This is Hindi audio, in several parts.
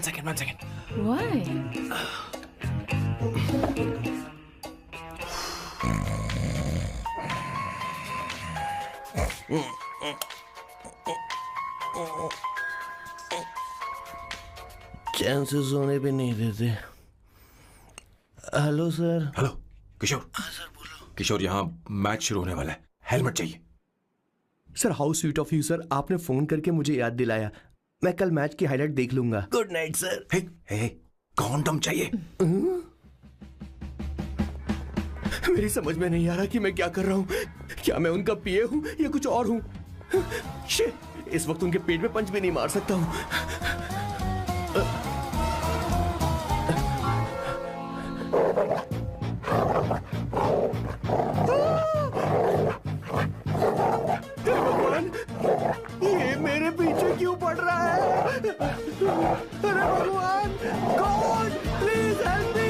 One second. Why? चांसेस होने भी नहीं देते। Hello sir. हेलो किशोर। हाँ सर बोलो। किशोर, यहाँ मैच शुरू होने वाला है, हेलमेट चाहिए। Sir how sweet of you sir, आपने फोन करके मुझे याद दिलाया। मैं कल मैच की हाईलाइट देख लूंगा। Good night sir. Hey, condom चाहिए। मेरी समझ में नहीं आ रहा कि मैं क्या कर रहा हूँ। क्या मैं उनका पीए हूँ या कुछ और हूँ? शिट, इस वक्त उनके पेट में पंच भी नहीं मार सकता हूँ। भगवान, ये मेरे पीछे क्यों पड़ रहा है? अरे भगवान, गॉड प्लीज हेल्प मी।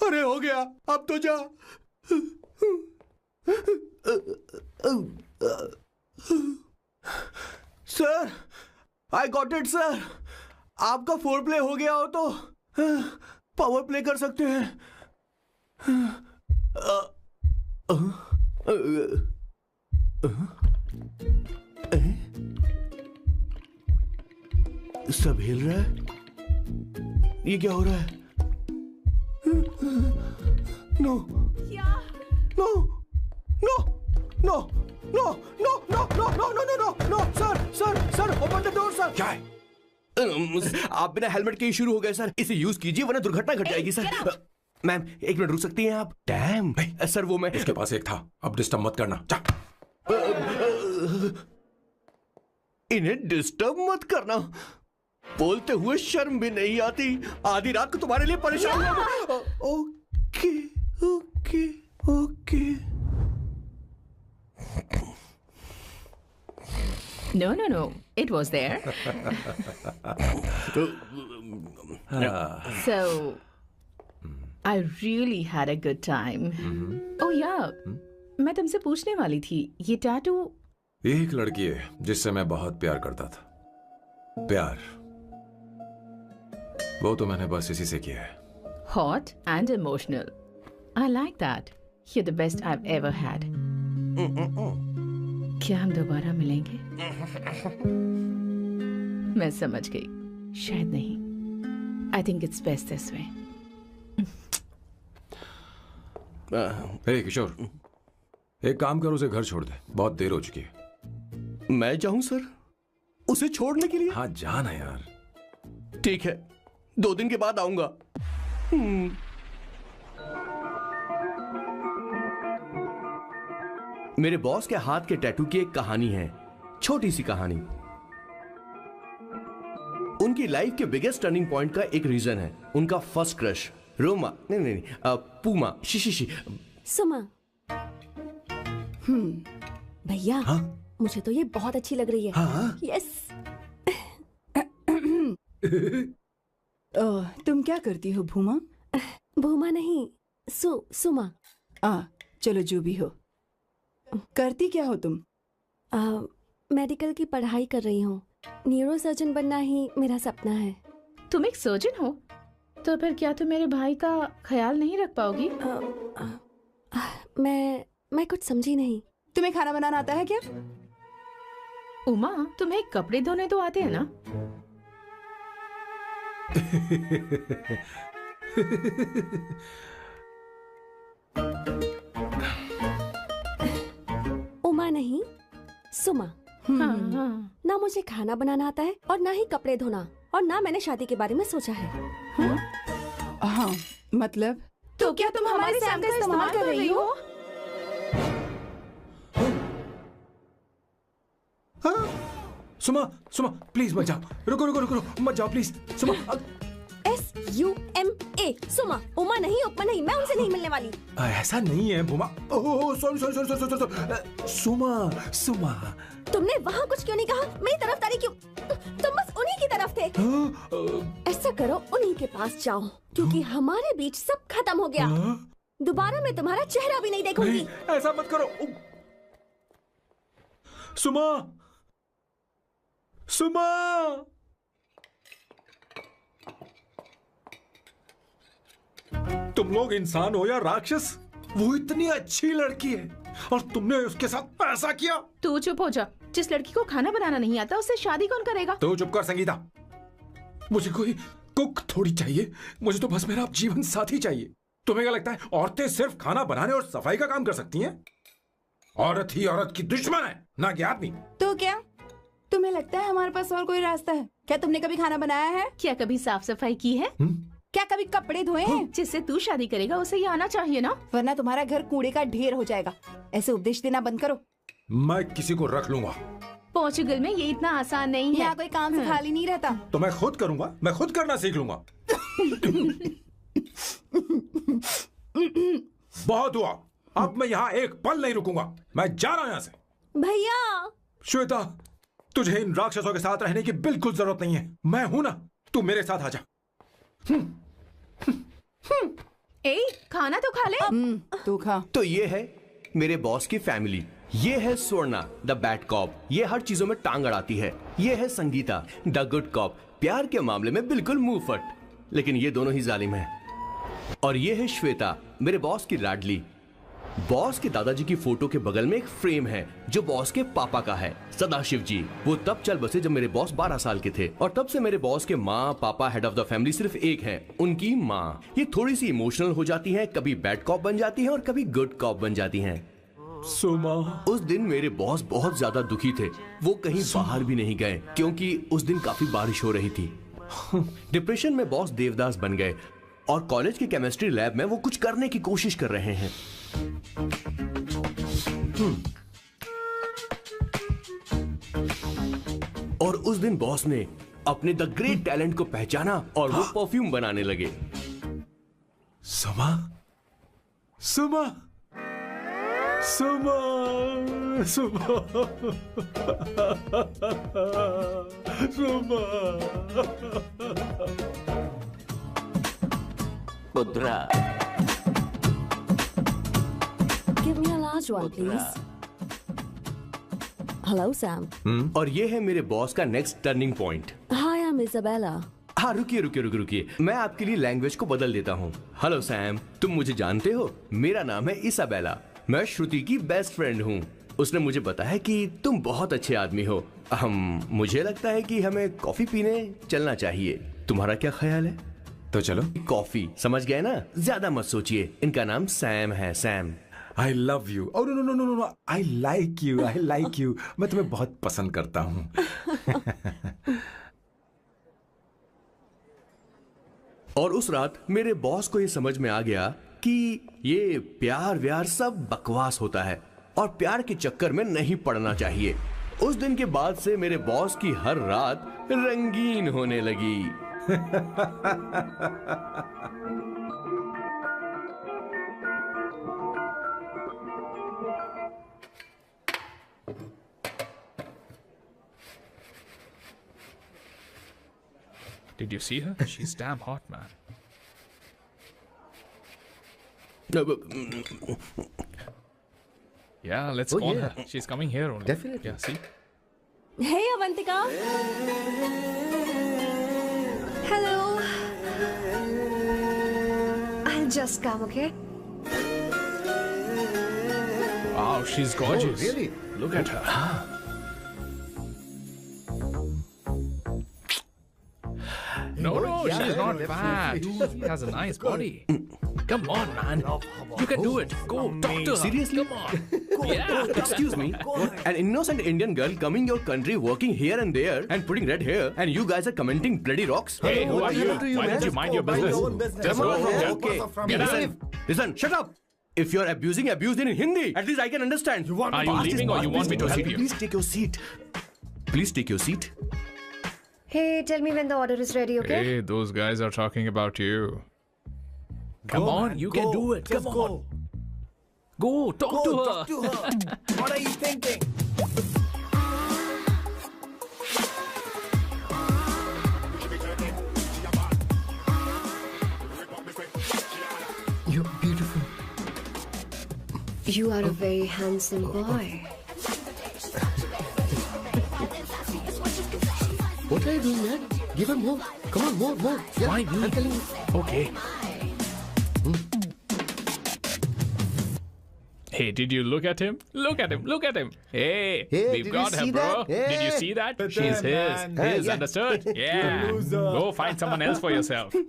अरे हो गया, अब तो जा। Sir, I got it sir. आपका फोर प्ले हो गया हो तो पावर प्ले कर सकते हैं। सब हिल रहा है, ये क्या हो रहा है? No no no no no no no no no no no no sir open the door sir. क्या है? आप बिना हेलमेट के ही शुरू हो गए सर। इसे यूज कीजिए वरना दुर्घटना घट जाएगी सर। मैम एक मिनट रुक सकती हैं आप? डैम सर, वो मैं इसके पास एक था, अब डिस्टर्ब मत करना। जा। इन्हें डिस्टर्ब मत करना, बोलते हुए शर्म भी नहीं आती। आधी रात को तुम्हारे लिए परेशान हूं। Okay okay okay. No. It was there. So, I really had a good time. Oh yeah, मैं तुमसे पूछने वाली थी, ये टैटू। एक लड़की है जिससे मैं बहुत प्यार करता था। प्यार, वो तो मैंने बस इसी से किया है। Hot and emotional. I like that. You're the best I've ever had. क्या हम दोबारा मिलेंगे? मैं समझ गई, शायद नहीं। I think it's best this way. हे किशोर, एक काम कर, उसे घर छोड़ दे, बहुत देर हो चुकी है। मैं जाऊं सर उसे छोड़ने के लिए? हाँ जाना यार। ठीक है, 2 दिन के बाद आऊंगा। मेरे बॉस के हाथ के टैटू की एक कहानी है, छोटी सी कहानी। उनकी लाइफ के बिगेस्ट टर्निंग पॉइंट का एक रीजन है उनका फर्स्ट क्रश रोमा, नहीं, पूमा, शिशिशी। सुमा। भैया, मुझे तो ये बहुत अच्छी लग रही है। हाँ? यस। तुम क्या करती हो भूमा? भूमा नहीं, सुमा। चलो जो भी हो। करती क्या हो तुम? मेडिकल की पढ़ाई कर रही हूँ। न्यूरो सर्जन बनना ही मेरा सपना है। तुम एक सर्जन हो, तो फिर क्या तुम मेरे भाई का ख्याल नहीं रख पाओगी? मैं कुछ समझी नहीं। तुम्हें खाना बनाना आता है क्या? उमा, तुम्हें कपड़े धोने तो आते हैं ना? उमा नहीं, सुमा। हाँ। ना मुझे खाना बनाना आता है और ना ही कपड़े धोना, और ना मैंने शादी के बारे में सोचा है। हाँ, मतलब? तो क्या तुम हमारे सैम का इस्तेमाल कर रही हो? सुमा प्लीज मत जाओ। रुको मत जाओ प्लीज। सुमा। SUMA, सुमा। उमा नहीं, उपमा नहीं, मैं उनसे नहीं मिलने वाली। ऐसा नहीं है भूमा। सॉरी। सुमा। तुमने वहाँ कुछ क्यों नहीं कहा? मेरी तरफदारी क्यों? तुम बस उन्हीं की तरफ थे। ऐसा करो, उन्हीं के पास जाओ, क्योंकि हमारे बीच सब खत्म हो गया। दोबारा मैं तुम्हारा चेहरा भी नहीं देखूंगी। नहीं, ऐसा मत करो। सुमा, सुमा, तुम लोग इंसान हो या राक्षस? वो इतनी अच्छी लड़की है और तुमने उसके साथ ऐसा किया। तू चुप हो जा। जिस लड़की को खाना बनाना नहीं आता उससे शादी कौन करेगा? तो चुप कर संगीता। मुझे कोई कुक थोड़ी चाहिए, मुझे तो बस मेरा जीवन साथी चाहिए। तुम्हें क्या लगता है औरतें सिर्फ खाना बनाने और सफाई का काम कर सकती हैं? औरत ही औरत की दुश्मन है, ना कि आदमी। तो क्या तुम्हें लगता है हमारे पास और कोई रास्ता है? क्या तुमने कभी खाना बनाया है? क्या कभी साफ सफाई की है? क्या कभी कपड़े धोए हैं? जिससे तू शादी करेगा उसे ये आना चाहिए ना, वरना तुम्हारा घर कूड़े का ढेर हो जाएगा। ऐसे उपदेश देना बंद करो। मैं किसी को रख लूंगा। पोर्चुगल में ये इतना आसान नहीं है। यहाँ कोई काम से खाली नहीं रहता। तो मैं खुद करूंगा, मैं खुद करना सीख लूंगा। बहुत हुआ, अब मैं यहाँ एक पल नहीं रुकूंगा। मैं जा रहा हूं यहाँ से। भैया, श्वेता, तुझे इन राक्षसों के साथ रहने की बिल्कुल जरूरत नहीं है। मैं हूं ना, तू मेरे साथ आ जा। ए, खाना तो खा ले। तू खा। तो ये है मेरे बॉस की फैमिली। ये है स्वर्णा द बैड कॉप, ये हर चीजों में टांग अड़ाती है। ये है संगीता द गुड कॉप, प्यार के मामले में बिल्कुल मुंह फट, लेकिन ये दोनों ही जालिम हैं। और ये है श्वेता, मेरे बॉस की लाडली। बॉस के दादाजी की फोटो के बगल में एक फ्रेम है जो बॉस के पापा का है, सदाशिव जी। वो तब चल बसे जब मेरे बॉस 12 साल के थे, और तब से मेरे बॉस के माँ पापा हेड ऑफ द फैमिली सिर्फ एक है, उनकी माँ। ये थोड़ी सी इमोशनल हो जाती हैं, कभी बैड कॉप बन जाती हैं और कभी गुड कॉप बन जाती हैं। सुमा, उस दिन मेरे बॉस बहुत ज्यादा दुखी थे। वो कहीं बाहर भी नहीं गए क्योंकि उस दिन काफी बारिश हो रही थी। डिप्रेशन में बॉस देवदास बन गए और कॉलेज की केमिस्ट्री लैब में वो कुछ करने की कोशिश कर रहे हैं। और उस दिन बॉस ने अपने द ग्रेट टैलेंट को पहचाना और वो परफ्यूम बनाने लगे। सुमा, सुमा, सुमा, सुमा, सुमा। पुत्रा, give me a large one, please. Hello, Sam. और ये है मेरे बॉस का next turning point. Hi, I'm Isabella. हाँ, रुकिए, मैं आपके लिए लैंग्वेज को बदल देता हूँ। हेलो सैम, तुम मुझे जानते हो? मेरा नाम है इसाबेला। मैं श्रुति की बेस्ट फ्रेंड हूँ। उसने मुझे बताया कि तुम बहुत अच्छे आदमी हो। मुझे लगता है कि हमें कॉफी पीने चलना चाहिए। तुम्हारा क्या ख्याल है? तो चलो। कॉफी, समझ गए ना? ज्यादा मत सोचिए। इनका नाम सैम है, Sam. I love you. Oh no no no no no. I like you. I like you. मैं तुम्हें बहुत पसंद करता हूँ। और उस रात मेरे बॉस को ये समझ में आ गया कि ये प्यार व्यार सब बकवास होता है और प्यार के चक्कर में नहीं पड़ना चाहिए। उस दिन के बाद से मेरे बॉस की हर रात रंगीन होने लगी। Did you see her? She's damn hot, man. Yeah, let's call her. She's coming here only. Definitely. Yeah, see? Hey, Avantika. Hello. I'll just come, okay? Wow, she's gorgeous. Oh, really? Look at her. No, she's not fat. She has a nice body. Come on, man. You can do it. Go, talk to her. Seriously? Come on. Yeah. Excuse me, an innocent Indian girl coming your country, working here and there, and putting red hair, and you guys are commenting bloody rocks? Hey, who are you? Why don't you mind your business? Just go from here. Okay. Get out. Listen, shut up. If you're abusing, abuse in Hindi. At least I can understand. Are you leaving or you want me to help you? Please take your seat. Please take your seat. Hey, tell me when the order is ready, okay? Hey, those guys are talking about you. Come on, you can do it. Come on. Go, talk to her. What are you thinking? You are a very handsome boy. What are you doing, man? Give him more. Come on, more. Yeah, Why me? I'm telling you. Okay. Hey, did you look at him? Look at him. Hey, Hey, we've did got you her, see bro. that? Hey. Did you see that? She's his. Hey, yeah. Understood? Yeah. Go find someone else for yourself.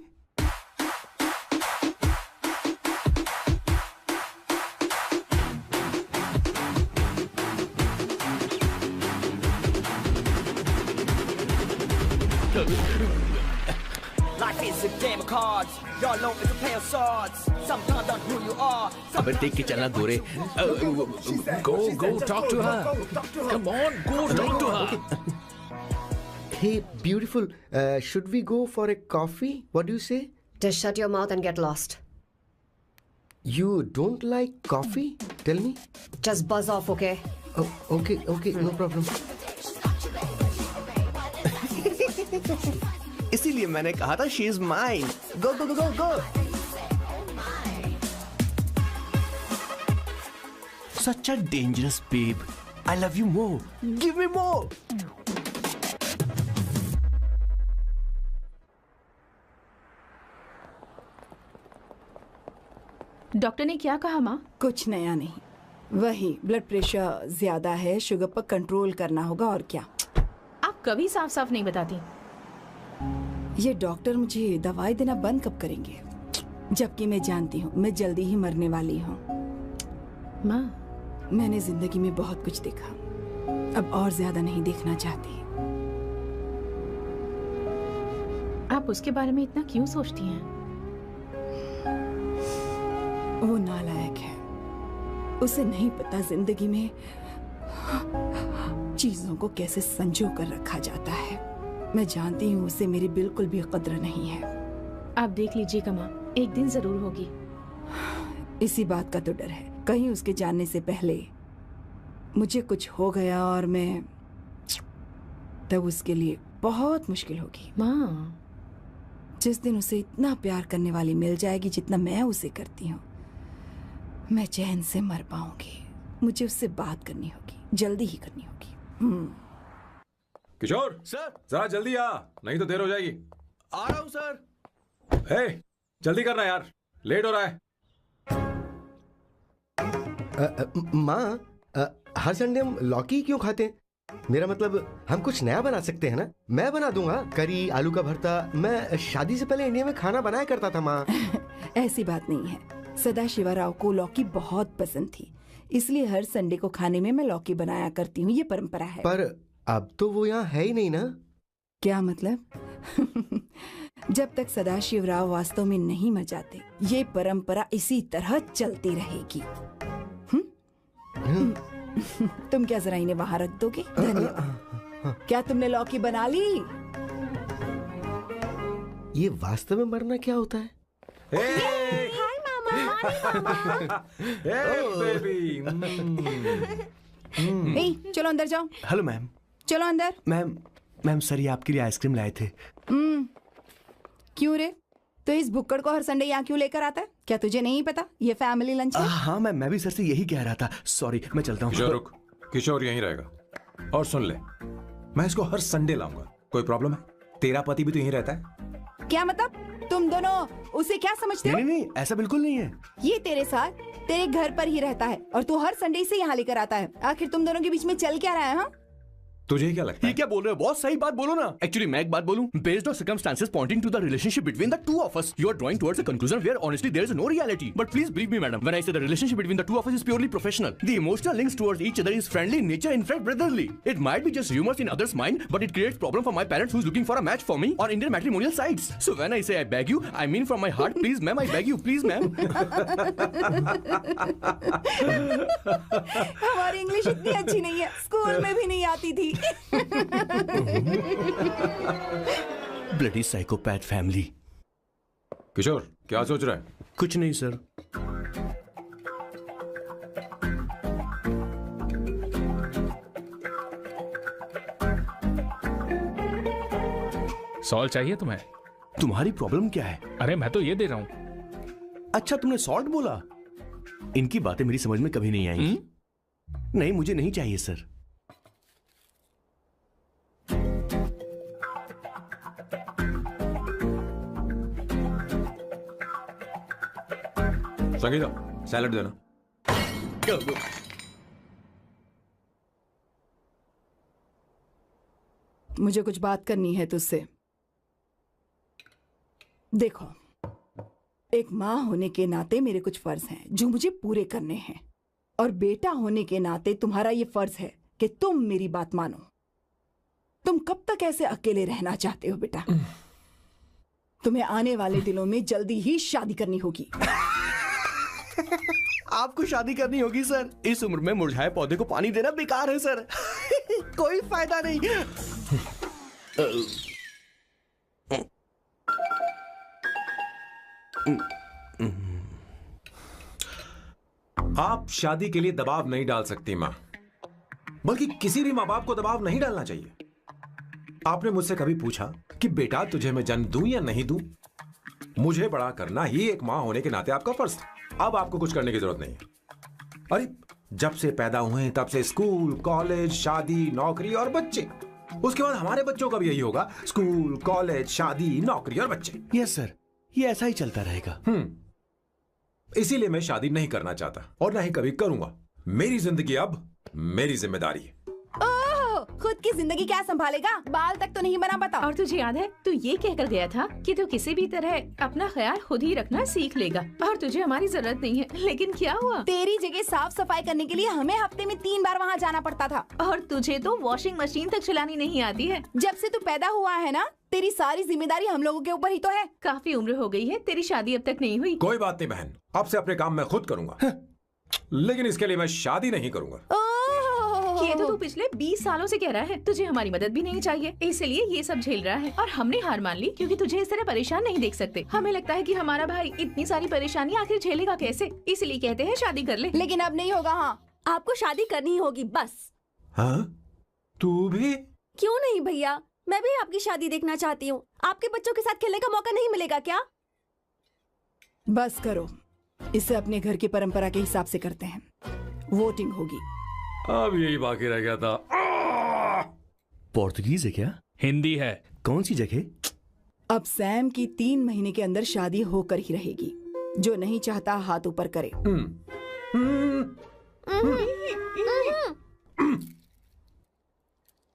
Life is a game of cards. Your low is a play of swords. Sometimes on who you are. अबे देख के चलना गोरे. Go talk to her. Come on, go talk to her. Hey, beautiful. Should we go for a coffee? What do you say? Just shut your mouth and get lost. You don't like coffee? Tell me. Just buzz off, okay? Oh, okay, no problem. इसीलिए मैंने कहा था she is mine. Go. Such a dangerous babe. I love you more. Give me more. Doctor ने क्या कहा माँ? कुछ नया नहीं, वही ब्लड प्रेशर ज्यादा है, शुगर पर कंट्रोल करना होगा और क्या। आप कभी साफ साफ नहीं बताती। ये डॉक्टर मुझे दवाई देना बंद कब करेंगे, जबकि मैं जानती हूँ मैं जल्दी ही मरने वाली हूँ। माँ, मैंने जिंदगी में बहुत कुछ देखा, अब और ज्यादा नहीं देखना चाहती। आप उसके बारे में इतना क्यों सोचती हैं? वो नालायक है, उसे नहीं पता जिंदगी में चीजों को कैसे संजो कर रखा जाता है। मैं जानती हूँ उसे मेरी बिल्कुल भी कद्र नहीं है। आप देख लीजिएगा माँ, एक दिन जरूर होगी। इसी बात का तो डर है, कहीं उसके जानने से पहले मुझे कुछ हो गया और मैं, तब उसके लिए बहुत मुश्किल होगी। माँ, जिस दिन उसे इतना प्यार करने वाली मिल जाएगी जितना मैं उसे करती हूँ, मैं चैन से मर पाऊंगी। मुझे उससे बात करनी होगी, जल्दी ही करनी होगी। किशोर सर, जरा जल्दी आ, नहीं तो देर हो जाएगी। आ रहा हूँ सर. हे, जल्दी करना यार, लेट हो रहा है। माँ, हर संडे हम लौकी क्यों खाते हैं? मेरा मतलब हम कुछ नया बना सकते हैं ना? मैं बना दूंगा करी, आलू का भरता। मैं शादी से पहले इंडिया में खाना बनाया करता था माँ। ऐसी बात नहीं है, सदाशिवराव को लौकी बहुत पसंद थी, इसलिए हर संडे को खाने में मैं लौकी बनाया करती हूँ। ये परंपरा है। पर अब तो वो यहाँ है ही नहीं ना। क्या मतलब? जब तक सदाशिवराव वास्तव में नहीं मर जाते, ये परंपरा इसी तरह चलती रहेगी। तुम क्या जरा इन्हें वहां रख दोगे? धन्यवाद। क्या तुमने लौकी बना ली? ये वास्तव में मरना क्या होता है? हाय मामा। बेबी। नहीं, चलो अंदर जाओ। Hello ma'am. चलो अंदर। मैम सर, ये आपके लिए आइसक्रीम लाए थे। क्यों रे? तो इस बुक्कड़ को हर संडे यहाँ क्यों लेकर आता है? क्या तुझे नहीं पता ये फैमिली लंच है? हाँ मैम, मैं भी सर से यही कह रहा था। सॉरी, मैं चलता हूँ। किशोर रुक, किशोर यहीं रहेगा। और सुन ले, मैं इसको हर संडे लाऊंगा। कोई प्रॉब्लम है? तेरा पति भी तो यहीं रहता है। क्या मतलब? तुम दोनों उसे क्या समझते हो? नहीं, ऐसा बिल्कुल नहीं है। ये तेरे साथ तेरे घर पर ही रहता है और तू हर संडे से यहाँ लेकर आता है। आखिर तुम दोनों के बीच में चल क्या रहा है? हाँ, तुझे क्या लगता है? ये क्या बोल रहे हो बॉस? सही बात बोलो ना। एक्चुअली मैं एक बात बोलूं, based on circumstances pointing to the relationship between the two of us, you are drawing towards a conclusion where honestly there is no reality. But please believe me madam, when I say the relationship between the two of us is purely professional. The emotional links towards each other is friendly in nature, in fact brotherly. It might be just rumors in others' mind, but it creates problem for my parents who's looking for a match for me on Indian matrimonial sites. So when I say I beg you, I mean from my heart. Please ma'am, I beg you, please ma'am. हमारी इंग्लिश इतनी अच्छी नहीं है, स्कूल में भी नहीं आती थी। Bloody psychopath family. किशोर क्या सोच रहा है? कुछ नहीं सर। सॉल्ट चाहिए तुम्हें? तुम्हारी प्रॉब्लम क्या है? अरे मैं तो ये दे रहा हूँ। अच्छा, तुमने सॉल्ट बोला? इनकी बातें मेरी समझ में कभी नहीं आएंगी। नहीं, मुझे नहीं चाहिए सर। संगीता, सैलड देना। मुझे कुछ बात करनी है तुझसे। देखो, एक माँ होने के नाते मेरे कुछ फर्ज हैं जो मुझे पूरे करने हैं, और बेटा होने के नाते तुम्हारा ये फर्ज है कि तुम मेरी बात मानो। तुम कब तक ऐसे अकेले रहना चाहते हो बेटा? तुम्हें आने वाले दिनों में जल्दी ही शादी करनी होगी। आपको शादी करनी होगी सर। इस उम्र में मुरझाए पौधे को पानी देना बेकार है सर। कोई फायदा नहीं। आप शादी के लिए दबाव नहीं डाल सकती मां, बल्कि किसी भी मां बाप को दबाव नहीं डालना चाहिए। आपने मुझसे कभी पूछा कि बेटा तुझे मैं जन्म दूं या नहीं दूं? मुझे बड़ा करना ही एक मां होने के नाते आपका फर्ज था। अब आपको कुछ करने की जरूरत नहीं है। अरे जब से पैदा हुए तब से स्कूल, कॉलेज, शादी, नौकरी और बच्चे। उसके बाद हमारे बच्चों का भी यही होगा, स्कूल, कॉलेज, शादी, नौकरी और बच्चे। यस सर, ये ऐसा ही चलता रहेगा। इसीलिए मैं शादी नहीं करना चाहता और ना ही कभी करूंगा। मेरी जिंदगी अब मेरी जिम्मेदारी है। खुद की जिंदगी क्या संभालेगा? बाल तक तो नहीं बना पता। और तुझे याद है तू ये कहकर गया था कि तू किसी भी तरह अपना ख्याल खुद ही रखना सीख लेगा और तुझे हमारी जरूरत नहीं है। लेकिन क्या हुआ? तेरी जगह साफ सफाई करने के लिए हमें हफ्ते में 3 बार वहाँ जाना पड़ता था। और तुझे तो वॉशिंग मशीन तक चलानी नहीं आती है। जब से तू पैदा हुआ है ना, तेरी सारी जिम्मेदारी हम लोगों के ऊपर ही तो है। काफी उम्र हो गई है, तेरी शादी अब तक नहीं हुई। कोई बात नहीं बहन, अब से अपने काम मैं खुद करूंगा। लेकिन इसके लिए मैं शादी नहीं करूंगा। ये तो तू पिछले 20 सालों से कह रहा है। तुझे हमारी मदद भी नहीं चाहिए, इसलिए ये सब झेल रहा है। और हमने हार मान ली क्योंकि तुझे इस तरह परेशान नहीं देख सकते। हमें लगता है कि हमारा भाई इतनी सारी परेशानी आखिर झेलेगा कैसे, इसलिए कहते हैं शादी कर ले। लेकिन अब नहीं होगा। हाँ, आपको शादी करनी होगी बस। हाँ? तू भी? क्यों नहीं भैया, मैं भी आपकी शादी देखना चाहती हूँ। आपके बच्चों के साथ खेलने का मौका नहीं मिलेगा क्या? बस करो, इसे अपने घर की परंपरा के हिसाब से करते हैं। वोटिंग होगी। अब यही बाकी रह गया था। पोर्तुगीज है क्या? हिंदी है। कौन सी जगह? अब सैम की 3 महीने के अंदर शादी होकर ही रहेगी। जो नहीं चाहता हाथ ऊपर करे।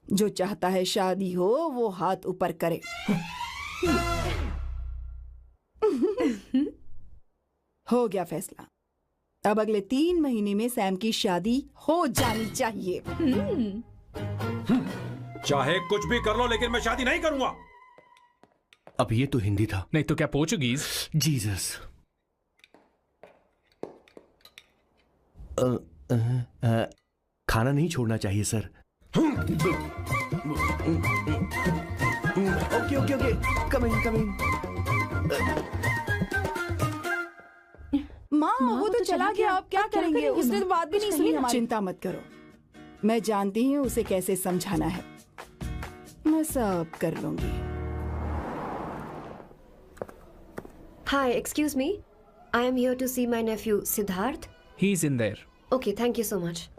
जो चाहता है शादी हो वो हाथ ऊपर करे। हो गया फैसला। अब अगले 3 महीने में सैम की शादी हो जानी चाहिए। चाहे कुछ भी कर लो, लेकिन मैं शादी नहीं करूंगा। अब ये तो हिंदी था। नहीं तो क्या पोर्चुगीज? जीसस। खाना नहीं छोड़ना चाहिए sir. Okay okay okay, coming coming. माँ वो तो चला गया, अब क्या करेंगे? उसने तो बात भी नहीं सुनी हमारी। चिंता मत करो, मैं जानती हूँ उसे कैसे समझाना है। मैं सब कर लूंगी। Hi, excuse me. I am here to see my nephew Siddharth. He's in there. Okay, thank you so much.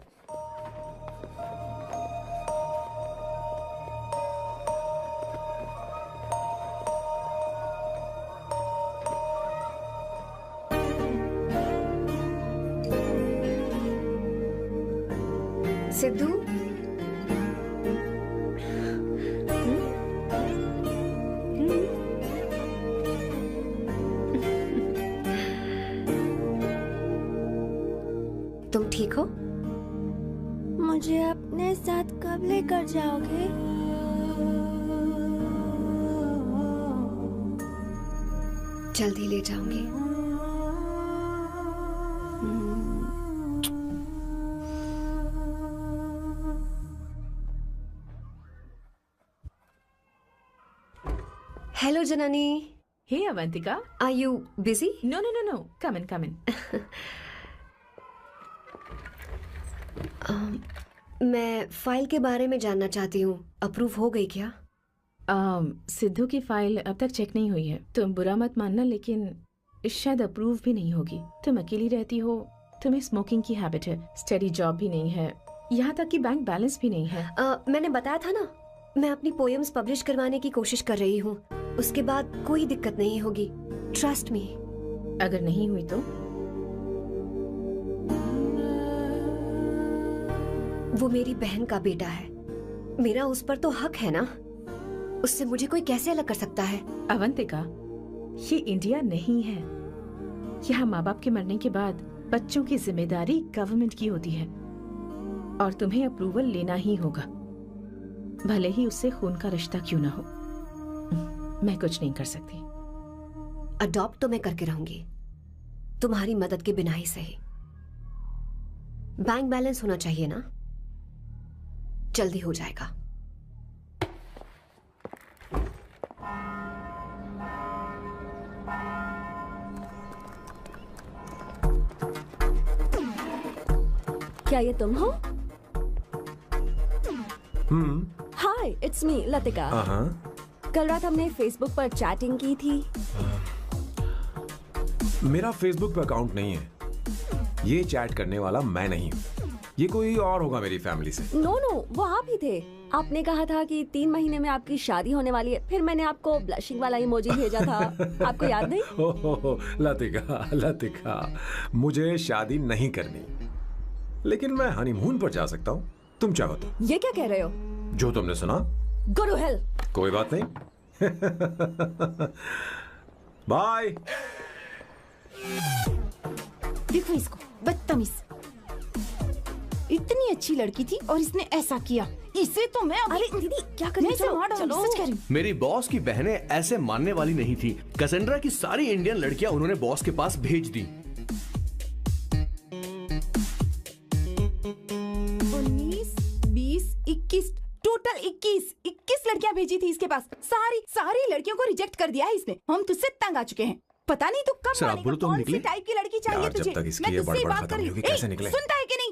Sidhu, तुम ठीक हो? मुझे अपने साथ कब लेकर जाओगे? जल्दी ले जाऊंगी। Hello, Janani. Hey, Avantika. Are you busy? No, no, no, no. Come in, come in. मैं फाइल के बारे में जानना चाहती हूँ। अप्रूव हो गई क्या? सिद्धू की फाइल अब तक चेक नहीं हुई है। तुम बुरा मत मानना, लेकिन शायद अप्रूव भी नहीं होगी। तुम अकेली रहती हो तुम्हें स्मोकिंग की हैबिट है, स्टडी जॉब भी नहीं है, यहाँ तक कि बैंक बैलेंस भी नहीं है। मैंने बताया था ना, मैं अपनी पोएम्स पब्लिश करवाने की कोशिश कर रही हूँ। उसके बाद कोई दिक्कत नहीं होगी, ट्रस्ट मी। अगर नहीं हुई तो? वो मेरी बहन का बेटा है, मेरा उस पर तो हक है ना। उससे मुझे कोई कैसे अलग कर सकता है? अवंतिका, ये इंडिया नहीं है। यहाँ माँ बाप के मरने के बाद बच्चों की जिम्मेदारी गवर्नमेंट की होती है और तुम्हें अप्रूवल लेना ही होगा, भले ही उससे खून का रिश्ता क्यों ना हो। मैं कुछ नहीं कर सकती। अडॉप्ट तो मैं करके रहूंगी, तुम्हारी मदद के बिना ही सही। बैंक बैलेंस होना चाहिए ना, जल्दी हो जाएगा। क्या ये तुम हो? हाय, इट्स मी लतिका। कल रात हमने फेसबुक पर चैटिंग की थी। मेरा फेसबुक पे अकाउंट नहीं है, ये चैट करने वाला मैं नहीं हूँ, ये कोई और होगा मेरी फैमिली से। नो, वो आप ही थे। आपने कहा था कि 3 महीने में आपकी शादी होने वाली है, फिर मैंने आपको ब्लशिंग वाला इमोजी भेजा था। आपको याद नहीं? ओहो, लतिका, मुझे शादी नहीं करनी, लेकिन मैं हनीमून पर जा सकता हूँ, तुम चाहो तो। ये क्या कह रहे हो? जो तुमने सुना। Go to hell. कोई बात नहीं। बाय। देखो इसको, बदतमीज। इतनी अच्छी लड़की थी और इसने ऐसा किया। इसे तो मैं अरे दीदी क्या कर रही हो? चलो, सच कह रही हूँ। मेरी बॉस की बहनें ऐसे मानने वाली नहीं थी। कैसेंड्रा की सारी इंडियन लड़कियां उन्होंने बॉस के पास भेज दी। 19, 20, 21, टोटल 21 लड़कियां भेजी थी इसके पास। सारी लड़कियों को रिजेक्ट कर दिया है इसने। हम तुझसे तंग आ चुके हैं। पता नहीं तू कब सर, आप बोलो तो हम कौन सी निकले? टाइप की लड़की चाहिए यार, जब तुझे? तक इसकी मैं ये तुझसे बड़बड़ बात खत्म कर रही नहीं हूँ। होगी, कैसे निकले? सुनता है कि नहीं?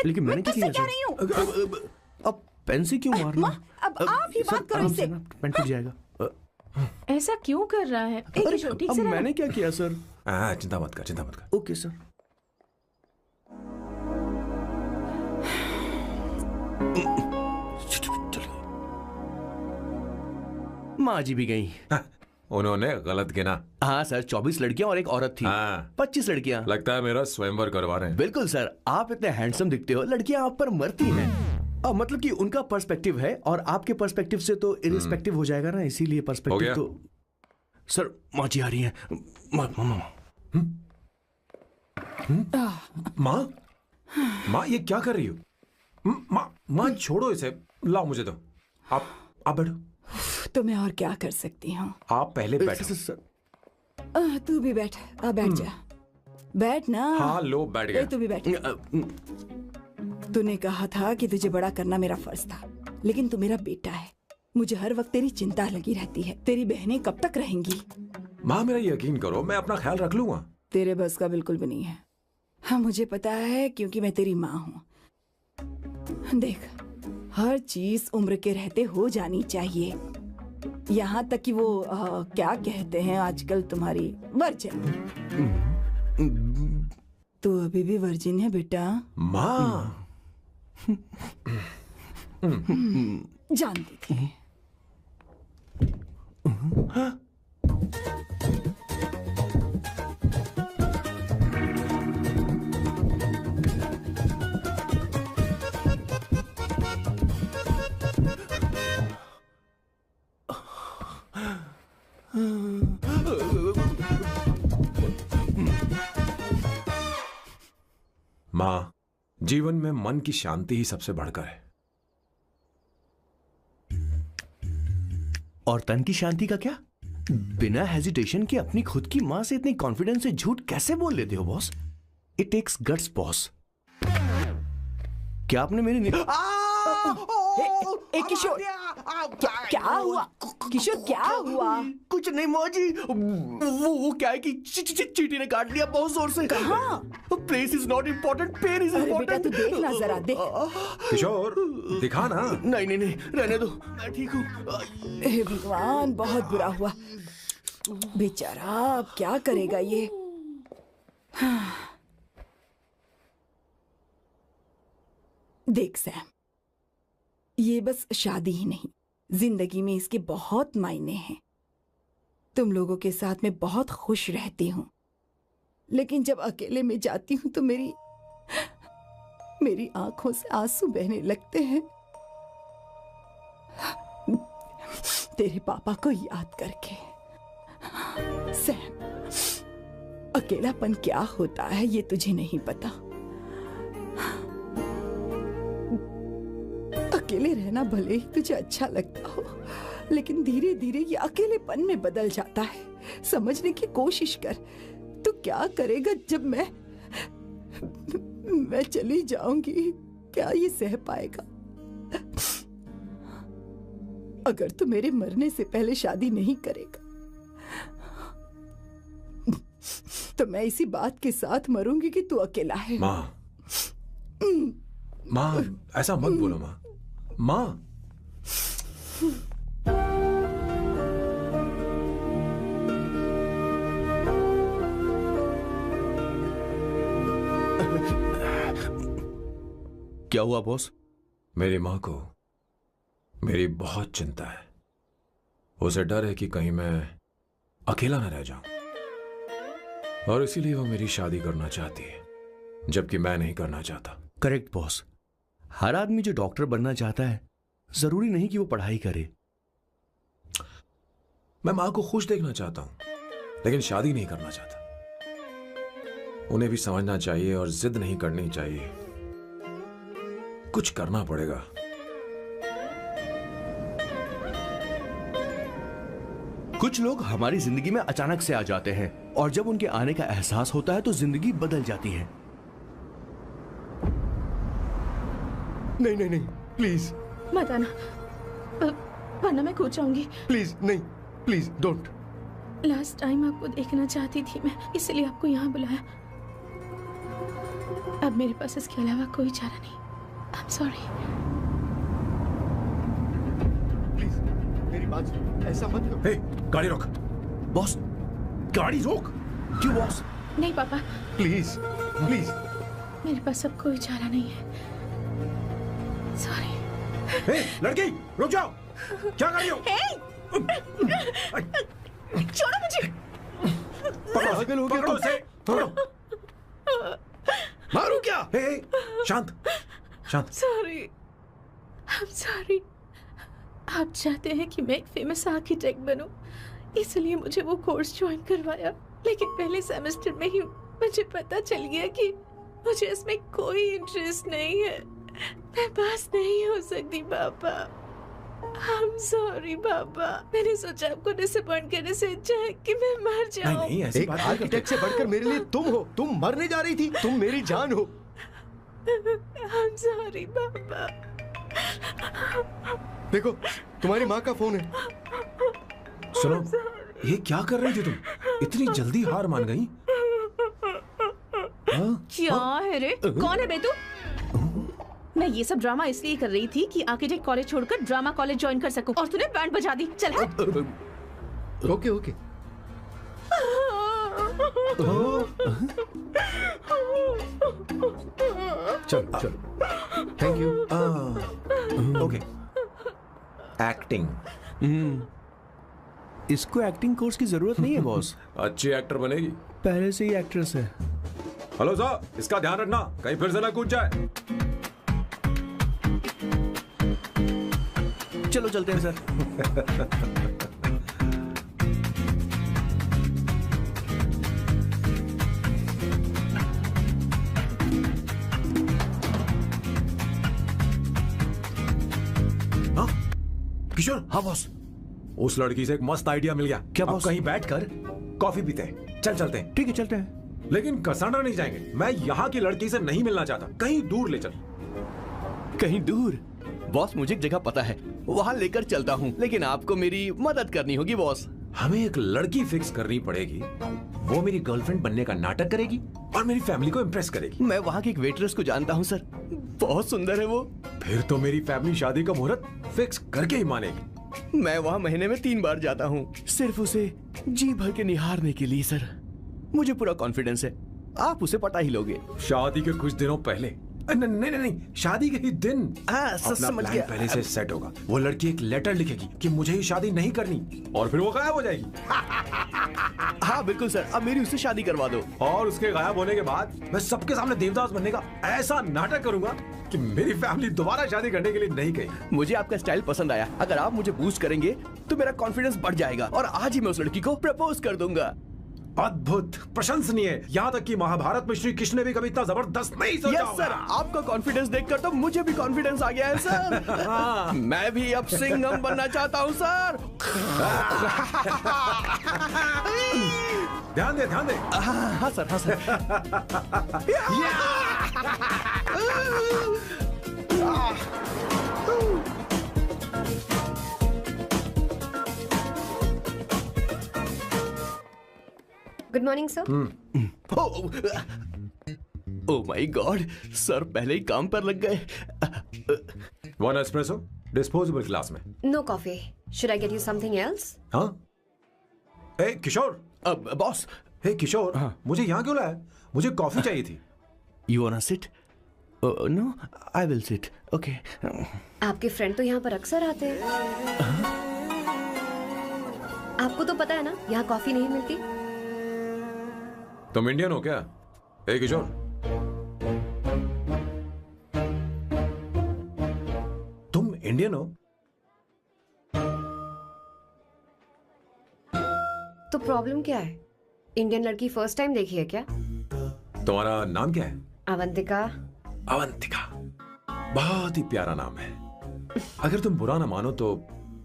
लेकिन मैंने क्या तुझसे किया कह रही हूँ। अब पेन से क्यों मारना? अब आप ही बात करो इससे। पेन टूट जाएगा। ऐसा क्यों कर रहा है? एक किशोर, ठीक अब से रहना। मैंने क्या किया सर? चिंता मत कर। Okay sir. माँ जी भी गई। उन्होंने गलत गिना। हाँ सर, 24 लड़कियां और एक औरत थी। 25 लड़कियां। लगता है मेरा स्वयंवर करवा रहे हैं। बिल्कुल सर, आप इतने हैंडसम दिखते हो, लड़कियां आप पर मरती हैं। मतलब कि उनका पर्सपेक्टिव है और आपके पर्सपेक्टिव से तो इरिस्पेक्टिव हो जाएगा ना, इसीलिए पर्सपेक्टिव तो। सर, माँ जी आ रही है। माँ ये क्या कर रही हो? माँ छोड़ो इसे, लाओ मुझे दो। आप बैठो। तो मैं और क्या कर सकती हूँ? आप पहले बैठो। तू भी बैठ। बैठ जा। बैठ ना। हाँ लो, बैठ गया। तू भी बैठ। तूने कहा था कि तुझे बड़ा करना मेरा फर्ज था, लेकिन तू मेरा बेटा है। मुझे हर वक्त तेरी चिंता लगी रहती है। तेरी बहनें कब तक रहेंगी? माँ मेरा यकीन करो, मैं अपना ख्याल रख लूंगा। तेरे बस का बिल्कुल भी नहीं है। हाँ मुझे पता है, क्योंकि मैं तेरी माँ हूँ। देख, हर चीज उम्र के रहते हो जानी चाहिए, यहाँ तक कि वो क्या कहते हैं आजकल तुम्हारी वर्जिन। तू अभी भी वर्जिन है बेटा? माँ जानती थी। माँ, जीवन में मन की शांति ही सबसे बढ़कर है। और तन की शांति का क्या? बिना हेजिटेशन के अपनी खुद की माँ से इतनी कॉन्फिडेंस से झूठ कैसे बोल लेते हो boss? It takes guts boss. क्या आपने मेरी किशोर, क्या हुआ? किशोर क्या हुआ? कुछ नहीं मौजी, वो क्या है कि चींटी ने काट लिया बहुत जोर से। कहाँ? Place is not important, pain is अरे बेटा इम्पोर्टेंट। तू देख ना जरा, देख। किशोर दिखा ना। नहीं रहने दो, मैं ठीक हूँ। हे भगवान, बहुत बुरा हुआ बेचारा। अब क्या करेगा ये? देख सैम, ये बस शादी ही नहीं, जिंदगी में इसके बहुत मायने हैं। तुम लोगों के साथ मैं बहुत खुश रहती हूँ, लेकिन जब अकेले में जाती हूँ तो मेरी आंखों से आंसू बहने लगते हैं, तेरे पापा को याद करके। सैम, अकेलापन क्या होता है ये तुझे नहीं पता। अकेले रहना भले ही तुझे अच्छा लगता हो, लेकिन धीरे धीरे ये अकेलेपन में बदल जाता है। समझने की कोशिश कर। तू क्या करेगा जब मैं चली जाऊंगी? क्या ये सह पाएगा? अगर तू मेरे मरने से पहले शादी नहीं करेगा तो मैं इसी बात के साथ मरूंगी कि तू अकेला है। माँ, माँ ऐसा मत बोलो माँ। माँ, क्या हुआ बॉस? मेरी माँ को मेरी बहुत चिंता है। उसे डर है कि कहीं मैं अकेला न रह जाऊं, और इसीलिए वो मेरी शादी करना चाहती है, जबकि मैं नहीं करना चाहता। Correct boss. हर आदमी जो डॉक्टर बनना चाहता है, जरूरी नहीं कि वो पढ़ाई करे। मैं माँ को खुश देखना चाहता हूं, लेकिन शादी नहीं करना चाहता। उन्हें भी समझना चाहिए और जिद नहीं करनी चाहिए। कुछ करना पड़ेगा। कुछ लोग हमारी जिंदगी में अचानक से आ जाते हैं, और जब उनके आने का एहसास होता है तो जिंदगी बदल जाती है। नहीं नहीं नहीं, प्लीज मत आना, वरना मैं कूद जाऊंगी। प्लीज नहीं, प्लीज डोंट। लास्ट टाइम आपको देखना चाहती थी मैं, इसलिए आपको यहाँ बुलाया। अब मेरे पास इसके अलावा कोई चारा नहीं। I'm sorry। प्लीज मेरी बात सुनो, ऐसा मत करो। हे, गाड़ी रोक। बॉस, गाड़ी रोक। क्यों बॉस? नहीं पापा, प्लीज प्लीज। मेरे पास अब कोई चारा नहीं है। सॉरी। हे, लड़की रुक जाओ। क्या कर रही हो? छोड़ो मुझे। पकड़ो उसे, पकड़ो। मारू क्या? हे, शांत शांत। Sorry, I'm sorry। आप चाहते हैं कि मैं एक फेमस आर्किटेक्ट बनूं, इसलिए मुझे वो कोर्स ज्वाइन करवाया, लेकिन पहले सेमेस्टर में ही मुझे पता चल गया कि मुझे इसमें कोई इंटरेस्ट नहीं है। मैं पास नहीं हो सकती पापा। I'm sorry पापा। मैंने सोचा आपको डिसअपॉइंट करने से अच्छा है कि मैं मर जाऊं। नहीं, ऐसी बात नहीं आर्किटेक्ट से बढ़कर मेरे लिए तुम हो। तुम मरने जा रही थी, तुम मेरी जान हो। I'm sorry पापा। देखो, तुम्हारी माँ का फोन है। सुनो, ये क्या कर रही थी तुम? इतनी जल्दी हार मान गई? क्या है रे? कौन है बे तू? मैं ये सब ड्रामा इसलिए कर रही थी कि आर्किटेक्ट कॉलेज छोड़कर ड्रामा कॉलेज ज्वाइन कर सकूं, और तूने बैंड बजा दी। चल हट। Okay okay. चलो चलो, थैंक यू। ओके। एक्टिंग। इसको एक्टिंग कोर्स की जरूरत नहीं है बॉस। अच्छी एक्टर बनेगी। पहले से ही एक्ट्रेस है। हेलो सर, इसका ध्यान रखना, कहीं फिर से ना कूद जाए। चलो चलते हैं सर। किशोर। हाँ बॉस। उस लड़की से एक मस्त आइडिया मिल गया। क्या अब बॉस? कहीं बैठकर कॉफी पीते हैं। चल चलते हैं। ठीक है, चलते हैं। लेकिन कसांड्रा नहीं जाएंगे। मैं यहाँ की लड़की से नहीं मिलना चाहता। कहीं दूर ले चल। कहीं दूर? बॉस, मुझे एक जगह पता है, वहाँ लेकर चलता हूँ, लेकिन आपको मेरी मदद करनी होगी बॉस। हमें एक लड़की फिक्स करनी पड़ेगी। वो मेरी गर्लफ्रेंड बनने का नाटक करेगी और मेरी फैमिली को इम्प्रेस करेगी। मैं वहाँ की एक वेट्रेस को जानता हूँ सर, बहुत सुंदर है वो। फिर तो मेरी फैमिली शादी का मुहूर्त फिक्स करके ही मानेगी। मैं वहाँ महीने में 3 बार जाता हूँ, सिर्फ उसे जी भर के निहारने के लिए सर। मुझे पूरा कॉन्फिडेंस है आप उसे पटा ही लोगे। शादी के कुछ दिनों पहले नहीं नहीं नहीं, शादी के ही दिन हाँ, अपना समझ प्लान गया। पहले से सेट होगा। वो लड़की एक लेटर लिखेगी कि मुझे ही शादी नहीं करनी, और फिर वो गायब हो जाएगी। हाँ बिल्कुल सर, अब मेरी उससे शादी करवा दो। और उसके गायब होने के बाद मैं सबके सामने देवदास बनने का ऐसा नाटक करूंगा कि मेरी फैमिली दोबारा शादी करने के लिए नहीं कही। मुझे आपका स्टाइल पसंद आया। अगर आप मुझे बूस्ट करेंगे तो मेरा कॉन्फिडेंस बढ़ जाएगा और आज ही मैं उस लड़की को प्रपोज कर दूंगा। अद्भुत, प्रशंसनीय। यहाँ तक कि महाभारत में श्री कृष्ण ने भी कभी इतना जबरदस्त नहीं सोचा यस होगा। सर, आपका कॉन्फिडेंस देखकर तो मुझे भी कॉन्फिडेंस आ गया है सर। मैं भी अब सिंघम बनना चाहता हूँ सर। ध्यान दे, ध्यान दे। हाँ सर, हाँ sir. Good morning sir. Oh my god, sir पहले ही काम पर लग गए। वन एस्प्रेसो डिस्पोजेबल ग्लास में। No coffee. Should I get you something else? हाँ। ए किशोर। अब बॉस, हे किशोर, मुझे यहाँ क्यों लाया? मुझे कॉफी चाहिए थी। You want to sit? No, I will sit. Okay. आपके फ्रेंड तो यहाँ पर अक्सर आते हैं। आपको तो पता है ना यहाँ कॉफी नहीं मिलती। तुम इंडियन हो क्या? ए किशोर, तुम इंडियन हो? तो प्रॉब्लम क्या है? इंडियन लड़की फर्स्ट टाइम देखी है क्या? तुम्हारा नाम क्या है? अवंतिका। अवंतिका, बहुत ही प्यारा नाम है। अगर तुम बुरा ना मानो तो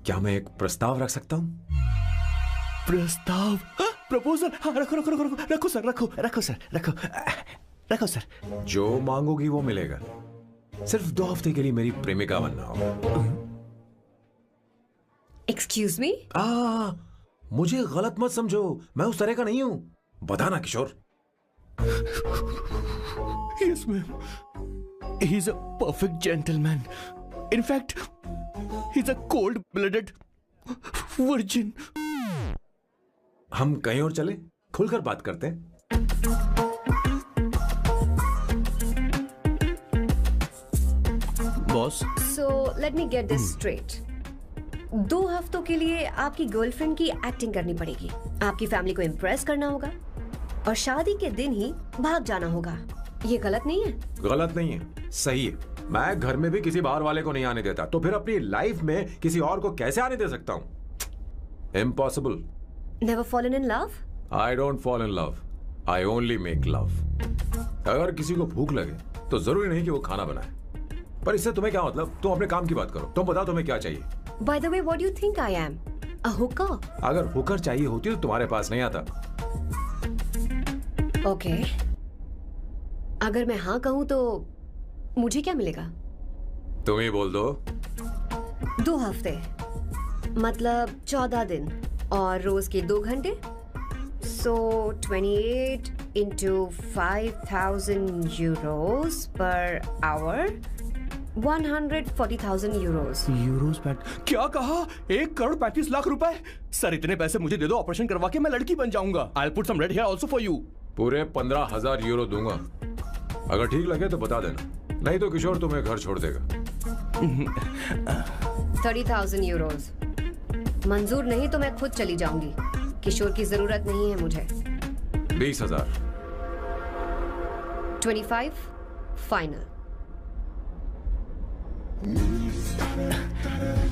क्या मैं एक प्रस्ताव रख सकता हूँ? प्रस्ताव? प्रपोजल? हाँ, रखो रखो रखो रखो रखो सर, रखो रखो सर, रखो रखो सर। जो मांगोगी वो मिलेगा। सिर्फ 2 हफ्ते के लिए मेरी प्रेमिका बनना होगा। Excuse me? मुझे गलत मत समझो, मैं उस तरह का नहीं हूं। बताना किशोर। Yes, ma'am. He's a perfect gentleman. In fact, he's a cold-blooded virgin. हम कहीं और चले, खुलकर बात करते हैं। Boss, so let me get this straight. 2 हफ्तों के लिए आपकी गर्लफ्रेंड की एक्टिंग करनी पड़ेगी, आपकी फैमिली को इम्प्रेस करना होगा और शादी के दिन ही भाग जाना होगा। ये गलत नहीं है? गलत नहीं है, सही है। मैं घर में भी किसी बाहर वाले को नहीं आने देता, तो फिर अपनी लाइफ में किसी और को कैसे आने दे सकता हूँ? Impossible. Never fallen in love? I don't fall in love, I only make love. अगर किसी को भूख लगे तो जरूरी नहीं कि वो खाना बनाए, पर इससे तुम्हें क्या मतलब? तुम अपने काम की बात करो। तुम बताओ तुम्हें क्या चाहिए? By the way, what do you think I am? A hooker? अगर हुकर चाहिए होती तो तुम्हारे पास नहीं आता। Okay. अगर मैं हाँ कहूँ तो मुझे क्या मिलेगा? तुम ही बोल दो। 2 हफ्ते मतलब 14 दिन और रोज के 2 घंटे। So 28 into 5,000 euros per hour, 140,000 euros. Euros PAT? क्या कहा? 1,35,00,000 रुपए? सर इतने पैसे मुझे दे दो, ऑपरेशन करवा के मैं लड़की बन जाऊंगा। I'll put some red hair also for you. पूरे 15,000 यूरो दूंगा। अगर ठीक लगे तो बता देना, नहीं तो किशोर तुम्हें घर छोड़ देगा। 30,000 euros. मंजूर नहीं तो मैं खुद चली जाऊंगी। किशोर की जरूरत नहीं है मुझे। 20,000। 25 फाइनल।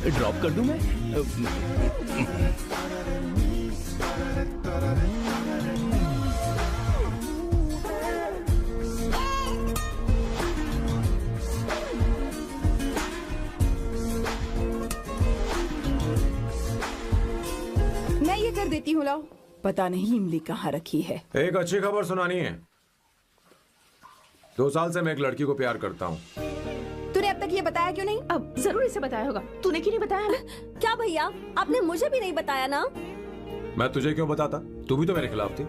ड्रॉप कर दूं मैं? मैं ये कर देती हूँ, लाओ। पता नहीं इमली कहाँ रखी है। एक अच्छी खबर सुनानी है। 2 साल से मैं एक लड़की को प्यार करता हूँ। तूने अब तक ये बताया क्यों नहीं? अब जरूर इसे बताया होगा। तूने क्यों नहीं बताया हमें? क्या भैया, आपने मुझे भी नहीं बताया ना? मैं तुझे क्यों बताता? तू भी तो मेरे खिलाफ थी।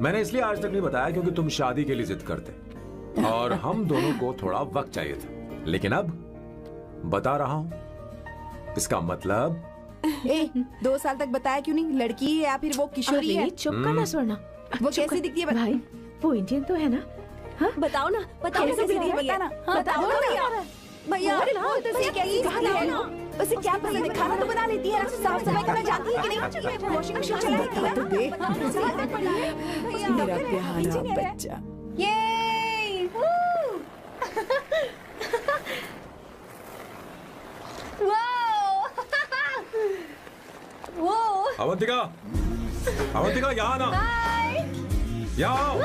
मैंने इसलिए आज तक नहीं बताया क्योंकि तुम शादी के लिए जिद करते और हम दोनों को थोड़ा वक्त चाहिए था। लेकिन अब बता रहा हूँ। इसका मतलब 2 साल तक बताया क्यों नहीं? लड़की है या फिर वो किशोरी है? चुप करना, स्वर्ण। वो कैसी दिखती है? भाई वो इंडियन तो है ना, बताओ ना, बताओ कैसे कैसे दीदी, दे रही है? बताना। हाँ, बताओ ना भैया। भैया क्या ये उसे क्या पसंद है? खाना तो बना लेती है, साफ सफाई करना जानती है कि नहीं? वॉशिंग मशीन चला लेती है? मेरा प्यारा बच्चा। ये वो अवंतिका, अवंतिका यहाँ ना, यहाँ आओ।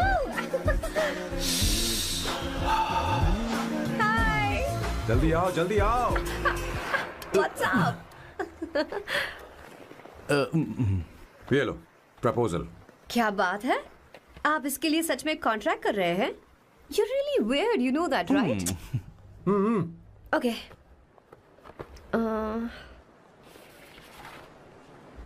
जल्दी आओ, जल्दी आओ। What's up? ये लो प्रपोजल। क्या बात है? आप इसके लिए सच में कॉन्ट्रैक्ट कर रहे हैं? You're really weird, you know that, right? Okay.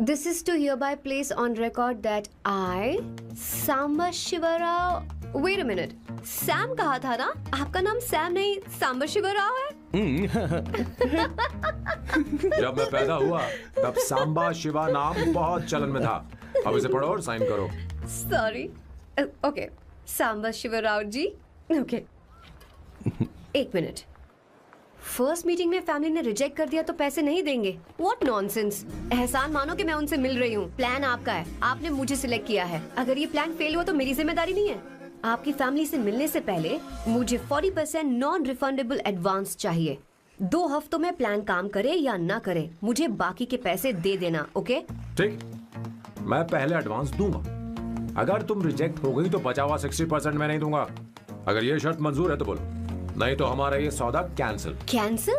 This is to hereby place on record that I, Samba Shivarao. Wait a minute. Sam कहा था ना? आपका नाम सैम नहीं सांबा शिवराव है? जब मैं पैदा हुआ तब सांबा शिवा नाम बहुत चलन में था। अब इसे पढ़ो और साइन करो। Sorry. Okay. सांबा शिवराव जी. Okay. एक मिनट। फर्स्ट मीटिंग में फैमिली ने रिजेक्ट कर दिया तो पैसे नहीं देंगे? What nonsense! एहसान मानो कि मैं उनसे मिल रही हूँ। प्लान आपका है, आपने मुझे सिलेक्ट किया है। अगर ये प्लान फेल हुआ तो मेरी जिम्मेदारी नहीं है। आपकी फैमिली से मिलने से पहले मुझे 40% नॉन रिफंडेबल एडवांस चाहिए। 2 हफ्तों में प्लान काम करे या ना करे, मुझे बाकी के पैसे दे देना। ओके? ठीक, मैं पहले एडवांस दूंगा। अगर तुम रिजेक्ट हो गई तो बचा हुआ 60% मैं नहीं दूंगा। अगर ये शर्त मंजूर है तो बोलो, नहीं तो हमारा ये सौदा कैंसिल। कैंसिल?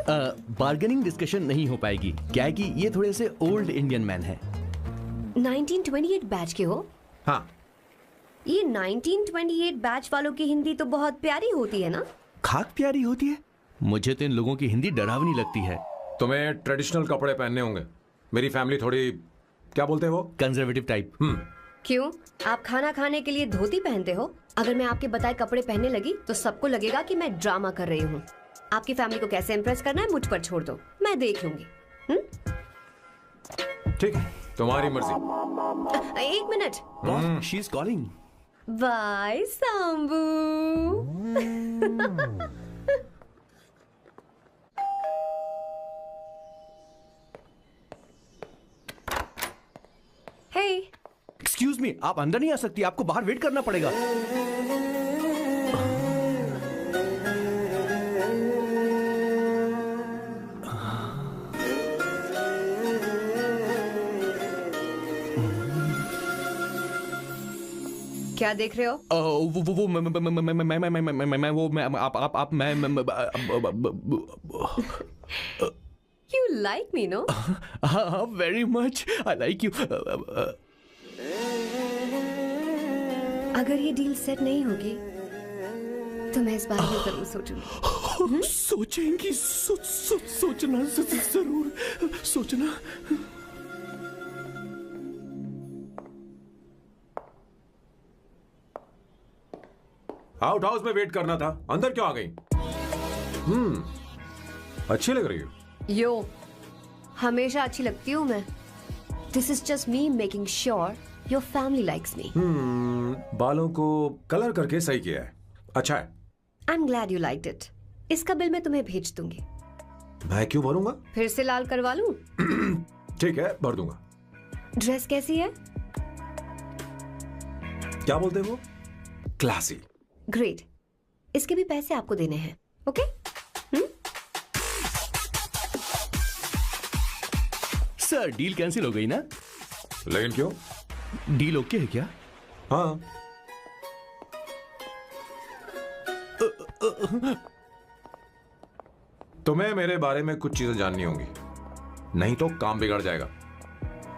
बार्गेनिंग डिस्कशन नहीं हो पाएगी। क्या है कि ये थोड़े से ओल्ड इंडियन मैन है। 1928 बैच के हो? हाँ। ये 1928 बैच वालों की हिंदी तो बहुत प्यारी होती है ना? खाक प्यारी होती है? मुझे तो इन लोगों की हिंदी डरावनी लगती है। तुम्हें ट्रेडिशनल कपड़े पहनने होंगे। मेरी फैमिली थोड़ी, क्या बोलते हैं वो, कंजर्वेटिव टाइप। क्यों? आप खाना खाने के लिए धोती पहनते हो? अगर मैं आपके बताए कपड़े पहनने लगी तो सबको लगेगा कि मैं ड्रामा कर रही हूँ। आपकी फैमिली को कैसे इम्प्रेस करना है मुझ पर छोड़ दो, मैं देख लूंगी। ठीक है, तुम्हारी मर्जी। एक minute. She is calling. Bye Sambu. Hey, excuse me, आप अंदर नहीं आ सकती, आपको बाहर वेट करना पड़ेगा। क्या देख रहे हो? वो मैं वो मैं आप मैं You like me, no? हाँ, very much. I like you. अगर ये डील सेट नहीं होगी तो मैं इस बारे में जरूर सोचूंगी। सोचेंगी, सोचना जरूर सोचना। आउट हाउस में वेट करना था, अंदर क्यों आ गई? अच्छी लग रही हो। यो, हमेशा अच्छी लगती हूँ मैं। This is just me making sure your family likes me. बालों को कलर करके सही किया है, अच्छा है। I'm glad you liked it. इसका बिल मैं तुम्हें भेज दूंगी। मैं क्यों भरूंगा? फिर से लाल करवा लूं? ठीक है, भर दूंगा। ड्रेस कैसी है? क्या बोलते हैं वो? क्लासी। ग्रेट। इसके भी पैसे आपको देने हैं, ओके? सर, डील कैंसिल हो गई ना? लेकिन क्यों? डील ओके है क्या? हाँ। तुम्हें मेरे बारे में कुछ चीजें जाननी होंगी, नहीं तो काम बिगड़ जाएगा।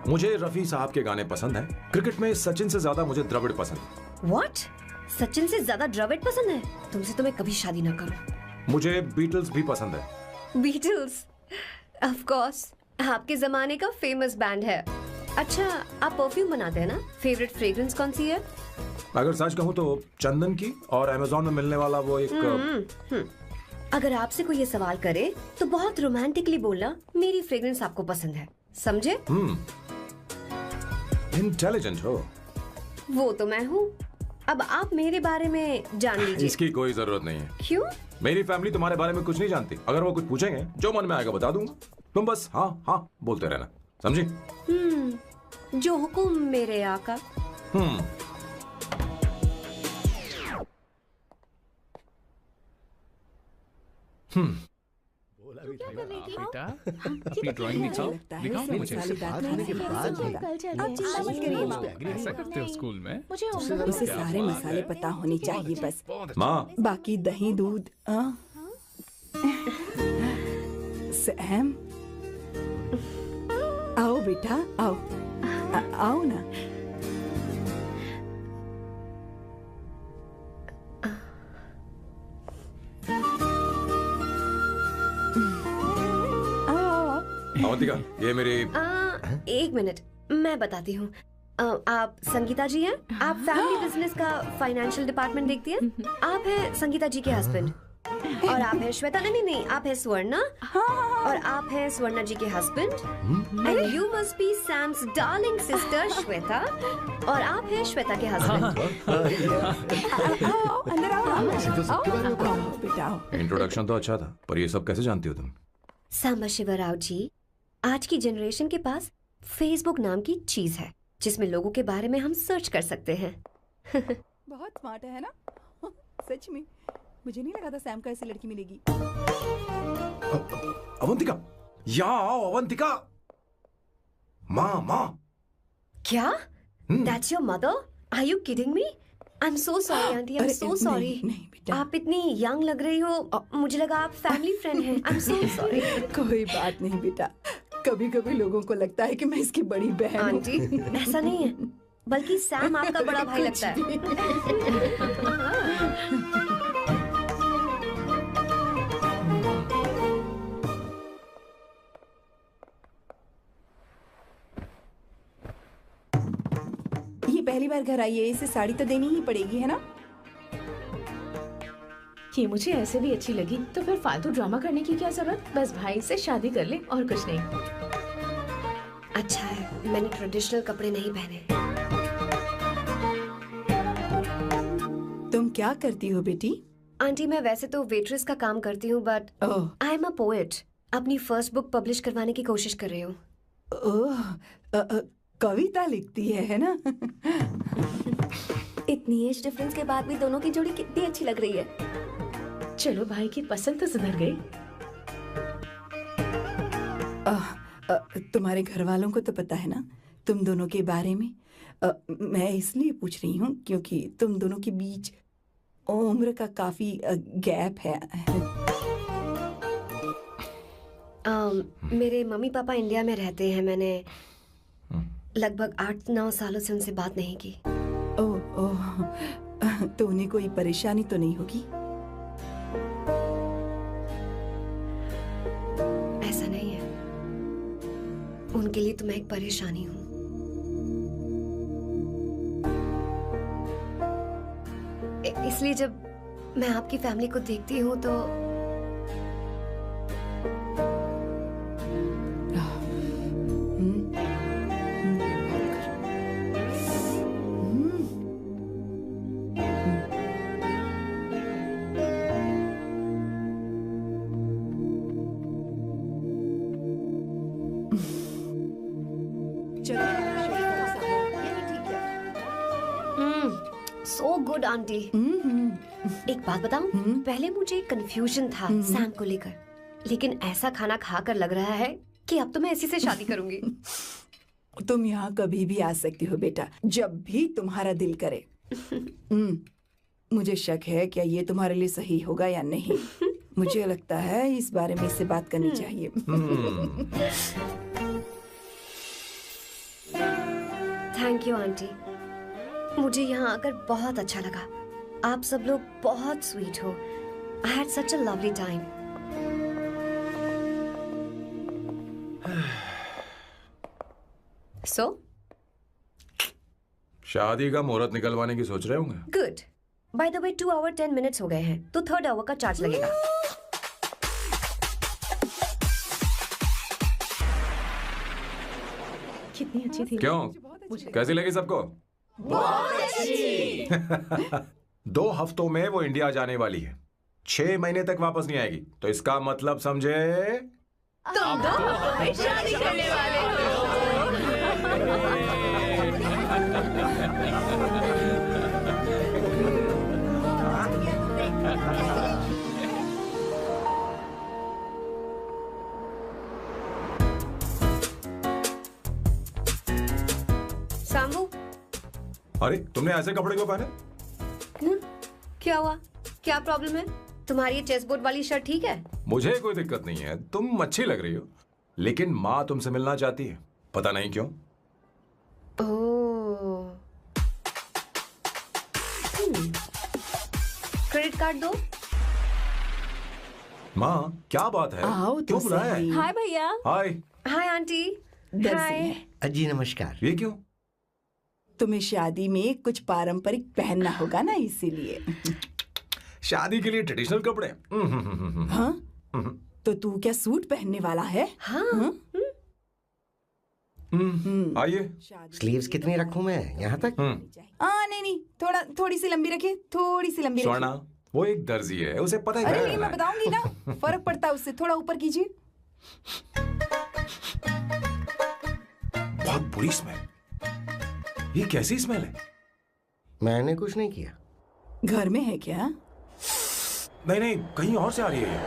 मुझे रफी साहब के गाने पसंद हैं। क्रिकेट में सचिन से ज्यादा मुझे द्रविड़ पसंद है। What? सचिन से ज्यादा द्रविड़ पसंद है? तुमसे तो मैं कभी शादी ना करूं। मुझे बीटल्स भी पसंद है। बीटल्स? ऑफ कोर्स, आपके जमाने का फेमस बैंड है। अच्छा, आप परफ्यूम बनाते हैं ना? फेवरेट फ्रेग्रेंस कौन सी है? अगर सच कहूं तो चंदन की, और अमेज़न में मिलने वाला वो एक अगर आपसे कोई ये सवाल करे तो बहुत रोमांटिकली बोलना, मेरी फ्रेग्रेंस आपको पसंद है, समझे? इंटेलिजेंट हो। वो तो मैं हूँ। अब आप मेरे बारे में जान लीजिए। इसकी कोई जरूरत नहीं है। क्यों? मेरी फैमिली तुम्हारे बारे में कुछ नहीं जानती। अगर वो कुछ पूछेंगे जो मन में आएगा बता दूंगा। तुम बस हाँ हाँ बोलते रहना, समझी? जो हुकुम मेरे आका। बेटा अपनी ड्राइंग दिखाओ, लगता है दिखाओ इसे मुझे। मसालेदार खाने के बाद होगा। कल चल आप चिंता मत करिए माँ। ऐसा करते हो स्कूल में? मुझे उसे सारे मसाले पता होने चाहिए बस। माँ बाकी दही दूध सैम, आओ बेटा आओ। आओ ना। अवंतिका, ये मेरी एक मिनट, मैं बताती हूँ। आप संगीता जी हैं? आप फैमिली बिजनेस का फाइनेंशियल डिपार्टमेंट देखती हैं? आप हैं संगीता जी के हस्बैंड। और आप हैं श्वेता, नहीं, आप हैं स्वर्णा। और आप हैं स्वर्णा जी के husband. And you must be Sam's darling sister Shweta. और आप हैं श्वेता के हस्बैंड। आओ अंदर आओ। आओ बेटा आओ। इंट्रोडक्शन तो अच्छा था, पर ये सब कैसे जानती हो तुम? सांबा शिवराव जी, आज की जनरेशन के पास फेसबुक नाम की चीज है जिसमें लोगों के बारे में हम सर्च कर सकते हैं। बहुत स्मार्ट है ना? सच में मुझे नहीं लगा था सैम को ऐसी लड़की मिलेगी। अवंतिका, यहाँ आओ अवंतिका। माँ क्या? That's your mother? Are you kidding me? I'm so sorry aunty, I'm so sorry. नहीं बेटा। आप इतनी यंग लग रही हो, मुझे लगा आप फैमिली फ्रेंड हैं। I'm so sorry. कोई बात नहीं बेटा, कभी कभी लोगों को लगता है कि मैं इसकी बड़ी बहन हूँ। आंटी ऐसा नहीं है, बल्कि सैम आपका बड़ा भाई लगता है। ये पहली बार घर आई है, इसे साड़ी तो देनी ही पड़ेगी है ना? ये मुझे ऐसे भी अच्छी लगी, तो फिर फालतू ड्रामा करने की क्या जरूरत? बस भाई से शादी कर ले और कुछ नहीं। अच्छा है मैंने ट्रेडिशनल कपड़े नहीं पहने। तुम क्या करती हो बेटी? आंटी मैं वैसे तो वेट्रेस का काम करती हूँ, but oh I am a poet. अपनी फर्स्ट बुक पब्लिश करवाने की कोशिश कर रही हूँ। ओह कविता लिखती है ना? इतनी एज डिफरेंस के बाद भी दोनों की जोड़ी कितनी अच्छी लग रही है। चलो भाई की पसंद तो सुधर गई। तुम्हारे घर वालों को तो पता है ना तुम दोनों के बारे में? मैं इसलिए पूछ रही हूँ क्योंकि तुम दोनों के बीच उम्र का काफी गैप है। मेरे मम्मी पापा इंडिया में रहते हैं। मैंने लगभग 8-9 सालों से उनसे बात नहीं की। ओह तो उन्हें कोई परेशानी तो नहीं होगी? ऐसा नहीं है, उनके लिए तो मैं एक परेशानी हूँ। इसलिए जब मैं आपकी फैमिली को देखती हूँ तो सो गुड आंटी। एक बात बताऊं, पहले मुझे कंफ्यूजन था सैम को लेकर, लेकिन ऐसा खाना खाकर लग रहा है कि अब तो मैं इसी से शादी करूंगी। तुम यहाँ कभी भी आ सकती हो बेटा, जब भी तुम्हारा दिल करे। मुझे शक है क्या ये तुम्हारे लिए सही होगा या नहीं। मुझे लगता है इस बारे में इससे बात करनी चाहिए। थैंक यू आंटी, मुझे यहाँ आकर बहुत अच्छा लगा। आप सब लोग बहुत स्वीट हो। I had such a lovely time. So शादी का मुहूर्त निकलवाने की सोच रहे होंगे। Good. By the way 2 hour 10 minutes हो गए हैं, तो 3rd आवर का चार्ज लगेगा। कितनी अच्छी थी। क्यों, कैसी लगी सबको? बहुत अच्छी। 2 हफ्तों में वो इंडिया जाने वाली है, 6 महीने तक वापस नहीं आएगी। तो इसका मतलब समझे? तुम तो शादी करने वाले हो। सांबू, अरे तुमने ऐसे कपड़े क्यों पहने? क्या हुआ? क्या प्रॉब्लम है? तुम्हारी ये चेस्ट बोर्ड वाली शर्ट ठीक है? मुझे कोई दिक्कत नहीं है, तुम अच्छी लग रही हो, लेकिन माँ तुमसे मिलना चाहती है, पता नहीं क्यों। ओह। क्रेडिट कार्ड दो। माँ क्या बात है? आओ क्यों तो बुलाया है? सही। हाय भैया। हाय। Hi aunty. दर्जी हाय। है। जी नमस्कार। ये क्यों? तुम्हें शादी में कुछ पारंपरिक पहनना होगा ना, इसीलिए। शादी के लिए ट्रेडिशनल कपड़े? हाँ? तो तू क्या सूट पहनने वाला है? हाँ। आइए। स्लीव्स कितनी रखूं मैं? यहाँ तक? नहीं, थोड़ी सी लंबी रखिए, थोड़ी सी लंबी स्वर्णा, वो एक दर्जी है, उसे पता है अरे क्या नहीं, करना मैं है। बताऊंगी ना, फर्क पड़ता है उससे। थोड़ा ऊपर कीजिए। बहुत बुरी स्मेल। ये कैसी स्मेल है? मैंने कुछ नहीं किया। घर में है क्या? नहीं नहीं, कहीं और से आ रही है ये।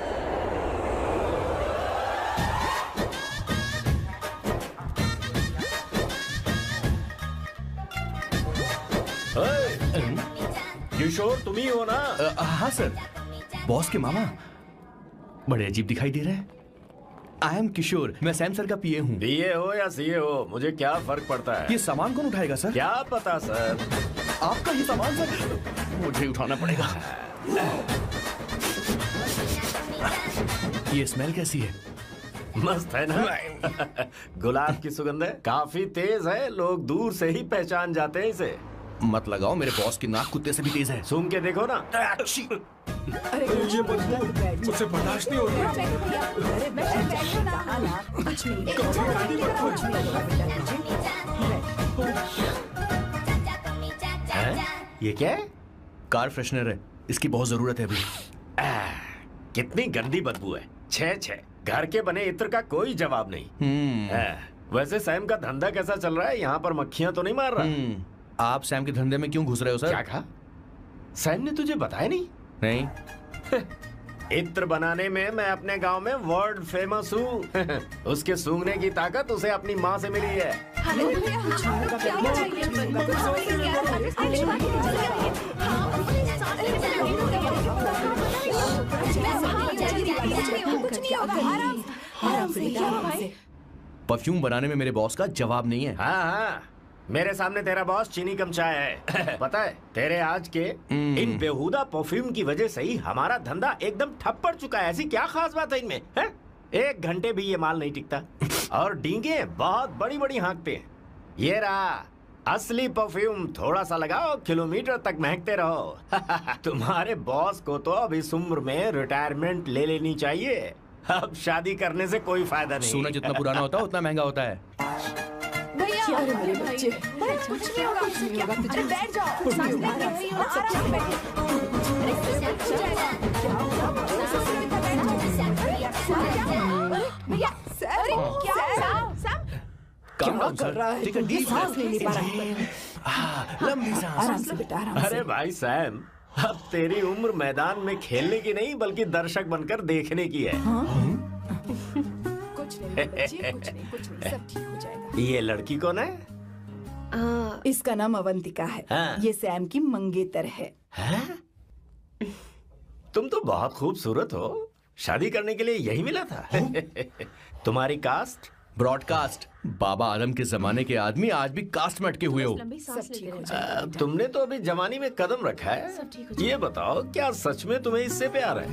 किशोर तुम ही हो ना? हाँ सर, बॉस के मामा। बड़े अजीब दिखाई दे रहे हैं। आई एम किशोर, मैं सैम सर का पीए हूँ। बीए हो या सीए हो, मुझे क्या फर्क पड़ता है? ये सामान कौन उठाएगा सर? क्या पता सर। आपका ये सामान सर? मुझे उठाना पड़ेगा। ये स्मेल कैसी है? मस्त है ना? गुलाब की सुगंध है, काफी तेज है, लोग दूर से ही पहचान जाते हैं इसे। मत लगाओ, मेरे बॉस की नाक कुत्ते से भी तेज है। सूंघ के देखो ना। अरे ये बदबू मुझसे बर्दाश्त नहीं हो रही। अरे बैठो ना, कुछ नहीं, कुछ हैं? ये क्या है? कार फ्रेशनर है, इसकी बहुत जरूरत है अभी। कितनी गंदी बदबू है। छे घर के बने इत्र का कोई जवाब नहीं। वैसे सैम का धंधा कैसा चल रहा है? यहाँ पर मक्खियां तो नहीं मार रहा? आप सैम के धंधे में क्यों घुस रहे हो सर? क्या कहा? सैम ने तुझे बताया नहीं? नहीं। इत्र बनाने में मैं अपने गांव में वर्ल्ड फेमस हूँ। उसके सूंघने की ताकत उसे अपनी माँ से मिली है। परफ्यूम बनाने में मेरे बॉस का जवाब नहीं है। हाँ, मेरे सामने तेरा बॉस चीनी कम चाय है। पता है, तेरे आज के इन बेहुदा परफ्यूम की वजह से ही हमारा धंधा एकदम ठप पड़ चुका है। ऐसी क्या खास बात है इनमें? है? 1 घंटे भी ये माल नहीं टिकता और डींगे बहुत बड़ी बड़ी हाँकते हैं। ये रहा असली परफ्यूम, थोड़ा सा लगाओ, किलोमीटर तक महकते रहो। तुम्हारे बॉस को तो अब इस उम्र में रिटायरमेंट ले लेनी चाहिए। अब शादी करने से कोई फायदा नहीं। सोना जितना पुराना होता है उतना महंगा होता है। भैया, अरे मेरे बच्चे, कुछ नहीं होगा, कुछ नहीं होगा। अरे बैठ जाओ, सांस ले रही हो, आराम से भैया। अरे क्या कर रहा है? Take a deep सांस breath. ले नहीं पा रहा है। लंबी सांस। आराम से बेटा, आराम से। अरे भाई सैम, अब तेरी उम्र मैदान में खेलने की नहीं बल्कि दर्शक बनकर देखने की है। कुछ नहीं बच्चे, कुछ नहीं, सब ठीक हो जाएगा। ये लड़की कौन है? इसका नाम अवंतिका है। हाँ। ये सैम की मंगेतर है। हैं? तुम तो बहुत खूबसूरत हो, शादी करने के लिए यही मिला था। तुम्हारी कास्ट? ब्रॉडकास्ट। बाबा आदम के जमाने के आदमी आज भी कास्ट में अटके हुए हो। सब ठीक हो जाएगा। तुमने तो अभी जवानी में कदम रखा है। ये बताओ, क्या सच में तुम्हें इससे प्यार है?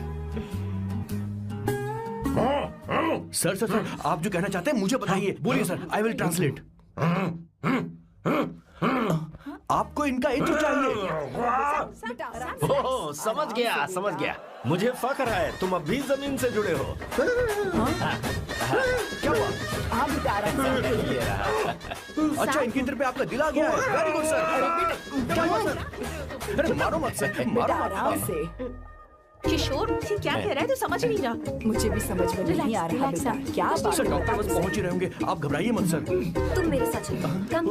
सर सर सर, आप जो कहना चाहते हैं मुझे बताइए। बोलिए सर, आई विल ट्रांसलेट। आपको इनका इंट्रो चाहिए। ओह, समझ गया। मुझे फख्र है तुम अब भी जमीन से जुड़े हो। क्या हुआ? हाँ बेटा आराम से। अच्छा, इनके इंटर पे आपका दिल आ गया है। Very good sir. क्या हुआ सर? अरे मारो मत सर, मारो बेटा मत। आराम से। किशोर ये क्या कह रहा है, तो समझ ही नहीं रहा। मुझे भी समझ में नहीं आ रहा बेटा, क्या बात सर है? डॉक्टर बस पहुंच ही रहे होंगे, आप घबराइए मत सर। तुम मेरे साथ चलो। कम।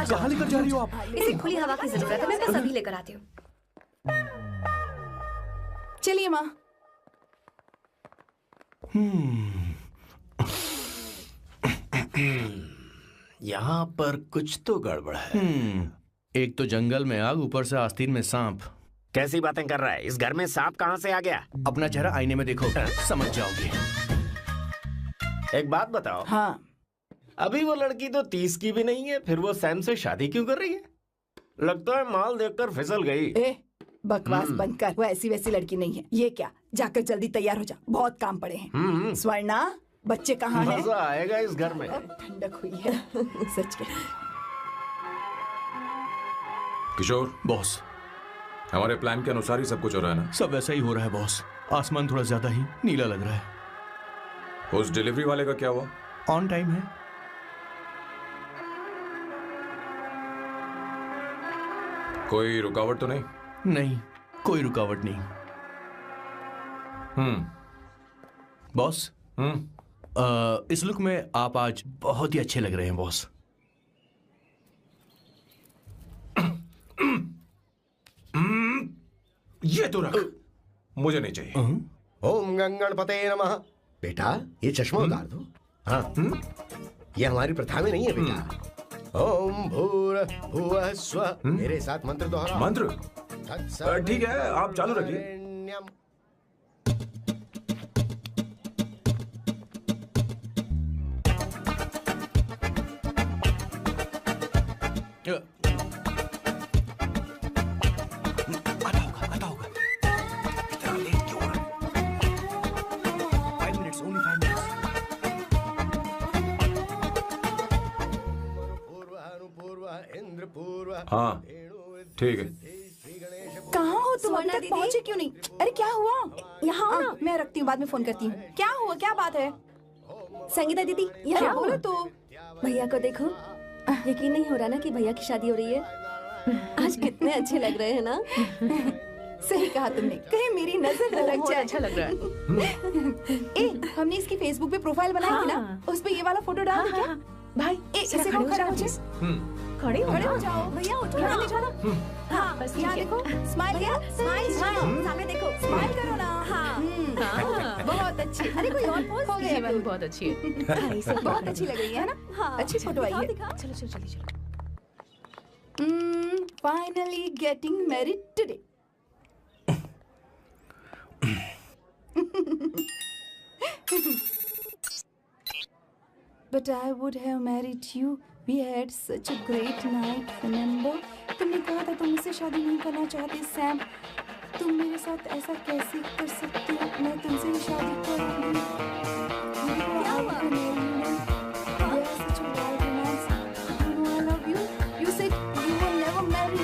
कहाँ लेकर जा रही हो आप? इसे खुली हवा की जरूरत है, मैं बस अभी लेकर आती हूँ। चलिए माँ। यहाँ पर कुछ तो गड़बड़ है। एक तो जंगल में आग, ऊपर से आस्तीन में सांप। कैसी बातें कर रहा है? इस घर में सांप कहाँ से आ गया? अपना चेहरा आईने में देखो, समझ जाओगे। एक बात बताओ। हाँ अभी वो लड़की तो 30 की भी नहीं है, फिर वो सैम से शादी क्यों कर रही है? लगता है माल देखकर फिसल गई। ए बकवास बंद कर, वो ऐसी वैसी लड़की नहीं है। ये क्या, जाकर जल्दी तैयार हो जा, बहुत काम पड़े हैं। स्वर्णा, बच्चे कहाँ हैं? मजा आएगा इस घर में। ठंडक हुई है सच में। किशोर, बॉस, हमारे प्लान के अनुसार ही सब कुछ हो रहा है ना? सब वैसा ही हो रहा है बॉस। आसमान थोड़ा ज्यादा ही नीला लग रहा है। उस डिलीवरी वाले का क्या हुआ? ऑन टाइम है। कोई रुकावट तो नहीं? नहीं, कोई रुकावट नहीं। बॉस, इस लुक में आप आज बहुत ही अच्छे लग रहे हैं बॉस। ये तो रख, मुझे नहीं चाहिए। ओम गंगणपते नमः। बेटा ये चश्मा उतार दो। हाँ, ये हमारी प्रथा में नहीं है बेटा। ओम भूर्भुवः स्वः। मेरे साथ मंत्र दोहराओ। मंत्र? ठीक है, आप चालू रखिए। आता होगा। इतना लेट क्यों हो रहा है? 5 minutes, only 5 minutes। इंद्र पूर्व। हाँ ठीक है। कहाँ हो तुम? अभी तक दीदी? पहुँचे क्यों नहीं? अरे क्या हुआ? यहाँ आओ ना। मैं रखती हूँ, बाद में फोन करती हूँ। क्या हुआ, क्या बात है? संगीता दीदी क्या यहाँ बोलो बोलो। तो? भैया को देखो, यकीन नहीं हो रहा ना कि भैया की शादी हो रही है। आज कितने अच्छे लग रहे हैं ना। सही कहा तुमने, कहीं मेरी नजर न लग बहुत जाए। अच्छा लग रहा है। हमने इसकी फेसबुक पे प्रोफाइल बनाई थी ना, हाँ। उस पे ये वाला फोटो डाल दे क्या? भाई इसे खड़े खड़ा हो हो जाओ। जाओ। खड़े खड़े हो हो जाओ। भैया उठो यहाँ ना। ले जाना। हाँ बस यहाँ ठीक है। देखो, स्माइल किया, स्माइल सामने देखो। स्माइल करो ना। हाँ। बहुत अच्छी। अरे कोई और पोज हो ये गया। वाली बहुत अच्छी है। बहुत अच्छी लग रही है ना? हाँ, अच्छी फोटो आई है। दिखाओ। चलो चलो चलो चलो। Finally getting married today. But I would have married you. We had such a great night. Remember? तुमने कहा था तुम मुझसे शादी नहीं करना चाहते सैम। तुम मेरे साथ ऐसा कैसे कर सकते हो? मैं तुमसे ही शादी करूंगी। क्या हुआ? Such a wild romance. You know I love you. You said you will never marry.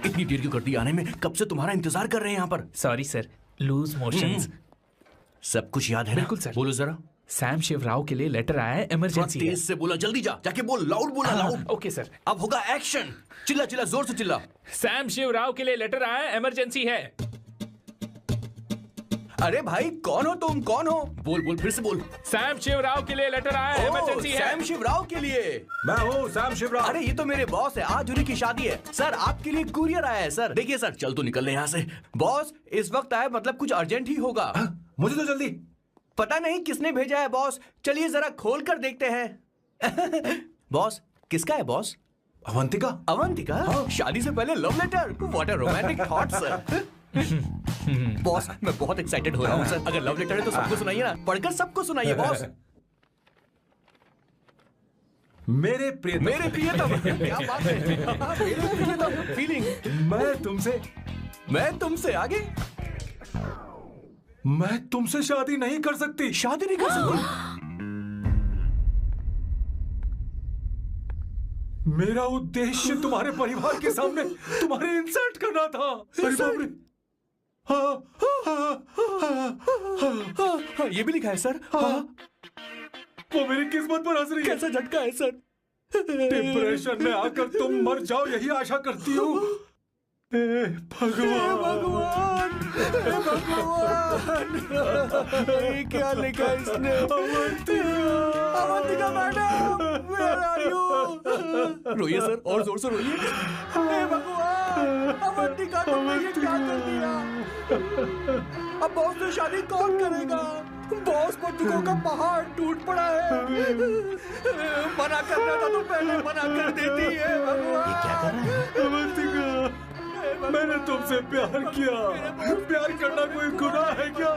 इतनी देर क्यों कर दी आने में? कब से तुम्हारा इंतजार कर रहे हैं यहाँ पर। Sorry sir, loose motions. सब कुछ याद है ना? बिल्कुल सर। बोलो जरा। सैम शिवराव के लिए लेटर आया है, इमरजेंसी है। तेज से बोला, जल्दी जा, जाके बोल, लाउड बोला, लाउड। Okay sir. अब होगा एक्शन। चिल्ला चिल्ला, जोर से चिल्ला। सैम शिवराव के लिए लेटर आया है, इमरजेंसी है। अरे भाई कौन हो तुम, कौन हो? बोल बोल, फिर से बोल। सैम शिवराव के लिए लेटर आया है, इमरजेंसी है। सैम शिवराव के लिए। मैं हूँ सैम शिवराव। अरे ये तो मेरे बॉस है, आज उन्हीं की शादी है। सर आपके लिए कुरियर आया है सर। देखिए सर, चल तो निकल ले यहाँ से। बॉस इस वक्त आया, मतलब कुछ अर्जेंट ही होगा। मुझे तो जल्दी। पता नहीं किसने भेजा है बॉस, चलिए जरा खोल कर देखते हैं। बॉस किसका है बॉस? अवंतिका। अवंतिका? शादी से पहले love letter? What a romantic thought sir. Boss मैं बहुत एक्साइटेड हो रहा हूँ सर। अगर लव लेटर है तो सबको सुनाइए ना, पढ़कर सबको सुनाइए बॉस। मेरे प्रियतम। मेरे प्रियतम, क्या बात है। मेरे प्रियतम फीलिंग। मैं तुमसे आगे। मैं तुमसे शादी नहीं कर सकती। शादी नहीं कर सकती? मेरा उद्देश्य तुम्हारे परिवार के सामने तुम्हारे इंसल्ट करना था। अरे बाप रे। हाँ, ये भी लिखा है सर। हाँ। वो मेरी किस्मत पर हंस रही है। कैसा झटका है सर? डिप्रेशन में आकर तुम मर जाओ यही आशा करती हूँ। भगवान, ये क्या लिखा है इसने? Avantika madam, where are you? रोइए सर, और जोर से रोइए। हे भगवान, अवंतिका तुमने ये क्या कर दिया? अब बॉस से शादी कौन करेगा? बॉस पर दुखों का पहाड़ टूट पड़ा है। मना करना था तो पहले मना कर देती है। भगवान, ये क्या कर रहा है? अवंतिका, मैंने तुमसे प्यार किया। प्यार करना कोई गुनाह है क्या?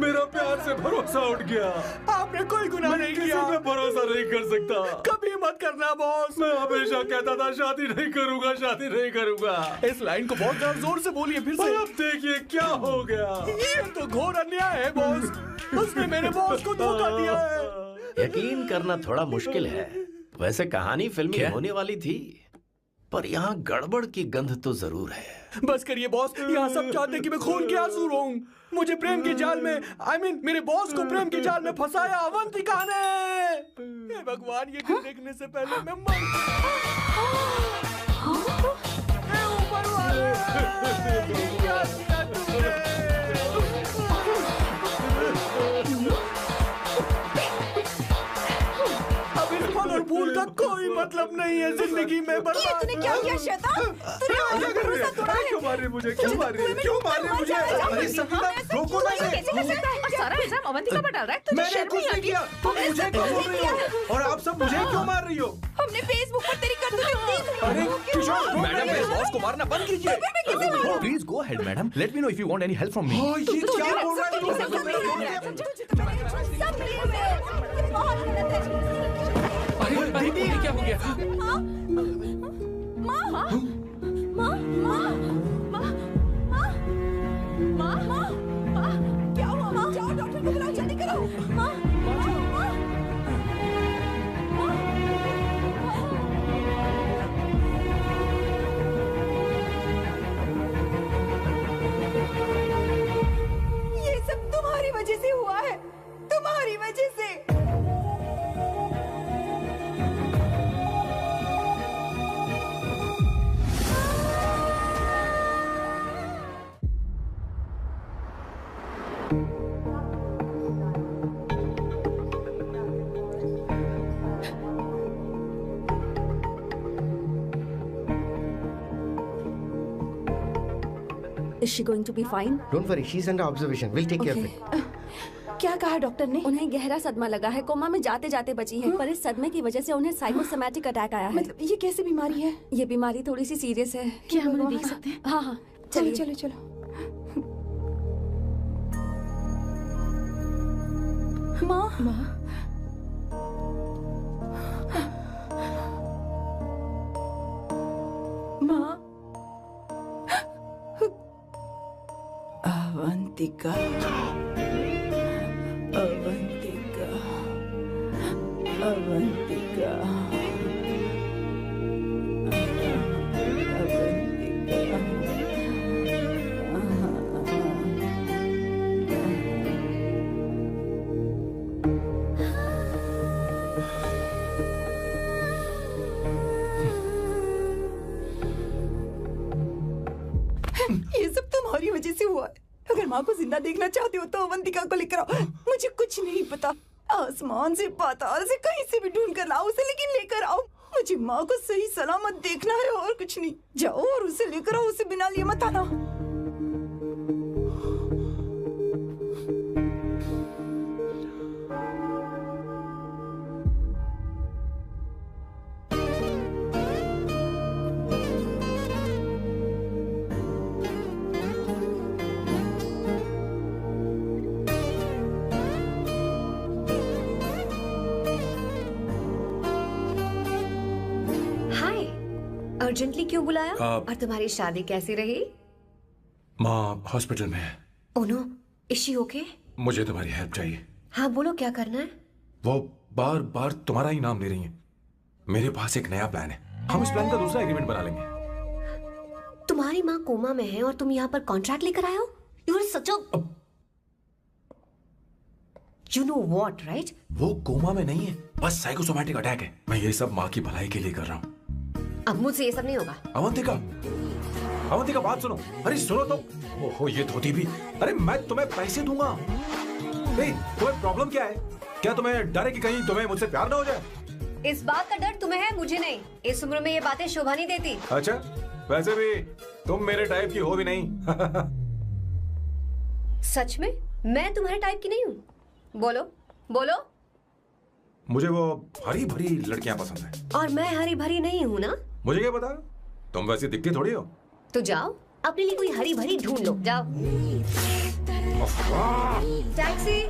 मेरा प्यार से भरोसा उठ गया। आपने कोई गुनाह नहीं किया। मैं भरोसा नहीं कर सकता। कभी मत करना बॉस। मैं हमेशा कहता था शादी नहीं करूंगा, शादी नहीं करूंगा। इस लाइन को बहुत ज्यादा जोर से बोलिए फिर से। अब देखिए क्या हो गया। ये तो घोर अन्याय है बॉस। उसने मेरे बॉस को धोखा दिया है। यकीन करना थोड़ा मुश्किल है। वैसे कहानी फिल्मी होने वाली थी, पर यहाँ गड़बड़ की गंध तो जरूर है। बस करिए बॉस, यहाँ सब चाहते कि मैं खून के आंसू रोऊं। मुझे प्रेम के जाल में, मेरे बॉस को प्रेम के जाल में फंसाया अवंतिका ने। हे भगवान, ये दिन देखने से पहले मैं मर। हे ऊपर वाले, ये क्या किया तुमने? अब इस फल और फूल का कोई मतलब नहीं है जिंदगी में। बर्बाद। तूने क्या किया शैतान? तूने हमारा भरोसा तोड़ा है। क्यों मारे मुझे? क्यों मारे? क्यों मारे मुझे? अरे सकीना, रोको ना इसे। और सारा इल्जाम अवंतिका पर डाल रहा है। तुझे मैंने शर्म कुछ नहीं नहीं आती? किया। तुम मुझे क्यों बोल रही हो? और आप सब मुझे क्यों मार रही हो? हमने फेसबुक पर तेरी करतूतें देख ली। अरे किशोर, मैडम, मेरे बॉस को मारना बंद कीजिए। Please go ahead madam. Let me know if you want any help from me. ये क्या बोल रहा है? अरे दीदी, क्या हो गया? क्या हुआ? माँ, जाओ डॉक्टर को बुलाओ, जल्दी करो। माँ, ये सब तुम्हारी वजह से हुआ है, तुम्हारी वजह से। Is she going to be fine? Don't worry, she's under observation. We'll take care of it. क्या कहा डॉक्टर ने? उन्हें गहरा सदमा लगा है, कोमा में जाते जाते बची है। पर इस सदमे की वजह से उन्हें साइकोसोमैटिक अटैक आया है। मतलब ये कैसी बीमारी है? ये बीमारी थोड़ी सी सीरियस है। क्या हम उन्हें देख सकते हैं? हाँ हाँ, चलो चलिए। चलो चलो। माँ, माँ, अवंतिका, अवंतिका, अवंतिका, ये सब तुम्हारी वजह से हुआ है। अगर माँ को जिंदा देखना चाहते हो तो अवंतिका को लेकर आओ। मुझे कुछ नहीं पता, आसमान से पाताल से कहीं से भी ढूंढ कर लाओ उसे, लेकिन लेकर आओ। मुझे माँ को सही सलामत देखना है और कुछ नहीं। जाओ और उसे लेकर आओ, उसे बिना लिए मत आना। अर्जेंटली क्यों बुलाया? आप- और तुम्हारी शादी कैसी रही? माँ हॉस्पिटल में है। ओनो, इज शी ओके? मुझे तुम्हारी हेल्प चाहिए। हाँ बोलो, क्या करना है? वो बार बार तुम्हारा ही नाम ले रही है। मेरे पास एक नया प्लान है, हम इस प्लान का दूसरा एग्रीमेंट बना लेंगे। तुम्हारी माँ कोमा में है और तुम यहाँ पर कॉन्ट्रैक्ट लेकर आए हो? You are such a you know what, right? वो कोमा में नहीं है, बस साइकोसोमैटिक अटैक है। मैं ये सब माँ की भलाई के लिए कर रहा हूँ। अब मुझसे ये सब नहीं होगा। अवंतिका, अवंतिका बात सुनो। अरे सुनो तो। ओहो ये धोती भी। अरे मैं तुम्हें पैसे दूंगा। तुम्हें प्रॉब्लम क्या है? क्या तुम्हें डर है कि कहीं तुम्हें मुझसे प्यार ना हो जाए? इस बात का डर तुम्हें है, मुझे नहीं। इस उम्र में ये बातें शोभा नहीं देती। अच्छा, वैसे भी तुम मेरे टाइप की हो भी नहीं। सच में मैं तुम्हारे टाइप की नहीं हूँ? बोलो बोलो। मुझे वो हरी भरी लड़कियां पसंद है। और मैं हरी भरी नहीं हूँ ना? मुझे क्या पता, तुम वैसी दिखती थोड़ी हो। तो जाओ अपने लिए कोई हरी भरी ढूंढ लो, जाओ। टैक्सी।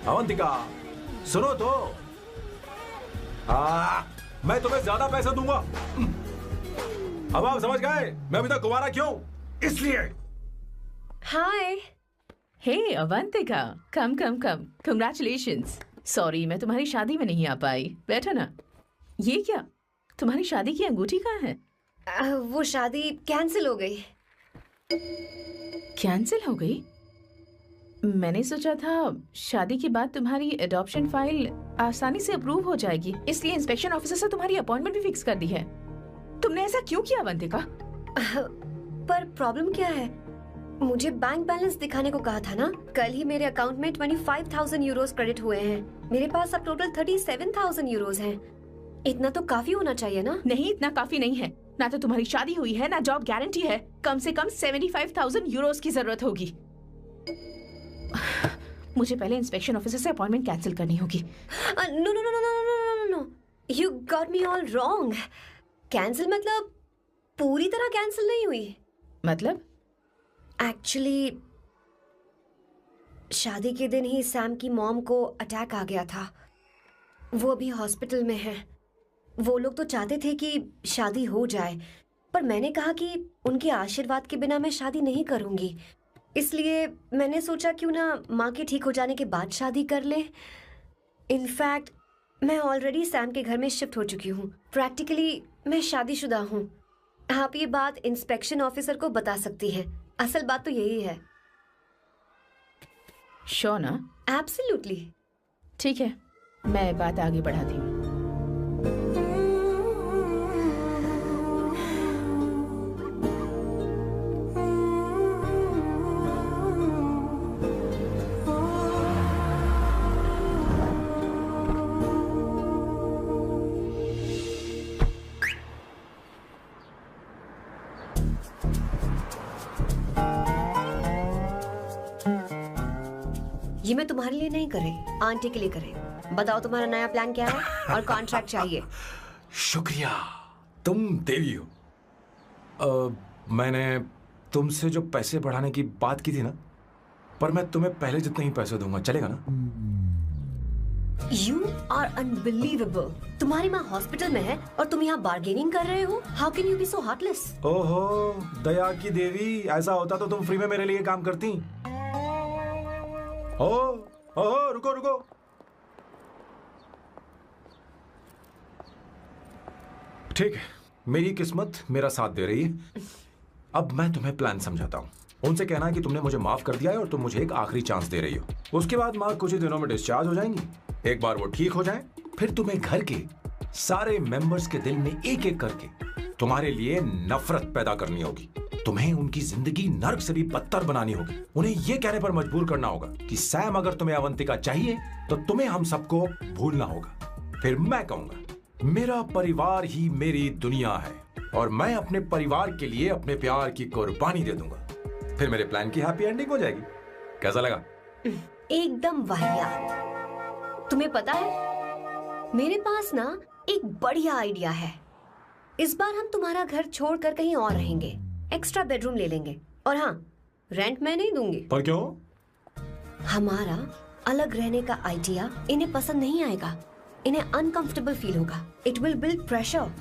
अवंतिका सुनो तो। मैं तुम्हें ज्यादा पैसा दूंगा। अब आप समझ गए मैं अभी तक कुंवारा क्यों? इसलिए। हाय। हे अवंतिका, कम कम कम, कंग्रेचुलेशंस। सॉरी मैं तुम्हारी शादी में नहीं आ पाई। बैठो ना। ये क्या, तुम्हारी शादी की अंगूठी कहाँ है? वो शादी कैंसिल हो गई। कैंसिल हो गई? मैंने सोचा था शादी के बाद तुम्हारी एडॉप्शन फाइल आसानी से अप्रूव हो जाएगी, इसलिए इंस्पेक्शन ऑफिसर से तुम्हारी अपॉइंटमेंट भी फिक्स कर दी है। तुमने ऐसा क्यों किया अवंतिका? पर प्रॉब्लम क्या है? मुझे बैंक बैलेंस दिखाने को कहा था ना। कल ही मेरे अकाउंट में 25,000 यूरोस क्रेडिट हुए हैं। मेरे पास अब टोटल 37,000 यूरोस हैं। इतना तो काफी होना चाहिए ना? नहीं, इतना काफी नहीं है। ना तो तुम्हारी शादी हुई है, ना जॉब गारंटी है। कम से कम 75,000 यूरोस की जरूरत होगी। मुझे पहले इंस्पेक्शन ऑफिसर से अपॉइंटमेंट कैंसिल करनी होगी। No no no no no no no, you got me all wrong. Cancel मतलब पूरी तरह कैंसिल नहीं हुई। मतलब? एक्चुअली शादी के दिन ही सैम की मॉम को अटैक आ गया था। वो अभी हॉस्पिटल में है। वो लोग तो चाहते थे कि शादी हो जाए, पर मैंने कहा कि उनके आशीर्वाद के बिना मैं शादी नहीं करूंगी। इसलिए मैंने सोचा क्यों ना माँ के ठीक हो जाने के बाद शादी कर ले। इनफैक्ट मैं ऑलरेडी सैम के घर में शिफ्ट हो चुकी हूँ। प्रैक्टिकली मैं शादीशुदा हूँ। आप ये बात इंस्पेक्शन ऑफिसर को बता सकती हैं। असल बात तो यही है। श्योर ना? एब्सोल्युटली। ठीक है, मैं बात आगे बढ़ाती हूँ। ये मैं तुम्हारे लिए नहीं करे, आंटी के लिए करे। बताओ तुम्हारा नया प्लान क्या है और कॉन्ट्रैक्ट चाहिए। शुक्रिया, तुम देवी हो। मैंने तुमसे जो पैसे बढ़ाने की बात की थी ना, पर मैं तुम्हें पहले जितने ही पैसे दूंगा, चलेगा ना? You are unbelievable। तुम्हारी माँ हॉस्पिटल में है और तुम यहाँ बार्गेनिंग कर रहे हो। How can you be so heartless? ओहो दया की देवी, ऐसा होता तो तुम फ्री में मेरे लिए काम करती। ओहो रुको रुको। ठीक है, मेरी किस्मत मेरा साथ दे रही है। अब मैं तुम्हें प्लान समझाता हूँ। उनसे कहना है कि तुमने मुझे माफ कर दिया है और तुम मुझे एक आखिरी चांस दे रही हो। उसके बाद माँ कुछ ही दिनों में डिस्चार्ज हो जाएंगी। एक बार वो ठीक हो जाए, फिर तुम्हें घर के सारे मेंबर्स के दिल में एक एक करके तुम्हारे लिए नफरत पैदा करनी होगी। तुम्हें उनकी जिंदगी नर्क से भी बदतर बनानी होगी। उन्हें यह कहने पर मजबूर करना होगा कि सैम अगर तुम्हें अवंतिका चाहिए तो तुम्हें हम सबको भूलना होगा। फिर मैं कहूंगा मेरा परिवार ही मेरी दुनिया है और मैं अपने परिवार के लिए अपने प्यार की कुर्बानी दे दूंगा। फिर मेरे प्लान की हैप्पी एंडिंग हो जाएगी। कैसा लगा? एकदम वाहियात। तुम्हें पता है मेरे पास ना एक बढ़िया आइडिया है। इस बार हम तुम्हारा घर छोड़कर कहीं और रहेंगे। एक्स्ट्रा बेडरूम ले लेंगे। और हाँ, रेंट मैं नहीं दूंगी। पर क्यों? हमारा अलग रहने का आइडिया इन्हें पसंद नहीं आएगा। इन्हें अनकंफर्टेबल फील होगा। It will build pressure.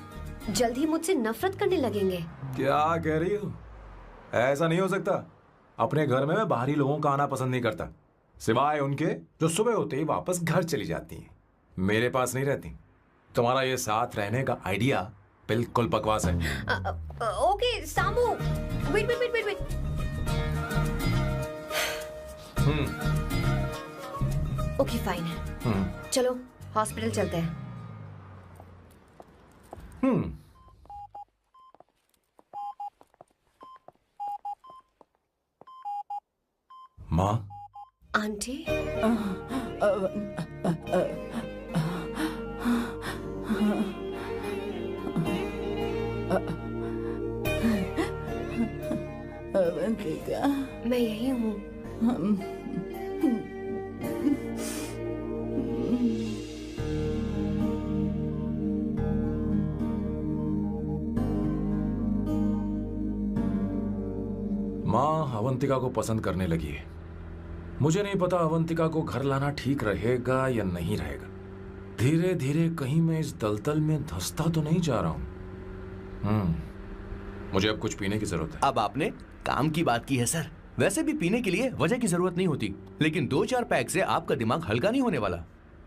जल्द ही मुझसे नफरत करने लगेंगे। क्या कह रही हो? ऐसा नहीं हो सकता। अपने घर में मैं बाहरी लोगों का आना पसंद नहीं करता, सिवाय उनके जो सुबह होते ही वापस घर चली जाती हैं, मेरे पास नहीं रहती। तुम्हारा ये साथ रहने का आइडिया बिल्कुल बकवास है। Okay Samu, wait wait wait wait. Okay fine है, चलो हॉस्पिटल चलते हैं। माँ, आंटी, अवंतिका, मैं यही हूँ। माँ अवंतिका को पसंद करने लगी है। मुझे नहीं पता अवंतिका को घर लाना ठीक रहेगा या नहीं रहेगा। धीरे धीरे कहीं मैं इस दलदल में धंसता तो नहीं जा रहा हूँ। मुझे अब कुछ पीने की जरूरत है। अब आपने काम की बात की है सर। वैसे भी पीने के लिए वजह की जरूरत नहीं होती, लेकिन 2-4 पैक से आपका दिमाग हल्का नहीं होने वाला।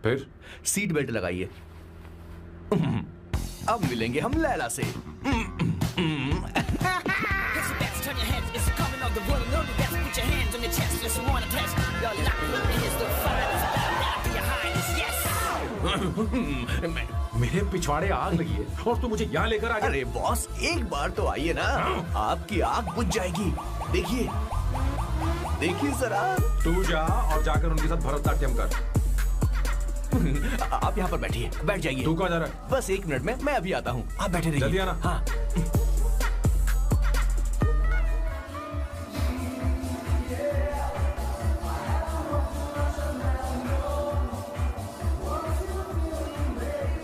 फिर सीट बेल्ट लगाइए। अब मिलेंगे हम लैला से। मेरे पिछवाड़े आग लगी है और तू मुझे यहाँ लेकर आ गया। अरे बॉस, एक बार तो आइए ना, आपकी आग बुझ जाएगी। देखिए देखिए जरा। तू जा और जाकर उनके साथ भरतनाट्यम कर। आप यहाँ पर बैठिए, बैठ जाइए। तू कहाँ जा रहा है? बस 1 मिनट में मैं अभी आता हूँ, आप बैठे रहिए। जल्दी आना। हाँ।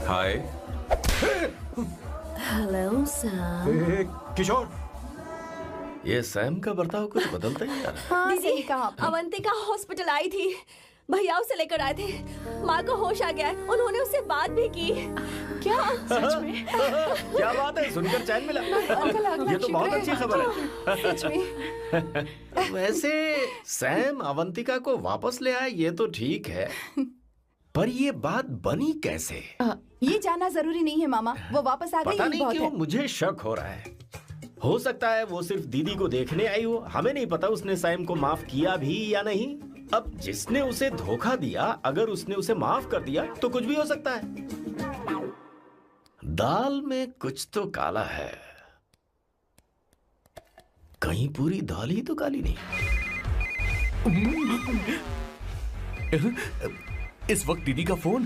हाय। Hello Sam. किशोर, ये सैम का बर्ताव कुछ बदलता ही जा रहा है। हाँ, सही कहा। अवंतिका हॉस्पिटल आई थी, भैया उसे लेकर आए थे। माँ को होश आ गया है, उन्होंने उससे बात भी की। क्या सच में? क्या बात है, सुनकर चैन मिला। ये तो बहुत अच्छी खबर है। सच में। वैसे सैम अवंतिका को वापस ले आए ये तो ठीक है, पर ये बात बनी कैसे? ये जानना जरूरी नहीं है मामा, वो वापस आ गई पता यही नहीं बहुत क्यों है। मुझे शक हो रहा है। हो सकता है वो सिर्फ दीदी को देखने आई हो, हमें नहीं पता उसने सैम को माफ किया भी या नहीं। अब जिसने उसे धोखा दिया, अगर उसने उसे माफ कर दिया तो कुछ भी हो सकता है। दाल में कुछ तो काला है, कहीं पूरी दाल ही तो काली नहीं। इस वक्त दीदी का फोन।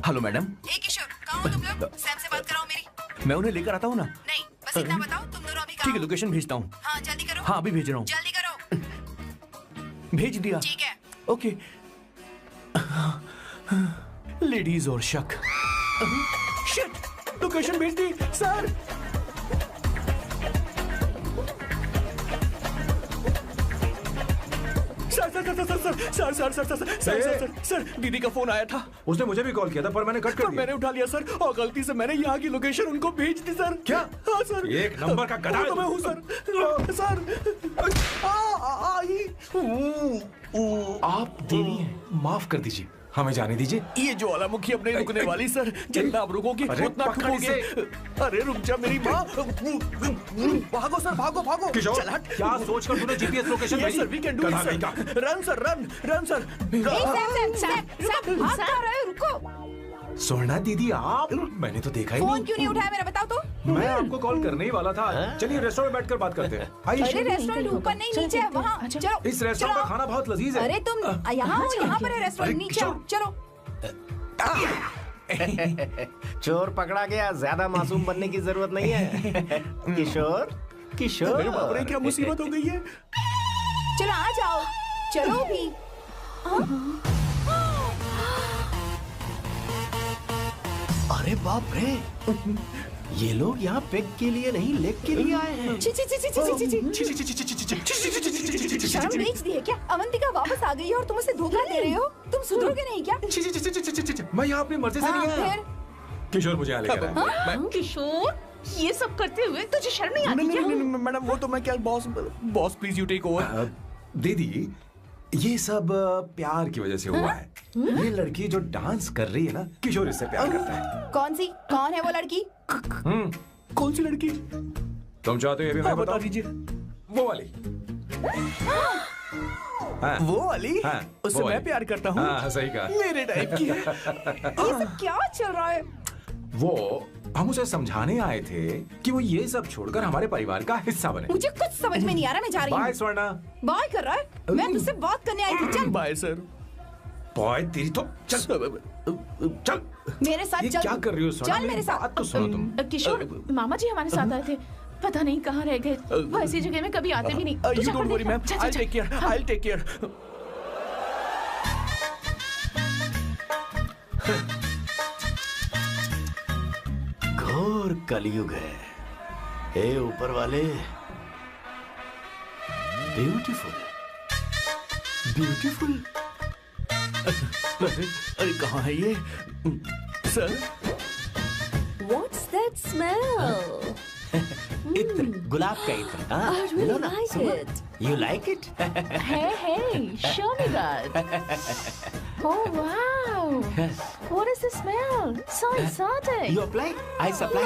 Hello madam. ए किशोर, कहाँ हो तुम लोग? सैम से बात कराओ मेरी। मैं उन्हें लेकर आता हूँ ना। नहीं, बस इतना बताओ तुम दोनों अभी ठीक कहाँ है, हो? लोकेशन भेजता हूँ। हाँ जल्दी करो। हाँ अभी भेज रहा हूँ। जल्दी करो। भेज दिया। ठीक है। ओके। लेडीज और शक। शिट, लोकेशन भेज दी सर। सर दीदी का फोन आया था। उसने मुझे भी कॉल किया था पर मैंने कट कर दिया। मैंने उठा लिया सर, और गलती से मैंने यहाँ की लोकेशन उनको भेज दी सर। क्या? हाँ सर। एक नंबर का गधा है तो मैं हूँ सर। सर आप देवी हैं, माफ कर दीजिए, हमें जाने दीजिए। ये ज्वालामुखी अपने रुकने वाली सर, जितना आप रुकोगे अरे उतना पकड़ ठुकोगे। अरे रुक जा मेरी माँ। भागो सर, भागो भागो। किशोर, चल हट। क्या सोचकर तूने जीपीएस लोकेशन भेजी? Sir we can do it गधा सर। कहीं का। Run sir, run sir. Sam भाग कहाँ रहे हो? रुको। सोना दीदी आप, मैंने तो देखा ही फोन नहीं। क्यों नहीं उठाया मेरा बताओ तो? मैं आपको कॉल करने ही वाला था। चलिए रेस्टोरेंट में बैठकर बात करते हैं। अरे आइए। रेस्टोरेंट ऊपर नहीं नीचे है, वहाँ चलो। इस रेस्टोरेंट का खाना बहुत लजीज है। अरे तुम यहाँ हो, यहाँ पर है रेस्टोरेंट, अरे नीचे आओ, चलो। चोर पकड़ा गया, ज्यादा मासूम बनने की जरूरत नहीं है। किशोर, किशोर। मेरे बाप रे, क्या मुसीबत हो गई है। चलो आ जाओ, चलो भी। अरे बाप रे, ये लोग यहाँ पेग के लिए नहीं लेग के लिए आए हैं। ची ची ची ची ची ची। शर्म बेच दी है क्या? अवंतिका वापस आ गई है और तुम उसे धोखा दे रहे हो? तुम सुधरोगे नहीं क्या? मैं यहाँ अपनी मर्जी से नहीं आया। फिर किशोर मुझे यहाँ लेकर आया। किशोर ये सब करते हुए तुझे शर्म नहीं आती क्या? नहीं मैडम, वो तो मैं क्या, boss please you take over. दीदी, ये सब प्यार की वजह से हुआ है। ये लड़की जो डांस कर रही है ना, किशोर इससे प्यार करता है। कौन है वो लड़की? कौन सी लड़की? तुम चाहते हो ये भी मैं बता बताऊं? दीजिए। वो वाली। हाँ, वो वाली? हाँ, उससे वो मैं वाली। प्यार करता हूँ। हाँ, सही कहा। मेरे टाइप की है। ये सब क्या चल रहा है? वो हम उसे समझाने आए थे कि वो ये सब छोड़कर हमारे परिवार का हिस्सा बने। मुझे कुछ समझ में नहीं आ रहा, मैं जा रही बाय हूँ। स्वर्णा। बाय कर रहा है? मैं तुझसे बात करने आई थी, चल। Bye sir. बॉय तेरी तो चल चल। मेरे साथ ये चल। क्या कर रही हो स्वर्णा? चल मेरे साथ। बात तो सुनो तुम। किशोर, मामा जी हमारे साथ आए थे, पता नहीं कहाँ रह गए। वो ऐसी जगह में कभी आते भी नहीं। तू यू जा डोंट कर वरी देखना। मैम, जा, जा, आई जा। Take care, I take care. घोर कलयुग है। हे ऊपर वाले, ब्यूटीफुल ब्यूटीफुल। अरे कहाँ है ये सर? What's that smell? इत्र, गुलाब का इत्र। हाँ, I really लो ना, like सुनो। it. You like it? Hey, show me that. Oh wow! What is the smell? So exotic. You apply? I supply.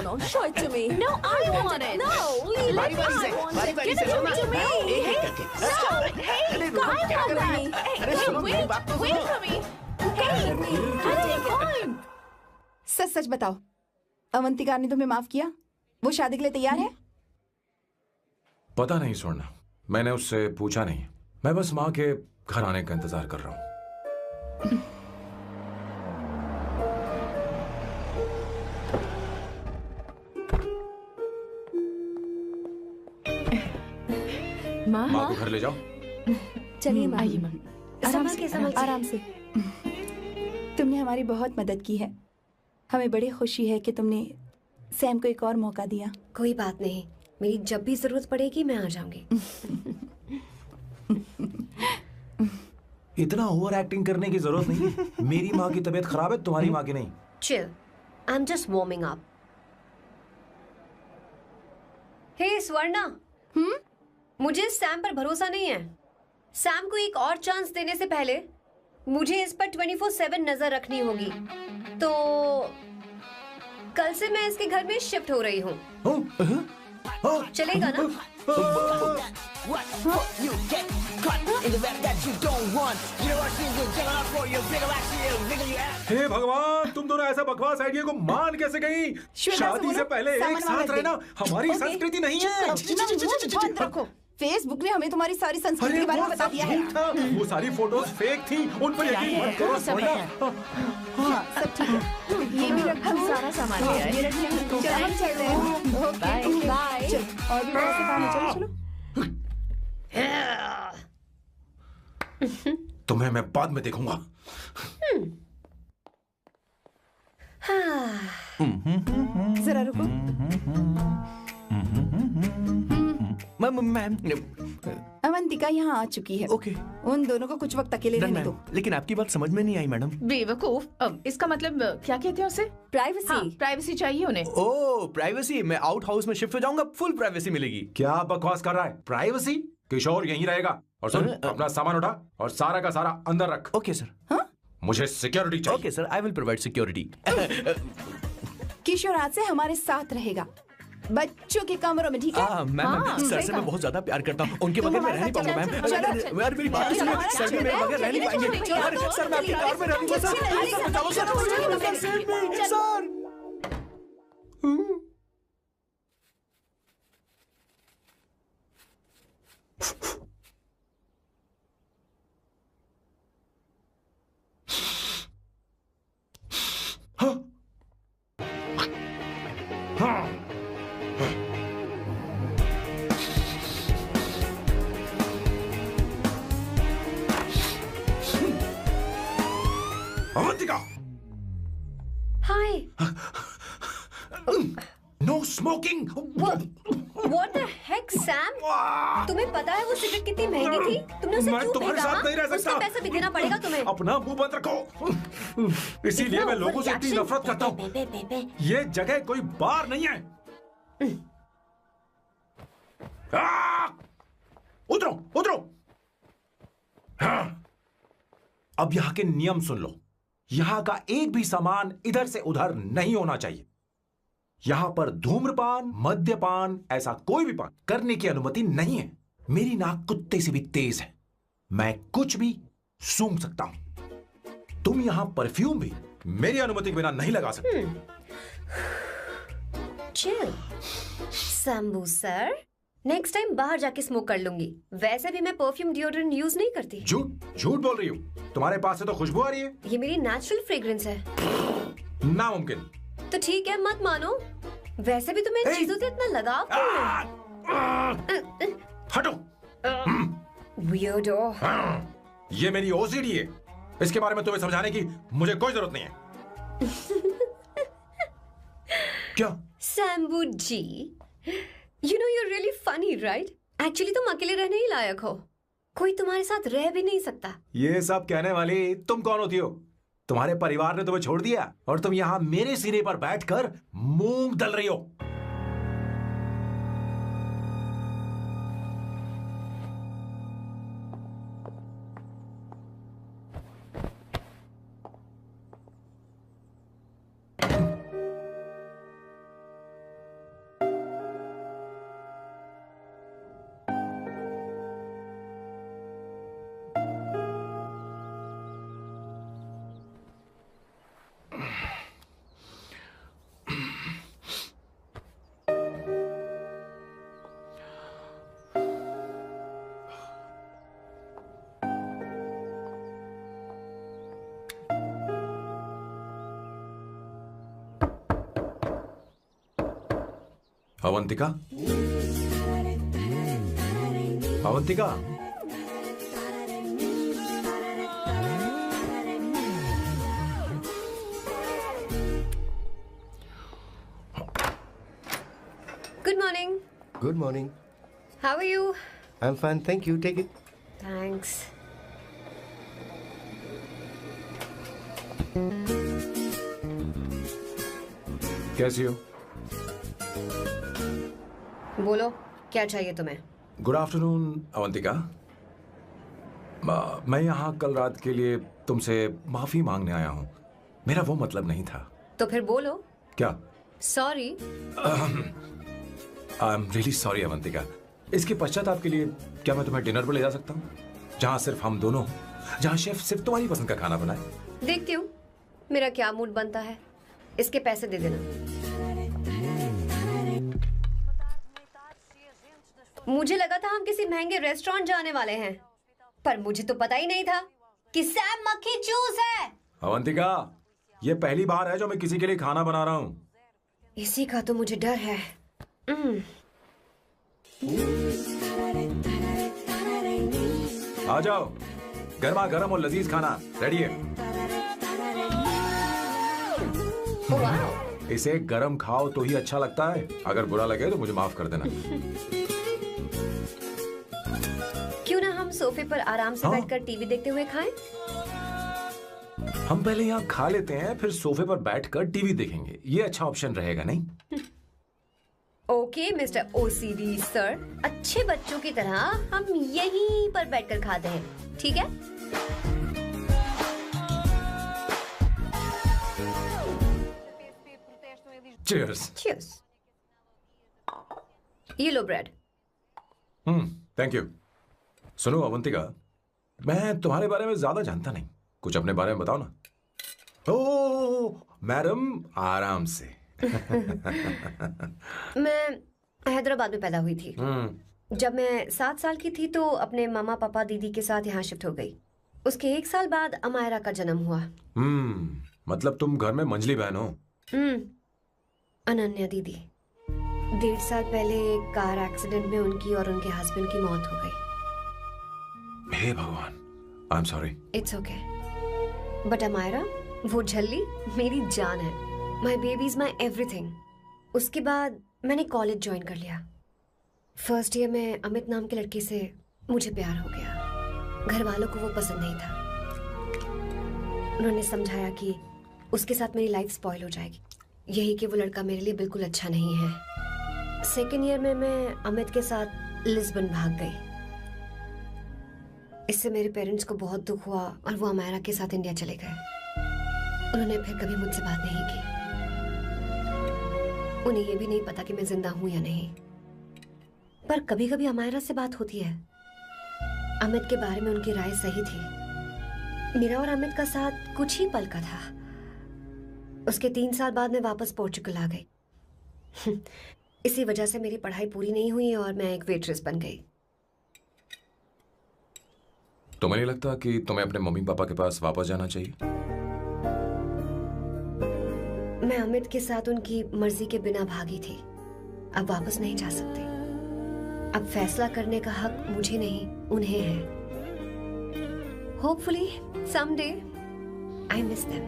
No. Show it to me. No, I want it. No, leave बारी it. बारी I से, want बारी it. बारी Give से it लो ना। to me. हाँ, एक एक करके। Stop it. Hey, अरे रुको, I क्या want कर रही that. हो? Hey, अरे hey, सुनो, मेरी बात तो wait सुनो। for me. Hey, I take one. सच सच बताओ, अवंतिका ने तुम्हें माफ किया? वो शादी के लिए तैयार है? पता नहीं स्वर्णा, मैंने उससे पूछा नहीं। मैं बस माँ के घर आने का इंतजार कर रहा हूँ। माँ, माँ को घर ले जाओ। चलिए माँ। आइए माँ। संभल के, संभल के। आराम से। तुमने हमारी बहुत मदद की है। हमें बड़ी खुशी है कि तुमने सैम को एक और मौका दिया। कोई बात नहीं, मेरी जब भी जरूरत पड़ेगी मैं आ जाऊंगी। इतना ओवर एक्टिंग करने की जरूरत नहीं है। मेरी माँ की तबीयत खराब है, तुम्हारी माँ की नहीं। Chill. I'm just warming up. हे स्वर्णा, मुझे सैम पर भरोसा नहीं है। सैम को एक और चांस देने से पहले मुझे इस पर 24/7 नजर रखनी होगी। तो कल से मैं इसके घर में शिफ्ट हो रही हूँ। चलेगा ना? You get cut in the rap that you don't want. You know what she's doing? Check it out for you. Bigger action, bigger you have. हे भगवान, तुम दोनों ऐसा बकवास आइडिया को मान कैसे गई? शादी से पहले एक साथ रहना हमारी संस्कृति नहीं है। रखो। फेसबुक ने हमें तुम्हारी सारी संस्कृति के बारे में बता दिया है। वो सारी फोटोज फेक थी, उन पर यकीन मत करो स्वर्णा। हाँ, सब ठीक है। ये भी रखो। हम सारा सामान ले आए। ये रखिए। चलो हम चल रहे हैं। Okay bye. और भी बहुत से काम है, चलो चलो। तुम्हें मैं बाद में देखूंगा। जरा रुको। मैम अवंतिका यहाँ आ चुकी है। ओके। उन दोनों को कुछ वक्त अकेले रहने दो। लेकिन आपकी बात समझ में नहीं आई मैडम। बेवकूफ। अब इसका मतलब क्या कहते हैं उसे? प्राइवेसी। हाँ, प्राइवेसी चाहिए उन्हें। ओह प्राइवेसी। मैं आउट हाउस में शिफ्ट हो जाऊंगा, फुल प्राइवेसी मिलेगी। क्या बकवास कर रहा है? प्राइवेसी? किशोर यहीं रहेगा। और सुन, अपना सामान उठा और सारा का सारा अंदर रख। Okay sir. मुझे सिक्योरिटी चाहिए। Okay sir, I will provide security. Kishore आज से हमारे साथ रहेगा, बच्चों के कमरों में, ठीक है? मैम सर से मैं बहुत ज्यादा प्यार करता हूँ, उनके बगैर मैं रह नहीं पाऊंगा मैम। यार मेरी बात सुनिए, सर भी मेरे बगैर रह नहीं पाएंगे। अरे सर मैं आपकी कार में रहूंगा सर। सर बचाओ sir. Sir Avantika, hi. No smoking. What the heck, Sam? तुम्हें पता है वो सिगरेट कितनी महंगी थी? तुमने उसे मैं क्यों तुम्हारे फेंका? साथ नहीं रह सकता। उसका पैसा भी देना पड़ेगा तुम्हें। अपना मुंह बंद रखो। इसीलिए मैं लोगों से इतनी नफरत करता हूँ। ये जगह कोई बार नहीं है। उतरो उतरो। हाँ। अब यहाँ के नियम सुन लो। यहाँ का एक भी सामान इधर से उधर नहीं होना चाहिए। यहाँ पर धूम्रपान, मद्यपान, ऐसा कोई भी पान करने की अनुमति नहीं है। मेरी नाक कुत्ते से भी तेज है, मैं कुछ भी सूंघ सकता हूं। तुम यहाँ परफ्यूम भी मेरी अनुमति के बिना नहीं लगा सकते। Chill Shambhu sir, next time बाहर जाके स्मोक कर लूंगी। वैसे भी मैं परफ्यूम डिओड्रेंट यूज नहीं करती। झूठ झूठ बोल रही हो। तुम्हारे पास से तो खुशबू आ रही है। ये मेरी नेचुरल फ्रेग्रेंस है। नामुमकिन। तो ठीक है, मत मानो। वैसे भी तुम्हें इन चीजों से इतना लगाव क्यों है? हटो। वियर्डो। ये मेरी ओसीडी है। इसके बारे में तुम्हें समझाने की मुझे कोई जरूरत नहीं है। क्या? शंभू जी, you know you're really funny, right? Actually तुम अकेले रहने ही लायक हो। कोई तुम्हारे साथ रह भी नहीं सकता। ये सब कहने वाली तुम कौन होती हो? तुम्हारे परिवार ने तुम्हें छोड़ दिया और तुम यहाँ मेरे सिरे पर बैठकर मूंग दल रही हो। Avantika, Avantika, Good morning. Good morning. How are you? I'm fine, thank you. Take it. Thanks. कैसी हो? बोलो, क्या चाहिए तुम्हें? Good afternoon Avantika. मैं यहाँ कल रात के लिए तुमसे माफी मांगने आया हूँ। मेरा वो मतलब नहीं था। तो फिर बोलो। क्या? Sorry. I am really sorry Avantika. इसके पश्चाताप के लिए क्या मैं तुम्हें डिनर पर ले जा सकता हूँ, जहाँ सिर्फ हम दोनों, जहाँ शेफ सिर्फ तुम्हारी पसंद का खाना बनाए? देखती हूँ मेरा क्या मूड बनता है। इसके पैसे दे देना। मुझे लगा था हम किसी महंगे रेस्टोरेंट जाने वाले हैं, पर मुझे तो पता ही नहीं था कि सैम मक्खी चूस है। अवंतिका, ये पहली बार है जो मैं किसी के लिए खाना बना रहा हूँ। इसी का तो मुझे डर है। आ जाओ, गर्मा गर्म और लजीज खाना रेडी है। इसे गरम खाओ तो ही अच्छा लगता है। अगर बुरा लगे तो मुझे माफ कर देना। क्यों ना हम सोफे पर आराम से बैठकर टीवी देखते हुए खाएं? हम पहले यहाँ खा लेते हैं, फिर सोफे पर बैठकर टीवी देखेंगे। ये अच्छा ऑप्शन रहेगा, नहीं? ओके मिस्टर ओसीडी सर, अच्छे बच्चों की तरह हम यहीं पर बैठकर खाते हैं, ठीक है? Cheers. Cheers. ये लो ब्रेड। Thank you. सुनो अवंतिका, मैं तुम्हारे बारे में ज्यादा जानता नहीं, कुछ अपने बारे में बताओ ना। ओ मैडम, आराम से। मैं हैदराबाद में पैदा हुई थी। जब मैं 7 साल की थी तो अपने मामा पापा दीदी के साथ यहाँ शिफ्ट हो गई। उसके 1 साल बाद अमायरा का जन्म हुआ। मतलब तुम घर में मंझली बहन हो? अनन्या दीदी। 1.5 साल पहले एक कार एक्सीडेंट में उनकी और उनके हस्बैंड की मौत हो गई। हे भगवान, I am sorry. It's okay. But Amayra, वो झल्ली मेरी जान है। My baby is my everything. उसके बाद मैंने कॉलेज ज्वाइन कर लिया। फर्स्ट ईयर में अमित नाम के लड़के से मुझे प्यार हो गया। घर वालों को वो पसंद नहीं था। उन्होंने समझाया कि उसके साथ मेरी लाइफ स्पॉइल हो जाएगी, यही कि वो लड़का मेरे लिए बिल्कुल अच्छा नहीं है। सेकेंड ईयर में मैं अमित के साथ लिस्बन भाग गई। इससे मेरे पेरेंट्स को बहुत दुख हुआ और वो अमायरा के साथ इंडिया चले गए। उन्होंने फिर कभी मुझसे बात नहीं की। उन्हें ये भी नहीं पता कि मैं जिंदा हूं या नहीं। पर कभी कभी अमायरा से बात होती है। अमित के बारे में उनकी राय सही थी। मेरा और अमित का साथ कुछ ही पल का था। उसके 3 साल बाद मैं वापस पोर्चुगल आ गई। इसी वजह से मेरी पढ़ाई पूरी नहीं हुई और मैं एक वेट्रेस बन गई। तुम्हें नहीं लगता कि तुम्हें अपने मम्मी पापा के पास वापस जाना चाहिए? मैं अमित के साथ उनकी मर्जी के बिना भागी थी। अब वापस नहीं जा सकती। अब फैसला करने का हक मुझे नहीं, उन्हें है। Hopefully someday I miss them.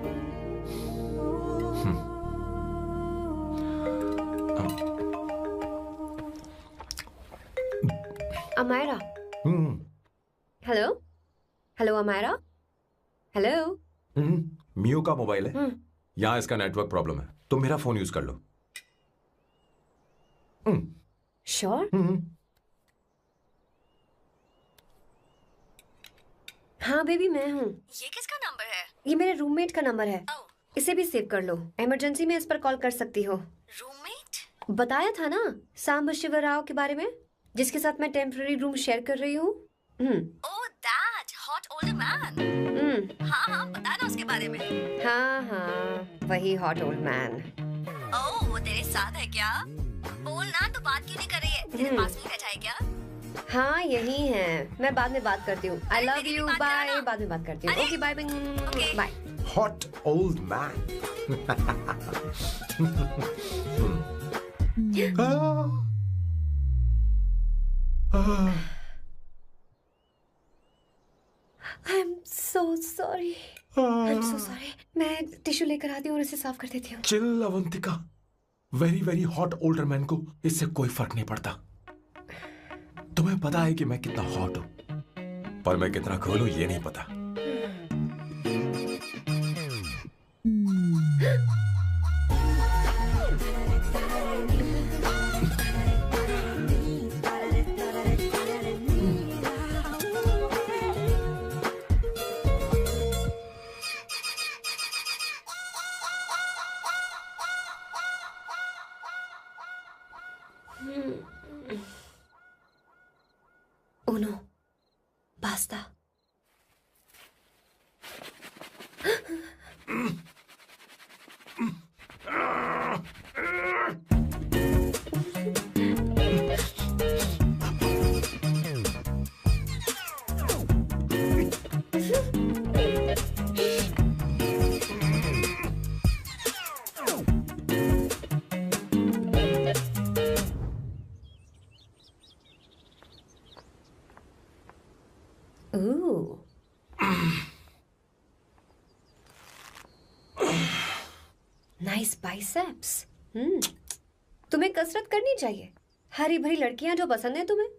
Amayra. Hello hello Amayra. Hello. मियो का मोबाइल है। यहाँ इसका नेटवर्क प्रॉब्लम है। तुम मेरा फोन यूज कर लो। श्योर? हाँ बेबी मैं हूँ। ये किसका नंबर है? ये मेरे रूममेट का नंबर है। इसे भी सेव कर लो। इमरजेंसी में इस पर कॉल कर सकती हो। रूममेट? बताया था ना सांब शिवराव के बारे में, जिसके साथ मैं टेम्पररी रूम शेयर कर रही हूँ। Oh that hot old man. हाँ बता ना उसके बारे में। हाँ वही हॉट ओल्ड मैन। ओह वो तेरे साथ है क्या? बोल ना, तो बात क्यों नहीं कर रही है? तेरे पास में बैठा है क्या? हाँ यही है। मैं बाद में बात करती हूँ। I love you. बाय। बाद में बात करती हूँ। Okay bye bye. Hot old man. I'm so sorry. I'm so sorry. मैं टिश्यू लेकर आती हूँ और इसे साफ कर देती हूँ। Chill Avantika. Very very hot older man को इससे कोई फर्क नहीं पड़ता। तुम्हें पता है कि मैं कितना हॉट हूं, पर मैं कितना कूल हूं ये नहीं पता। Uno, basta. Ooh. Nice biceps. तुम्हें कसरत करनी चाहिए। हरी भरी लड़कियां जो पसंद है तुम्हें।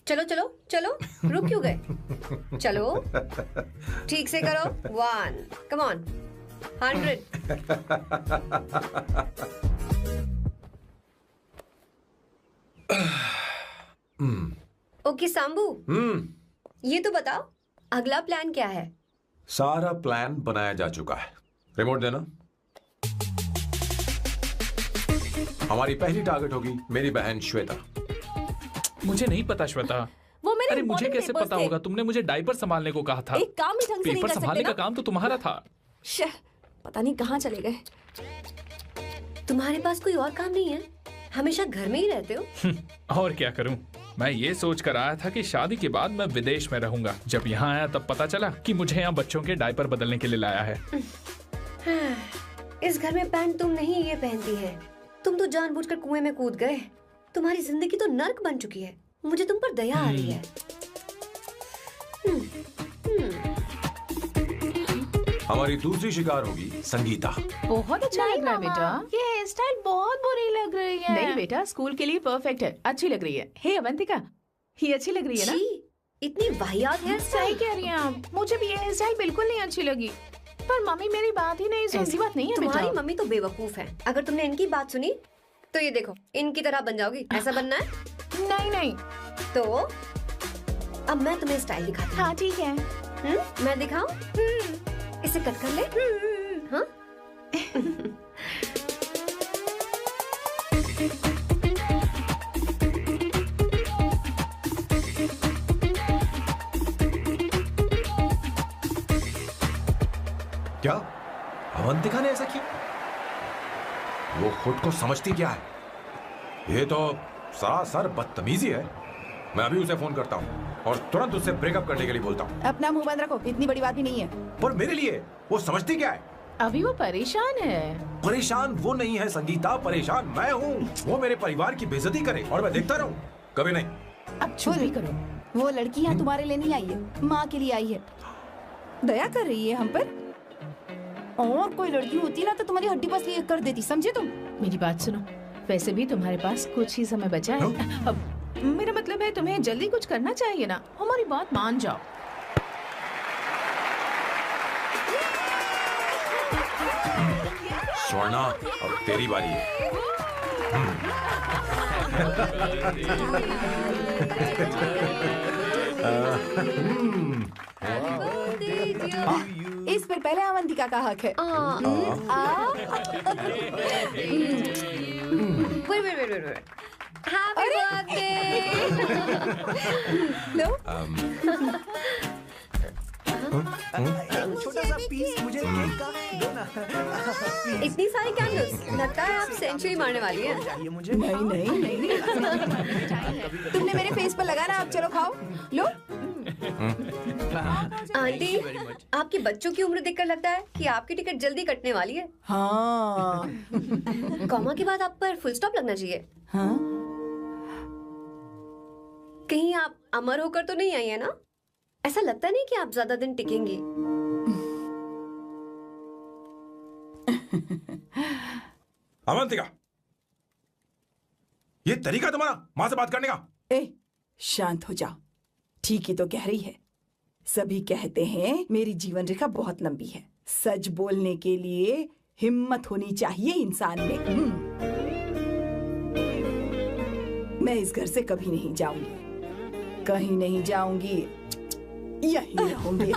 चलो चलो चलो, रुक क्यों गए? चलो ठीक से करो। 1 come on 100। ओके सांबू, ये तो बताओ अगला प्लान क्या है? सारा प्लान बनाया जा चुका है। रिमोट देना। हमारी पहली टारगेट होगी मेरी बहन श्वेता। मुझे नहीं पता श्वेता। वो मेरे अरे मुझे कैसे पता होगा? तुमने मुझे डायपर संभालने को कहा था। एक काम ही ढंग से नहीं पेपर कर संभालने सकते का काम तो तुम्हारा था। पता नहीं कहाँ चले गए। तुम्हारे पास कोई और काम नहीं है? हमेशा घर में ही रहते हो। और क्या करूं? मैं ये सोच कर आया था कि शादी के बाद मैं विदेश में रहूंगा। जब यहाँ आया तब पता चला कि मुझे यहाँ बच्चों के डायपर बदलने के लिए लाया है। इस घर में पैंट तुम नहीं ये पहनती है। तुम तो जानबूझकर कुएं में कूद गए। तुम्हारी जिंदगी तो नर्क बन चुकी है। मुझे तुम पर दया आ रही है। हमारी दूसरी शिकार होगी संगीता। बहुत अच्छा लग रहा है बेटा। ये हेयर स्टाइल बहुत बुरी लग रही है। नहीं बेटा, स्कूल के लिए परफेक्ट है, अच्छी लग रही है। हे अवंतिका, ये अच्छी लग रही है ना? इतनी वाहियात हेयर सही कह रही हैं आप। मुझे भी ये हेयर स्टाइल बिल्कुल नहीं अच्छी लगी। पर मम्मी मेरी बात ही नहीं सुनती। ऐसी बात नहीं है। तुम्हारी मम्मी तो बेवकूफ है। अगर तुमने इनकी बात सुनी तो ये देखो, इनकी तरह बन जाओगी। ऐसा बनना है? नहीं नहीं। तो अब मैं तुम्हें स्टाइल दिखाती हूँ। हाँ ठीक है। मैं दिखाऊं? इसे कट कर ले। हाँ? क्या अवंतिका ने ऐसा किया? वो खुद को समझती क्या है? ये तो सरासर बदतमीजी है। मैं अभी उसे फोन करता हूँ और तुरंत उससे ब्रेकअप करने के लिए बोलता हूँ। अपना मुंह बंद रखो, इतनी बड़ी बात भी नहीं है। पर मेरे लिए वो समझती क्या है? अभी वो परेशान है। परेशान वो नहीं है संगीता, परेशान मैं हूँ। वो मेरे परिवार की बेइज्जती करे और मैं देखता रहूँ? कभी नहीं। अब चुप भी करो। वो लड़की यहाँ तुम्हारे लिए नहीं आई है, माँ के लिए आई है। दया कर रही है हम पर। और कोई लड़की होती ना तो तुम्हारी हड्डी पसली कर देती, समझे तुम? मेरी बात सुनो, वैसे भी तुम्हारे पास कुछ ही समय बचा है। अब मेरा मतलब है तुम्हें जल्दी कुछ करना चाहिए ना। हमारी बात मान जाओ। स्वर्णा, अब तेरी बारी है। इस पर पहले अवंतिका का हक है। Wait. Happy birthday! लो। छोटा सा पीस मुझे केक का दो ना। इतनी सारी कैंडल्स, लगता है आप सेंचुरी मारने वाली हैं। नहीं। तुमने मेरे फेस पर लगाना, अब चलो खाओ। लो। आंटी, आपके बच्चों की उम्र देखकर लगता है कि आपकी टिकट जल्दी कटने वाली है। हाँ। कॉमा के बाद आप पर फुल स्टॉप लगना चाहिए। हाँ? कहीं आप अमर होकर तो नहीं आई है ना? ऐसा लगता नहीं कि आप ज्यादा दिन टिकेंगी। अवंतिका, ये तरीका तुम्हारा माँ से बात करने का? ए, शांत हो जाओ। ठीक ही तो कह रही है। सभी कहते हैं मेरी जीवन रेखा बहुत लंबी है। सच बोलने के लिए हिम्मत होनी चाहिए इंसान में। मैं इस घर से कभी नहीं जाऊंगी, कहीं नहीं जाऊंगी, यहीं रहूंगी।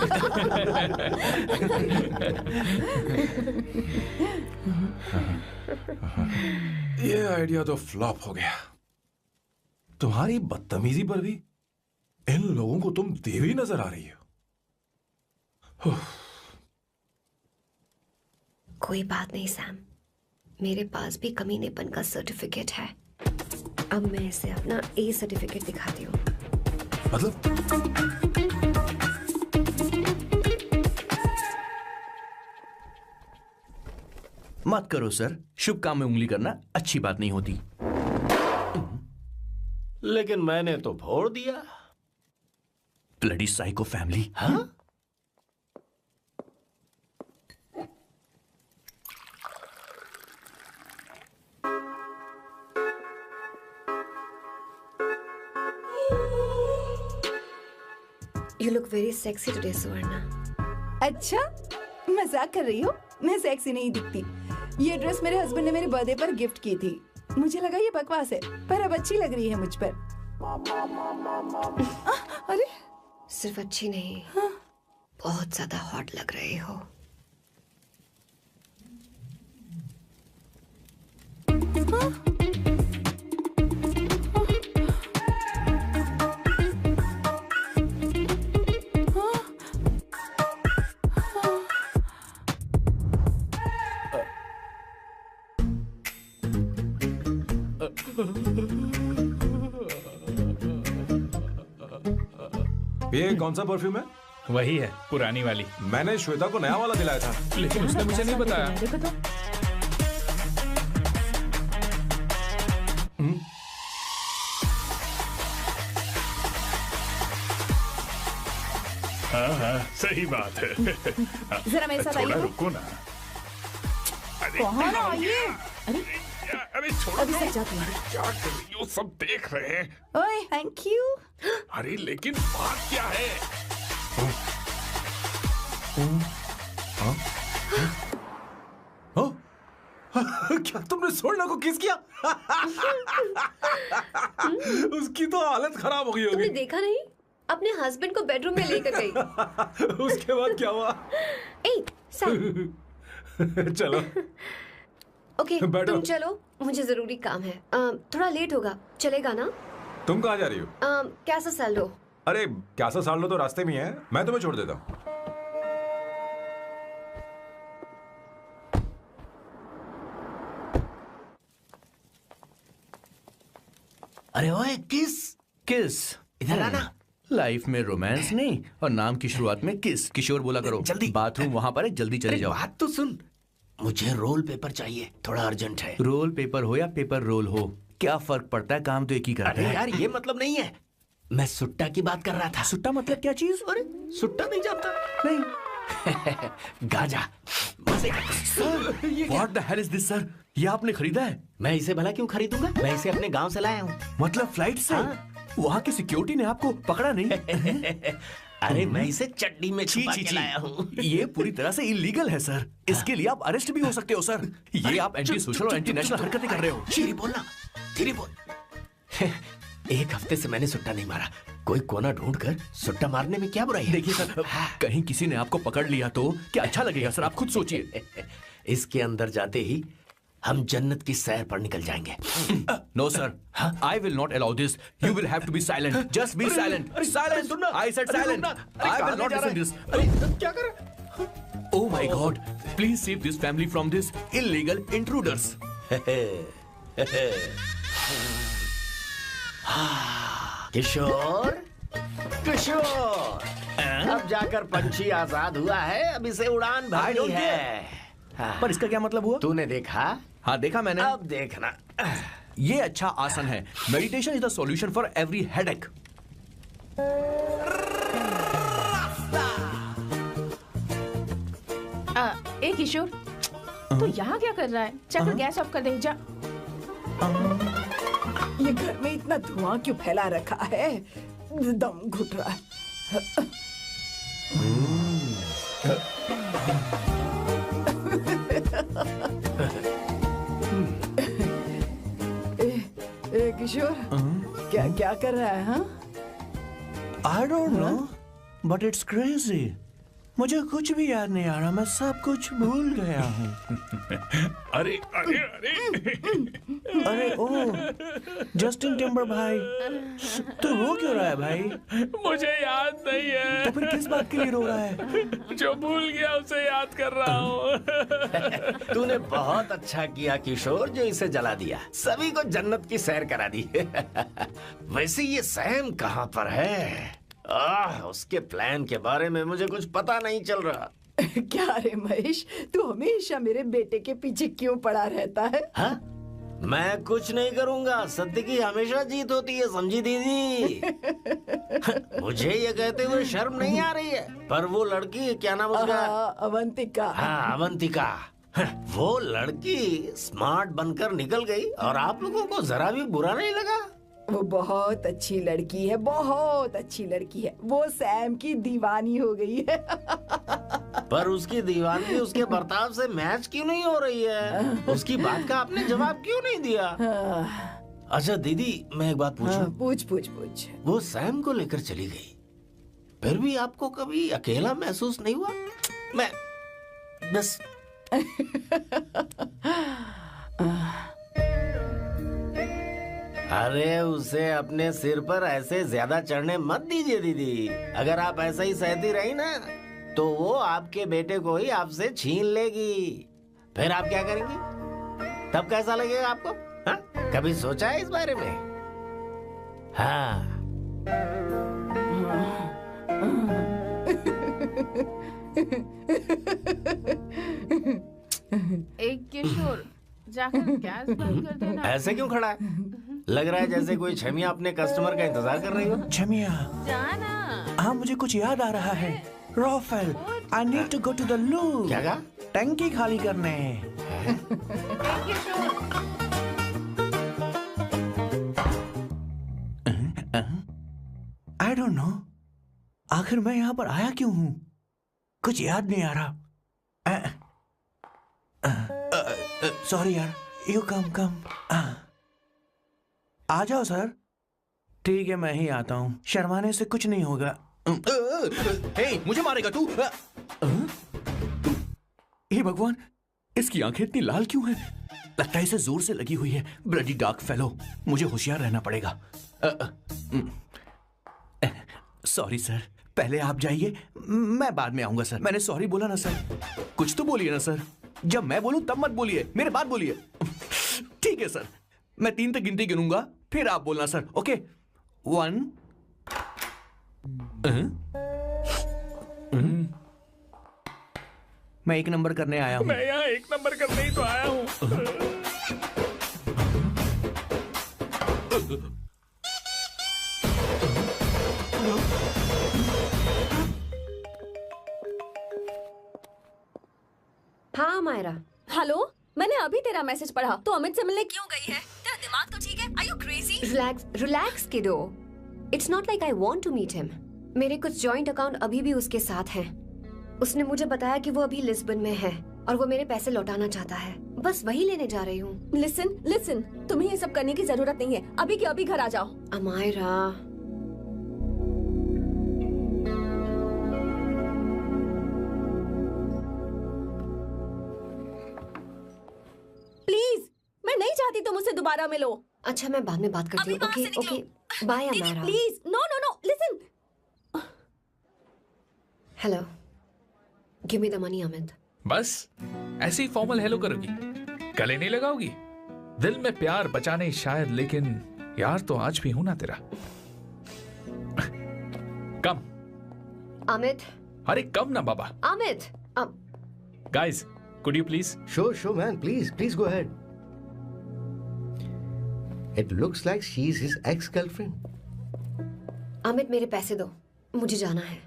ये आइडिया तो फ्लॉप हो गया। तुम्हारी बदतमीजी पर भी इन लोगों को तुम देवी नजर आ रही हो। कोई बात नहीं सैम, मेरे पास भी कमीनेपन का सर्टिफिकेट है। अब मैं इसे अपना ए सर्टिफिकेट दिखाती हूँ। मतलब? मत करो सर, शुभ काम में उंगली करना अच्छी बात नहीं होती। लेकिन मैंने तो फोड़ दिया। Bloody psycho family. हाँ? You look very sexy today, सुवर्णा। अच्छा, मजाक कर रही हो? मैं सेक्सी नहीं दिखती। ये ड्रेस मेरे हस्बैंड ने मेरे बर्थडे पर गिफ्ट की थी। मुझे लगा ये बकवास है, पर अब अच्छी लग रही है मुझ पर। अरे, सिर्फ अच्छी नहीं, बहुत ज्यादा हॉट लग रही हो। ये कौन सा परफ्यूम है? वही है, पुरानी वाली। मैंने श्वेता को नया वाला दिलाया था। लेकिन उसने मुझे नहीं बताया। हाँ, सही बात है। जरा मेरे साथ आइए। थोड़ा रुको ना। कहाँ ना आइए? अरे छोड़ो। अभी से जाती हूँ। क्या कर रही हो? सब देख रहे हैं। ओए, थैंक यू। अरे लेकिन बात क्या है? क्या तुमने सोना को किस किया? उसकी तो हालत खराब हो गई तुमने होगी। देखा नहीं? अपने हस्बैंड को बेडरूम में लेकर गई। उसके बाद क्या हुआ? ए, सैम। चलो ओके, बैठो। तुम चलो, मुझे जरूरी काम है। थोड़ा लेट होगा, चलेगा ना? तुम कहाँ जा रही हो? कैसा सैल्डो? अरे कैसा साल लो तो रास्ते में ही है, मैं तुम्हें छोड़ देता हूँ। अरे ओए किस इधर आना। लाइफ में रोमांस नहीं और नाम की शुरुआत में किस। किशोर बोला करो। जल्दी। बाथरूम वहां पर है, जल्दी चले जाओ। बात तो सुन, मुझे रोल पेपर चाहिए, थोड़ा अर्जेंट है। रोल पेपर हो या पेपर रोल हो, क्या फर्क पड़ता है, काम तो एक ही करता अरे है। यार ये मतलब नहीं है, मैं सुट्टा की बात कर रहा था। सुट्टा मतलब क्या चीज? अरे सुट्टा नहीं जानता? नहीं। गांजा। मजे का। What the hell is this, sir? ये आपने खरीदा है? मैं इसे भला क्यों खरीदूंगा? मैं इसे अपने गांव से लाया हूँ। मतलब फ्लाइट से? वहाँ की सिक्योरिटी ने आपको पकड़ा नहीं? अरे मैं इसे चड्डी में छुपा के लाया हूँ। ये पूरी तरह से इलीगल है सर। इसके लिए आप अरेस्ट भी हो सकते हो सर। ये आप एंटी सोशल और एंटी नेशनल हरकतें कर रहे हो। धीरे बोलना, धीरे बोल। एक हफ्ते से मैंने सुट्टा नहीं मारा। कोई कोना ढूंढ कर सुट्टा मारने में क्या बुराई है? देखिए सर, कहीं किसी ने आपको पकड़ लिया तो क्या अच्छा लगेगा सर? आप खुद सोचिए। इसके अंदर जाते ही हम जन्नत की सैर पर निकल जाएंगे। No sir, I will not allow this. You will have to be silent. Just be silent. Silent. I said silent. I will not listen this. क्या कर रहे हैं? Oh my God! Please save this family from this illegal intruders. किशोर, किशोर, अब जाकर पंछी आजाद हुआ है, अब इसे उड़ान भरनी है। पर इसका क्या मतलब हुआ? तूने देखा? हाँ देखा मैंने। अब देखना। ये अच्छा आसन है। Meditation is the solution for every headache. ए किशोर, तू यहाँ क्या कर रहा है? जाकर गैस ऑफ कर दे जा। ये घर में इतना धुआं क्यों फैला रखा है? दम घुट रहा है। ए किशोर, क्या क्या कर रहा है? हाँ, I don't know, but it's crazy. मुझे कुछ भी याद नहीं आ रहा, मैं सब कुछ भूल गया हूँ। अरे अरे अरे अरे ओ, जस्टिन टिम्बर भाई, तू रो क्यों रहा है भाई? मुझे याद नहीं है। तो फिर किस बात के लिए रो रहा है? जो भूल गया उसे याद कर रहा हूँ। तूने बहुत अच्छा किया किशोर, जो इसे जला दिया, सभी को जन्नत की सैर करा दी। वैसे ये सैम कहाँ पर है? उसके प्लान के बारे में मुझे कुछ पता नहीं चल रहा। क्या रे महेश, तू हमेशा मेरे बेटे के पीछे क्यों पड़ा रहता है? हाँ? मैं कुछ नहीं करूंगा, सत्य की हमेशा जीत होती है, समझी दीदी? मुझे ये कहते हुए शर्म नहीं आ रही है, पर वो लड़की, क्या नाम उसका? अवंतिका। हाँ, अवंतिका। वो लड़की स्मार्ट बनकर निकल गई और आप लोगों को जरा भी बुरा नहीं लगा? वो बहुत अच्छी लड़की है, बहुत अच्छी लड़की है। वो सैम की दीवानी हो गई है। पर उसकी दीवानगी उसके बर्ताव से मैच क्यों नहीं हो रही है? उसकी बात का आपने जवाब क्यों नहीं दिया? अच्छा दीदी, मैं एक बात पूछूं? पूछ पूछ पूछ। वो सैम को लेकर चली गई, फिर भी आपको कभी अकेला महसूस नहीं हुआ? मैं बस अरे उसे अपने सिर पर ऐसे ज्यादा चढ़ने मत दीजिए दीदी। अगर आप ऐसा ही सहती रही ना, तो वो आपके बेटे को ही आपसे छीन लेगी। फिर आप क्या करेंगी? तब कैसा लगेगा आपको? हा? कभी सोचा है इस बारे में? हाँ। एक किशोर, जाकर गैस बंद कर देना। ऐसे क्यों खड़ा है? लग रहा है जैसे कोई छमिया अपने कस्टमर का इंतजार कर रही हो। छमिया, जाना। हाँ मुझे कुछ याद आ रहा है। Rafael, I need to go to the loo. क्या कहा? टंकी खाली करने। आई डोंट नो, आखिर मैं यहाँ पर आया क्यों हूँ? कुछ याद नहीं आ रहा। सॉरी यार, यू कम आ जाओ सर। ठीक है, मैं ही आता हूँ, शर्माने से कुछ नहीं होगा। हे, मुझे मारेगा तू? हे भगवान, इसकी आंखें इतनी लाल क्यों हैं? लगता है इसे जोर से लगी हुई है। ब्लडी डार्क फेलो, मुझे होशियार रहना पड़ेगा। सॉरी सर, पहले आप जाइए, मैं बाद में आऊंगा सर। मैंने सॉरी बोला ना सर, कुछ तो बोलिए ना सर। जब मैं बोलूं तब मत बोलिए, मेरे बाद बोलिए। ठीक है सर, मैं 3 तक गिनती गिनूंगा, फिर आप बोलना सर। ओके, 1 मैं 1 नंबर करने आया हूँ। मैं यहाँ 1 नंबर करने ही तो आया हूँ। हाँ मायरा। हेलो, मैंने अभी तेरा मैसेज पढ़ा। तो अमित से मिलने क्यों गई है? तेरा दिमाग तो ठीक है? Are you crazy? Relax kiddo. It's not like I want to meet him. मेरे कुछ जॉइंट अकाउंट अभी भी उसके साथ हैं। उसने मुझे बताया कि वो अभी लिस्बन में है और वो मेरे पैसे लौटाना चाहता है। बस वही लेने जा रही हूँ। लिसन, तुम्हें ये सब करने की जरूरत नहीं है। अभी के अभी घर आ जाओ। अमायरा, प्लीज, मैं नहीं चाहती तुम मुझसे दोबारा मिलो। अच्छा, मैं बाद में बात करती हूँ। Okay, bye Amayra. Please, no, listen. Hello, give me the money Amit. बस ऐसे ही फॉर्मल हेलो करोगी, गले नहीं लगाओगी? दिल में प्यार बचा नहीं शायद, लेकिन यार तो आज भी हूं ना तेरा। कम अमित। अरे कम ना बाबा। Amit, guys, could you please? Sure, man. Please go ahead. It looks like she's his ex-girlfriend. Amit, मेरे पैसे दो, मुझे जाना है।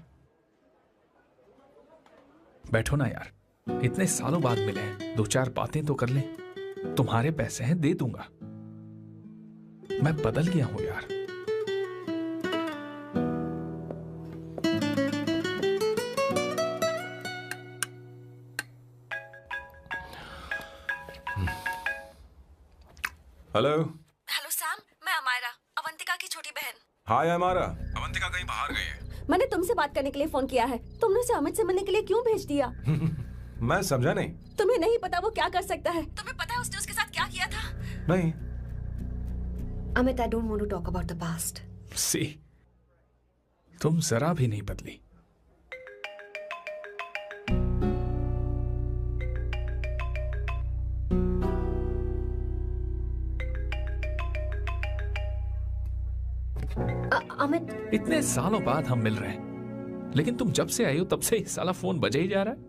बैठो ना यार, इतने सालों बाद मिले हैं, 2-4 बातें तो कर लें। तुम्हारे पैसे हैं, दे दूंगा। मैं बदल गया हूं यार। हेलो सैम, मैं अमायरा, अवंतिका की छोटी बहन। हाय अमारा। अवंतिका कहीं बाहर गई है। मैंने तुमसे बात करने के लिए फोन किया है। तुमने उसे अमित से मिलने के लिए क्यों भेज दिया? मैं समझा नहीं। तुम्हें नहीं पता वो क्या कर सकता है? तुम्हें पता है उसने उसके साथ क्या किया था? नहीं। Amit, I don't want to talk about the past. See, तुम जरा भी नहीं बदली। अमित, इतने सालों बाद हम मिल रहे हैं, लेकिन तुम जब से आई हो तब से ही साला फोन बजे ही जा रहा है।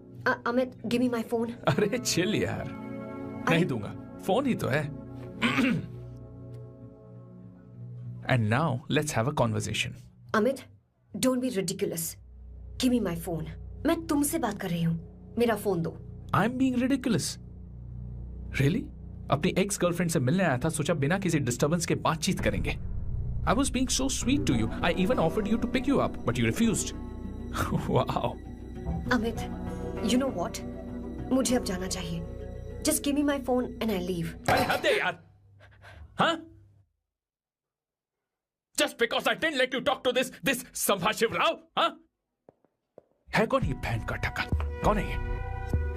Amit, give me my phone. अरे चिल यार, नहीं दूंगा, फोन ही तो है। And now let's have a conversation. Amit, don't be ridiculous. Give me my phone. मैं तुमसे बात कर रही हूँ, मेरा फोन दो। I am being ridiculous? Really? अपनी एक्स गर्लफ्रेंड से मिलने आया था, सोचा बिना किसी डिस्टर्बेंस के बातचीत करेंगे। I was being so sweet to you. I even offered you to pick you up, but you refused. Wow. Amit, you know what? मुझे अब जाना चाहिए. Just give me my phone and I'll leave. अरे हद है यार. हाँ? Just because I didn't let you talk to this संभाशिव Rao, हाँ? है कौन ये बहन का टक्का? कौन है ये?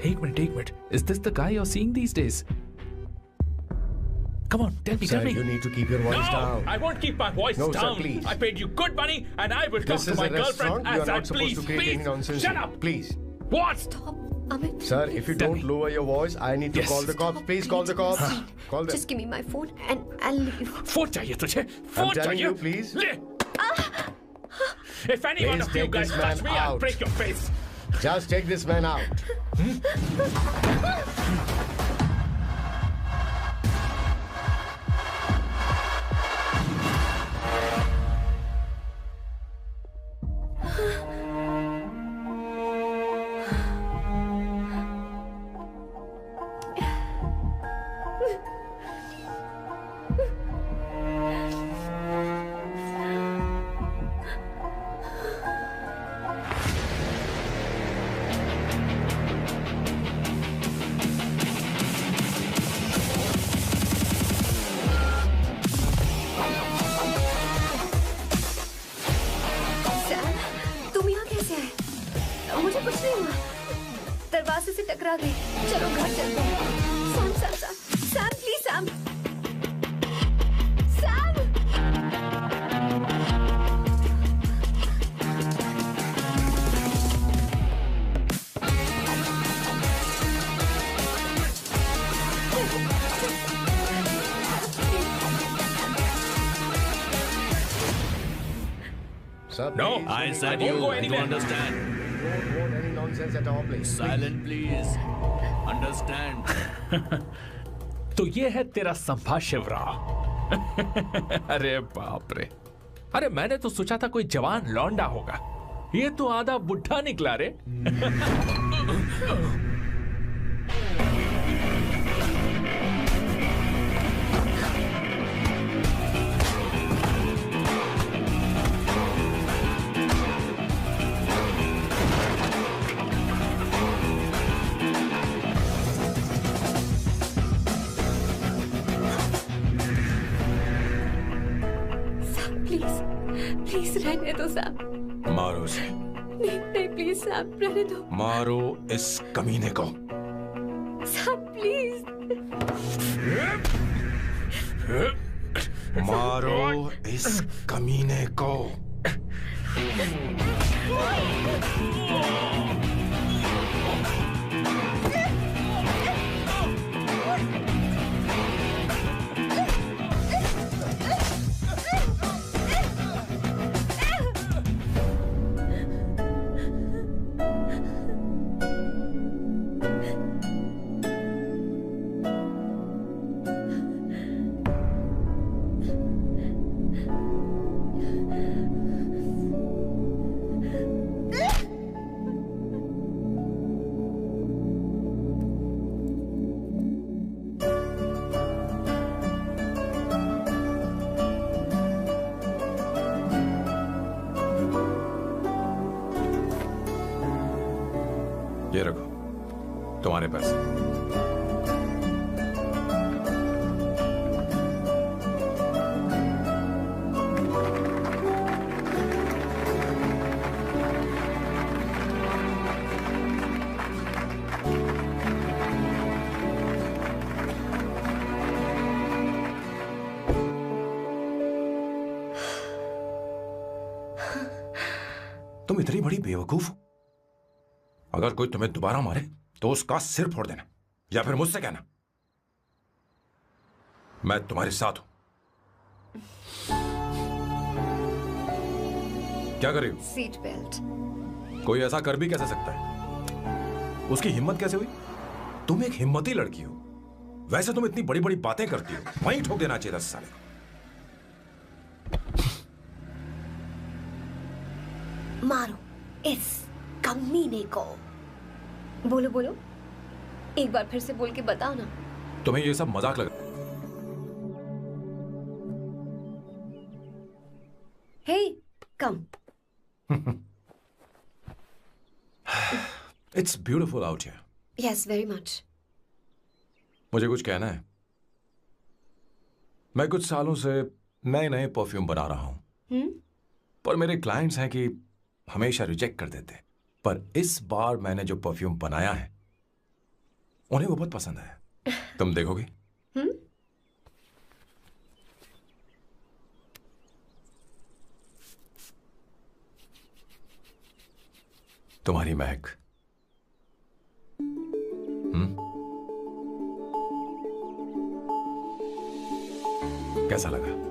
एक minute. Is this the guy you're seeing these days? Come on, tell me. Sir, you need to keep your voice down. I won't keep my voice No, down. sir, please. I paid you good money and I will talk to my girlfriend You are as I not supposed please. to create any nonsense. Shut up. Please. What? Stop, Amit. Sir, if you don't lower your voice, I need to call the cops. Please call the cops. Call them. Just give me my phone and I'll leave. Phone चाहिए तुझे? फोन telling चाहिए? you, please. ले. If any one Please of you take guys this man touch me, I'll out. break your face. Just take this man out. टकरा गई। चलो घर चलते हैं। Sam Sam Sam Sam please Sam Sam. No, I said you to understand. Don't want any nonsense at all, please. Silent, please. Understand. तो ये है तेरा संभाषिवराव। अरे बाप रे, अरे मैंने तो सोचा था कोई जवान लौंडा होगा, ये तो आधा बुढ़ा निकला रे। प्लीज रहने दो सैम। मारो उसे। नहीं प्लीज सैम रहने दो। मारो इस कमीने को। Sam please. मारो इस कमीने को। ये रखो तुम्हारे पैसे। तुम इतनी बड़ी बेवकूफ हो। अगर कोई तुम्हें दोबारा मारे तो उसका सिर फोड़ देना, या फिर मुझसे कहना मैं तुम्हारे साथ हूं। क्या कर रही हो? Seat belt. कोई ऐसा कर भी कैसे सकता है? उसकी हिम्मत कैसे हुई? तुम एक हिम्मती लड़की हो, वैसे तुम इतनी बड़ी बड़ी बातें करती हो, वहीं ठोक देना चाहिए था साले को। मारो इस कमीने को। बोलो बोलो, एक बार फिर से बोल के बताओ ना। तुम्हें ये सब मजाक लग रहा है? Hey come. It's beautiful out here. Yes very much. मुझे कुछ कहना है। मैं कुछ सालों से नए नए परफ्यूम बना रहा हूं, पर मेरे क्लाइंट्स हैं कि हमेशा रिजेक्ट कर देते। पर इस बार मैंने जो परफ्यूम बनाया है उन्हें वो बहुत पसंद आया। तुम देखोगी? तुम्हारी महक। कैसा लगा?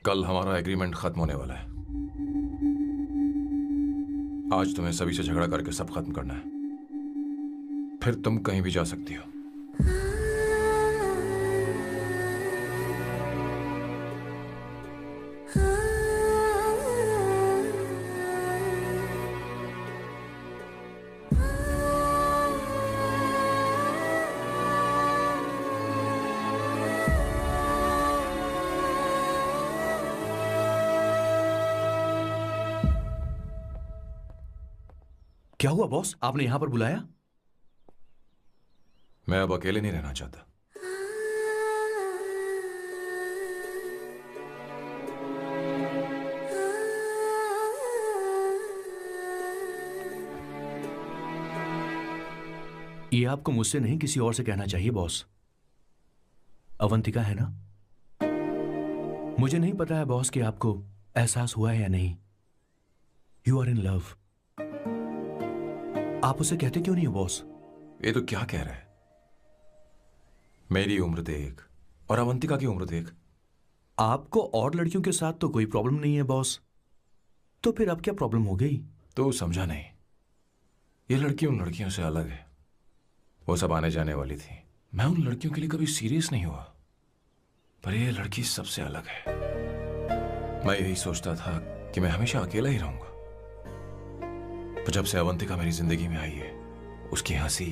कल हमारा एग्रीमेंट खत्म होने वाला है। आज तुम्हें सभी से झगड़ा करके सब खत्म करना है, फिर तुम कहीं भी जा सकती हो। क्या हुआ बॉस, आपने यहां पर बुलाया? मैं अब अकेले नहीं रहना चाहता। ये आपको मुझसे नहीं किसी और से कहना चाहिए बॉस। अवंतिका है ना? मुझे नहीं पता है बॉस कि आपको एहसास हुआ है या नहीं। You are in love. आप उसे कहते क्यों नहीं हो बॉस? ये तो क्या कह रहा है? मेरी उम्र देख और अवंतिका की उम्र देख। आपको और लड़कियों के साथ तो कोई प्रॉब्लम नहीं है बॉस, तो फिर अब क्या प्रॉब्लम हो गई? तो समझा नहीं। ये लड़की उन लड़कियों से अलग है। वो सब आने जाने वाली थी। मैं उन लड़कियों के लिए कभी सीरियस नहीं हुआ, पर ये लड़की सबसे अलग है। मैं यही सोचता था कि मैं हमेशा अकेला ही रहूंगा, पर जब से अवंतिका मेरी जिंदगी में आई है, उसकी हंसी,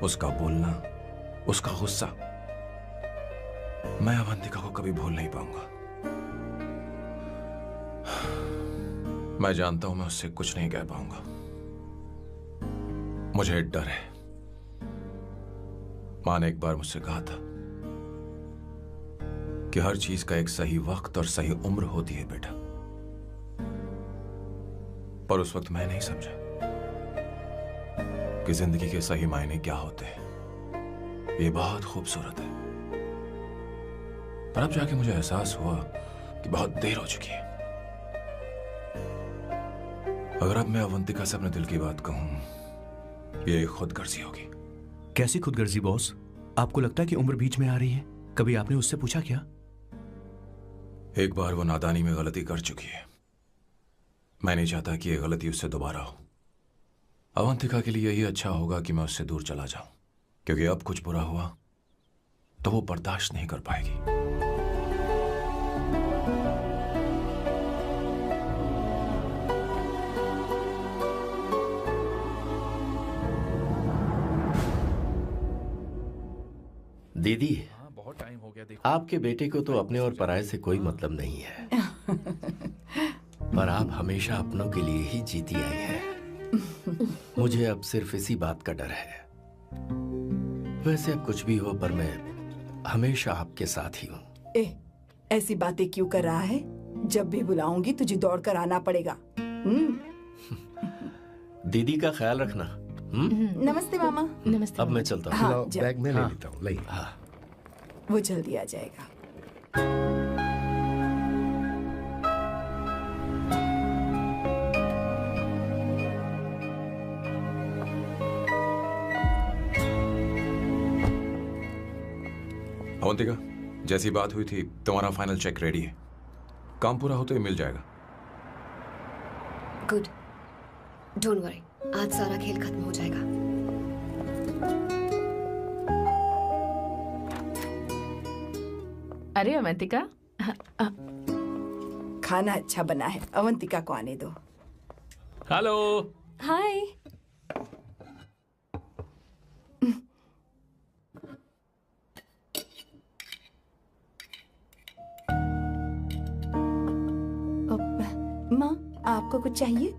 उसका बोलना, उसका गुस्सा, मैं अवंतिका को कभी भूल नहीं पाऊंगा। मैं जानता हूं मैं उससे कुछ नहीं कह पाऊंगा। मुझे डर है। माँ ने एक बार मुझसे कहा था कि हर चीज का एक सही वक्त और सही उम्र होती है बेटा, पर उस वक्त मैं नहीं समझा कि जिंदगी के सही मायने क्या होते हैं। ये बहुत खूबसूरत है, पर अब जाके मुझे एहसास हुआ कि बहुत देर हो चुकी है। अगर अब मैं अवंतिका से अपने दिल की बात कहूं, ये खुदगर्जी होगी। कैसी खुदगर्जी बॉस? आपको लगता है कि उम्र बीच में आ रही है? कभी आपने उससे पूछा क्या? एक बार वो नादानी में गलती कर चुकी है। मैं नहीं चाहता कि ये गलती उससे दोबारा हो। अवंतिका के लिए यही अच्छा होगा कि मैं उससे दूर चला जाऊं, क्योंकि अब कुछ बुरा हुआ तो वो बर्दाश्त नहीं कर पाएगी। दीदी, बहुत टाइम हो गया। देखो आपके बेटे को तो अपने और पराये से कोई मतलब नहीं है, पर आप हमेशा अपनों के लिए ही जीती आई हैं। मुझे अब सिर्फ इसी बात का डर है। वैसे अब कुछ भी हो, पर मैं हमेशा आपके साथ ही हूँ। ऐसी बातें क्यों कर रहा है? जब भी बुलाऊंगी तुझे दौड़ कर आना पड़ेगा। दीदी का ख्याल रखना। नमस्ते मामा। नमस्ते। अब मैं चलता हूँ। हाँ, बैग में ले लेता हूँ। लाइए। हाँ। वो जल्दी आ जाएगा। अवंतिका, जैसी बात हुई थी, तुम्हारा फाइनल चेक रेडी है। काम पूरा होते ही मिल जाएगा। गुड, डोंट वरी, आज सारा खेल खत्म हो जाएगा। अरे अवंतिका, खाना अच्छा बना है। अवंतिका को आने दो। हेलो। हाय। माँ, आपको कुछ चाहिए?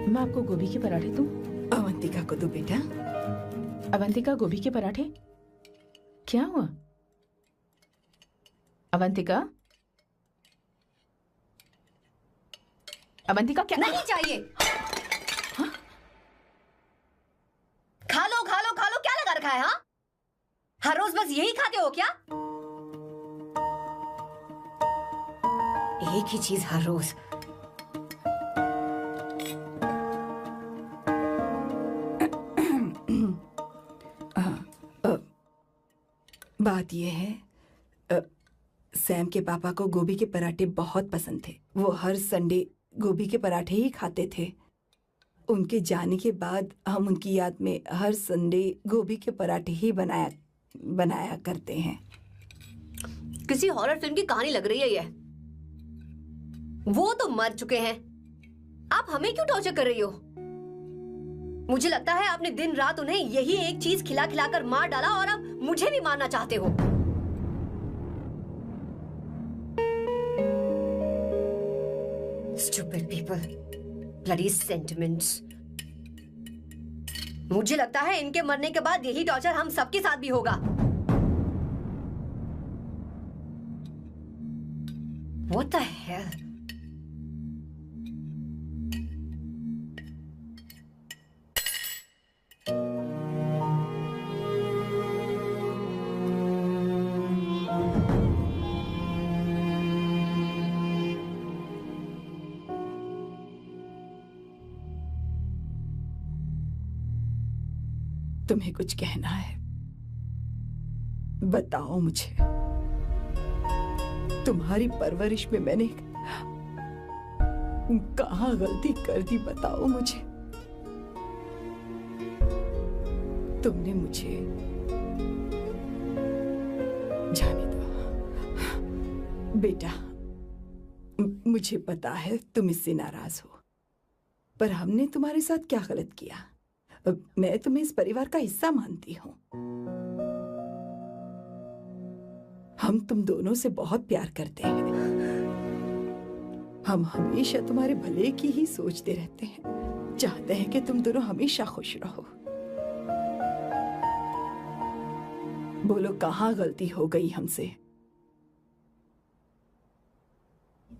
मैं आपको गोभी के पराठे दूं? अवंतिका को दो बेटा। अवंतिका, गोभी के पराठे? क्या हुआ अवंतिका? अवंतिका, क्या? नहीं चाहिए। खा लो खा लो खा लो, क्या लगा रखा है? हाँ, हर रोज बस यही खाते हो क्या? एक ही चीज हर रोज। बात यह है, सैम के पापा को गोभी के पराठे बहुत पसंद थे। वो हर संडे गोभी के पराठे ही खाते थे। उनके जाने के बाद हम उनकी याद में हर संडे गोभी के पराठे ही बनाया करते हैं। किसी हॉरर फिल्म की कहानी लग रही है ये। वो तो मर चुके हैं, आप हमें क्यों टॉर्चर कर रही हो? मुझे लगता है आपने दिन रात उन्हें यही एक चीज खिला खिलाकर मार डाला और अब मुझे भी मारना चाहते हो। Stupid people, bloody sentiments। मुझे लगता है इनके मरने के बाद यही टॉर्चर हम सबके साथ भी होगा। What the hell? तुम्हें कुछ कहना है? बताओ मुझे। तुम्हारी परवरिश में मैंने कहाँ गलती कर दी, बताओ मुझे। तुमने मुझे जाने दो बेटा। मुझे पता है तुम इससे नाराज हो, पर हमने तुम्हारे साथ क्या गलत किया? मैं तुम्हें इस परिवार का हिस्सा मानती हूँ। हम तुम दोनों से बहुत प्यार करते हैं। हम हमेशा तुम्हारे भले की ही सोचते रहते हैं, चाहते हैं कि तुम दोनों हमेशा खुश रहो। बोलो कहाँ गलती हो गई हमसे?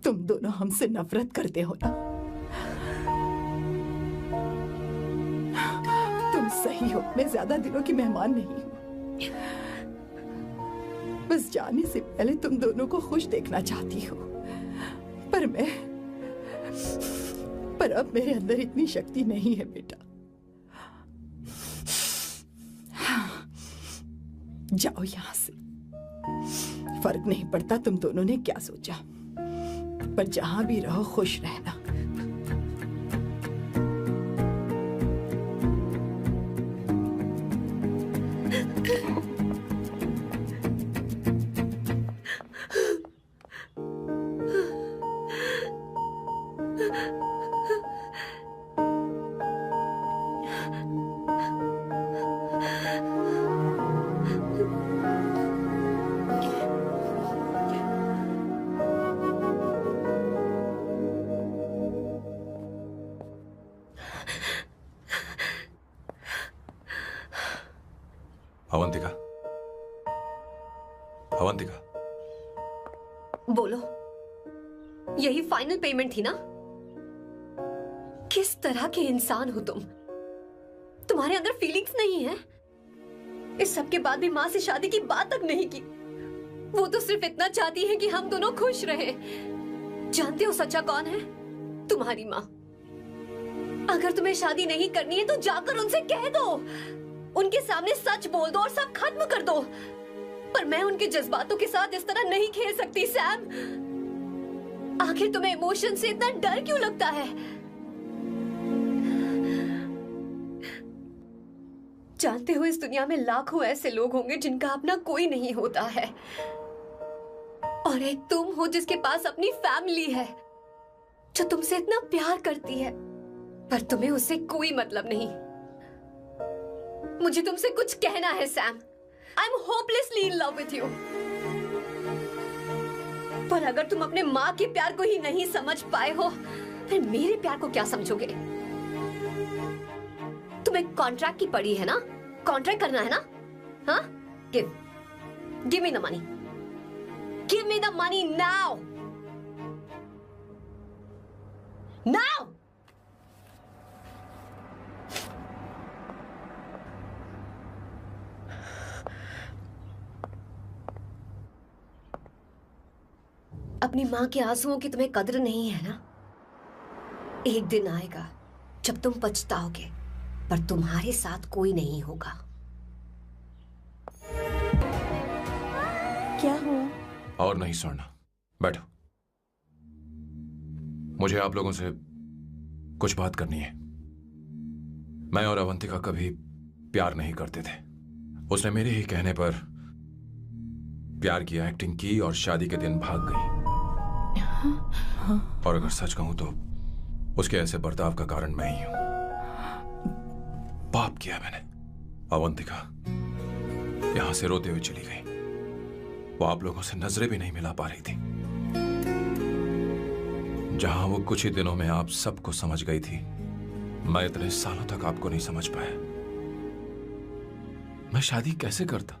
तुम दोनों हमसे नफरत करते हो ना? तुम सही हो, मैं ज्यादा दिनों की मेहमान नहीं हूं। बस जाने से पहले तुम दोनों को खुश देखना चाहती हूँ, पर अब मेरे अंदर इतनी शक्ति नहीं है बेटा। जाओ यहाँ से। फर्क नहीं पड़ता तुम दोनों ने क्या सोचा, पर जहां भी रहो खुश रहना। अवंतिका, अवंतिका, बोलो, यही फाइनल पेमेंट थी ना? किस तरह के इंसान हो तुम? तुम्हारे अंदर फीलिंग्स नहीं है? इस सब के बाद भी माँ से शादी की बात तक नहीं की। वो तो सिर्फ इतना चाहती है कि हम दोनों खुश रहें। जानते हो सच्चा कौन है? तुम्हारी माँ। अगर तुम्हें शादी नहीं करनी है तो जाकर उनसे कह दो, उनके सामने सच बोल दो और सब खत्म कर दो। पर मैं उनके जज्बातों के साथ इस तरह नहीं खेल सकती सैम। आखिर तुम्हें इमोशन से इतना डर क्यों लगता है? जानते हो इस दुनिया में लाखों ऐसे लोग होंगे जिनका अपना कोई नहीं होता है, और एक तुम हो जिसके पास अपनी फैमिली है जो तुमसे इतना प्यार करती है, पर तुम्हें उससे कोई मतलब नहीं। मुझे तुमसे कुछ कहना है Sam. I am hopelessly in love with you. पर अगर तुम अपने माँ के प्यार को ही नहीं समझ पाए हो, फिर मेरे प्यार को क्या समझोगे? तुम्हें कॉन्ट्रैक्ट की पड़ी है ना? कॉन्ट्रैक्ट करना है ना? हाँ? Give me the money. Give me the money now. Now. अपनी माँ के आंसुओं की तुम्हें कदर नहीं है ना? एक दिन आएगा जब तुम पछताओगे, पर तुम्हारे साथ कोई नहीं होगा। क्या हुआ? और नहीं सुनना, बैठो। मुझे आप लोगों से कुछ बात करनी है। मैं और अवंतिका कभी प्यार नहीं करते थे। उसने मेरे ही कहने पर प्यार की एक्टिंग की और शादी के दिन भाग गई। और अगर सच कहूं तो उसके ऐसे बर्ताव का कारण मैं ही हूं। पाप किया मैंने। अवंतिका यहां से रोते हुए चली गई। वो आप लोगों से नजरें भी नहीं मिला पा रही थी। जहां वो कुछ ही दिनों में आप सबको समझ गई थी, मैं इतने सालों तक आपको नहीं समझ पाया। मैं शादी कैसे करता?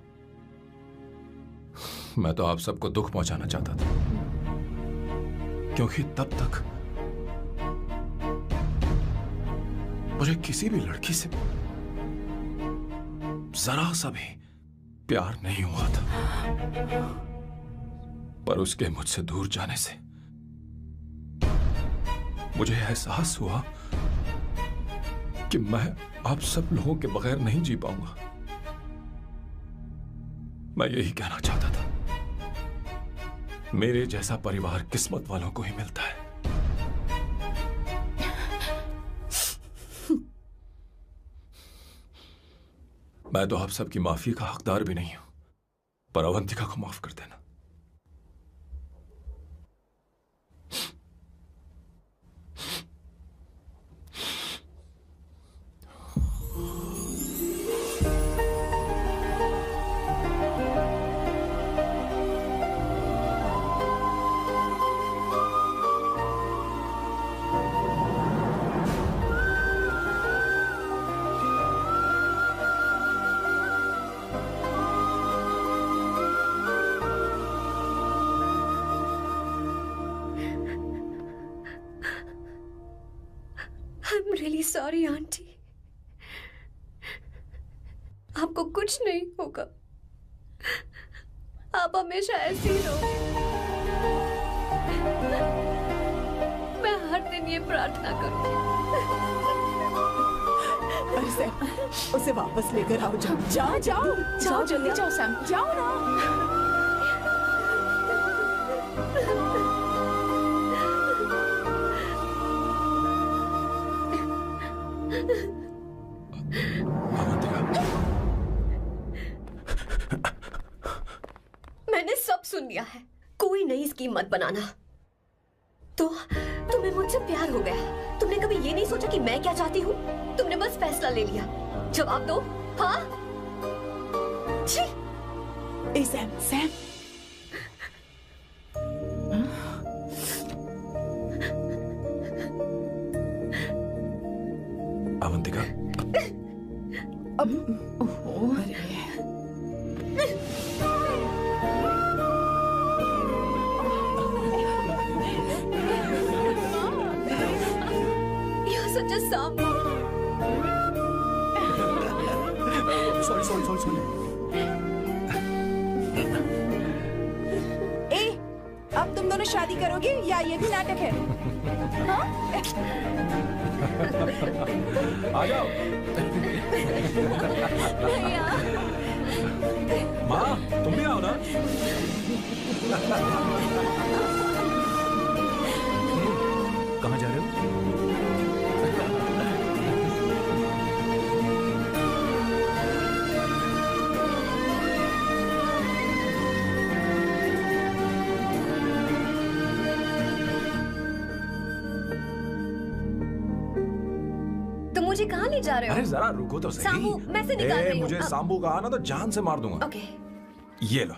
मैं तो आप सबको दुख पहुंचाना चाहता था, क्योंकि तब तक मुझे किसी भी लड़की से जरा सा भी प्यार नहीं हुआ था। पर उसके मुझसे दूर जाने से मुझे एहसास हुआ कि मैं आप सब लोगों के बगैर नहीं जी पाऊंगा। मैं यही कहना चाहता था, मेरे जैसा परिवार किस्मत वालों को ही मिलता है। मैं तो आप सबकी माफी का हकदार भी नहीं हूं, पर अवंतिका को माफ कर देना। I'm really sorry, aunty. आपको कुछ नहीं होगा। आप हमेशा ऐसी ही रहो। मैं हर दिन ये प्रार्थना करूंगी। अरे सैम, उसे वापस लेकर आओ। जाओ जाओ जाओ जाओ जल्दी जाओ सैम, जाओ ना। मैंने सब सुन लिया है। कोई नई स्कीम मत बनाना। तो तुम्हें मुझसे प्यार हो गया। तुमने कभी ये नहीं सोचा कि मैं क्या चाहती हूँ? तुमने बस फैसला ले लिया। जवाब दो। हाँ? छी! ए Sam, Sam. Avantika, You're such a Sambu. Sorry. ए, अब तुम दोनों शादी करोगे या ये भी नाटक है? हाँ? आ जाओ। माँ, तुम भी आओ ना। कहाँ जा रहे हो? मुझे कहाँ ले जा रहे हो? अरे जरा रुको तो सही। सांबू, मैं से निकाल रही हूँ। मुझे सांबू कहा ना तो जान से मार दूंगा। ओके। ये लो।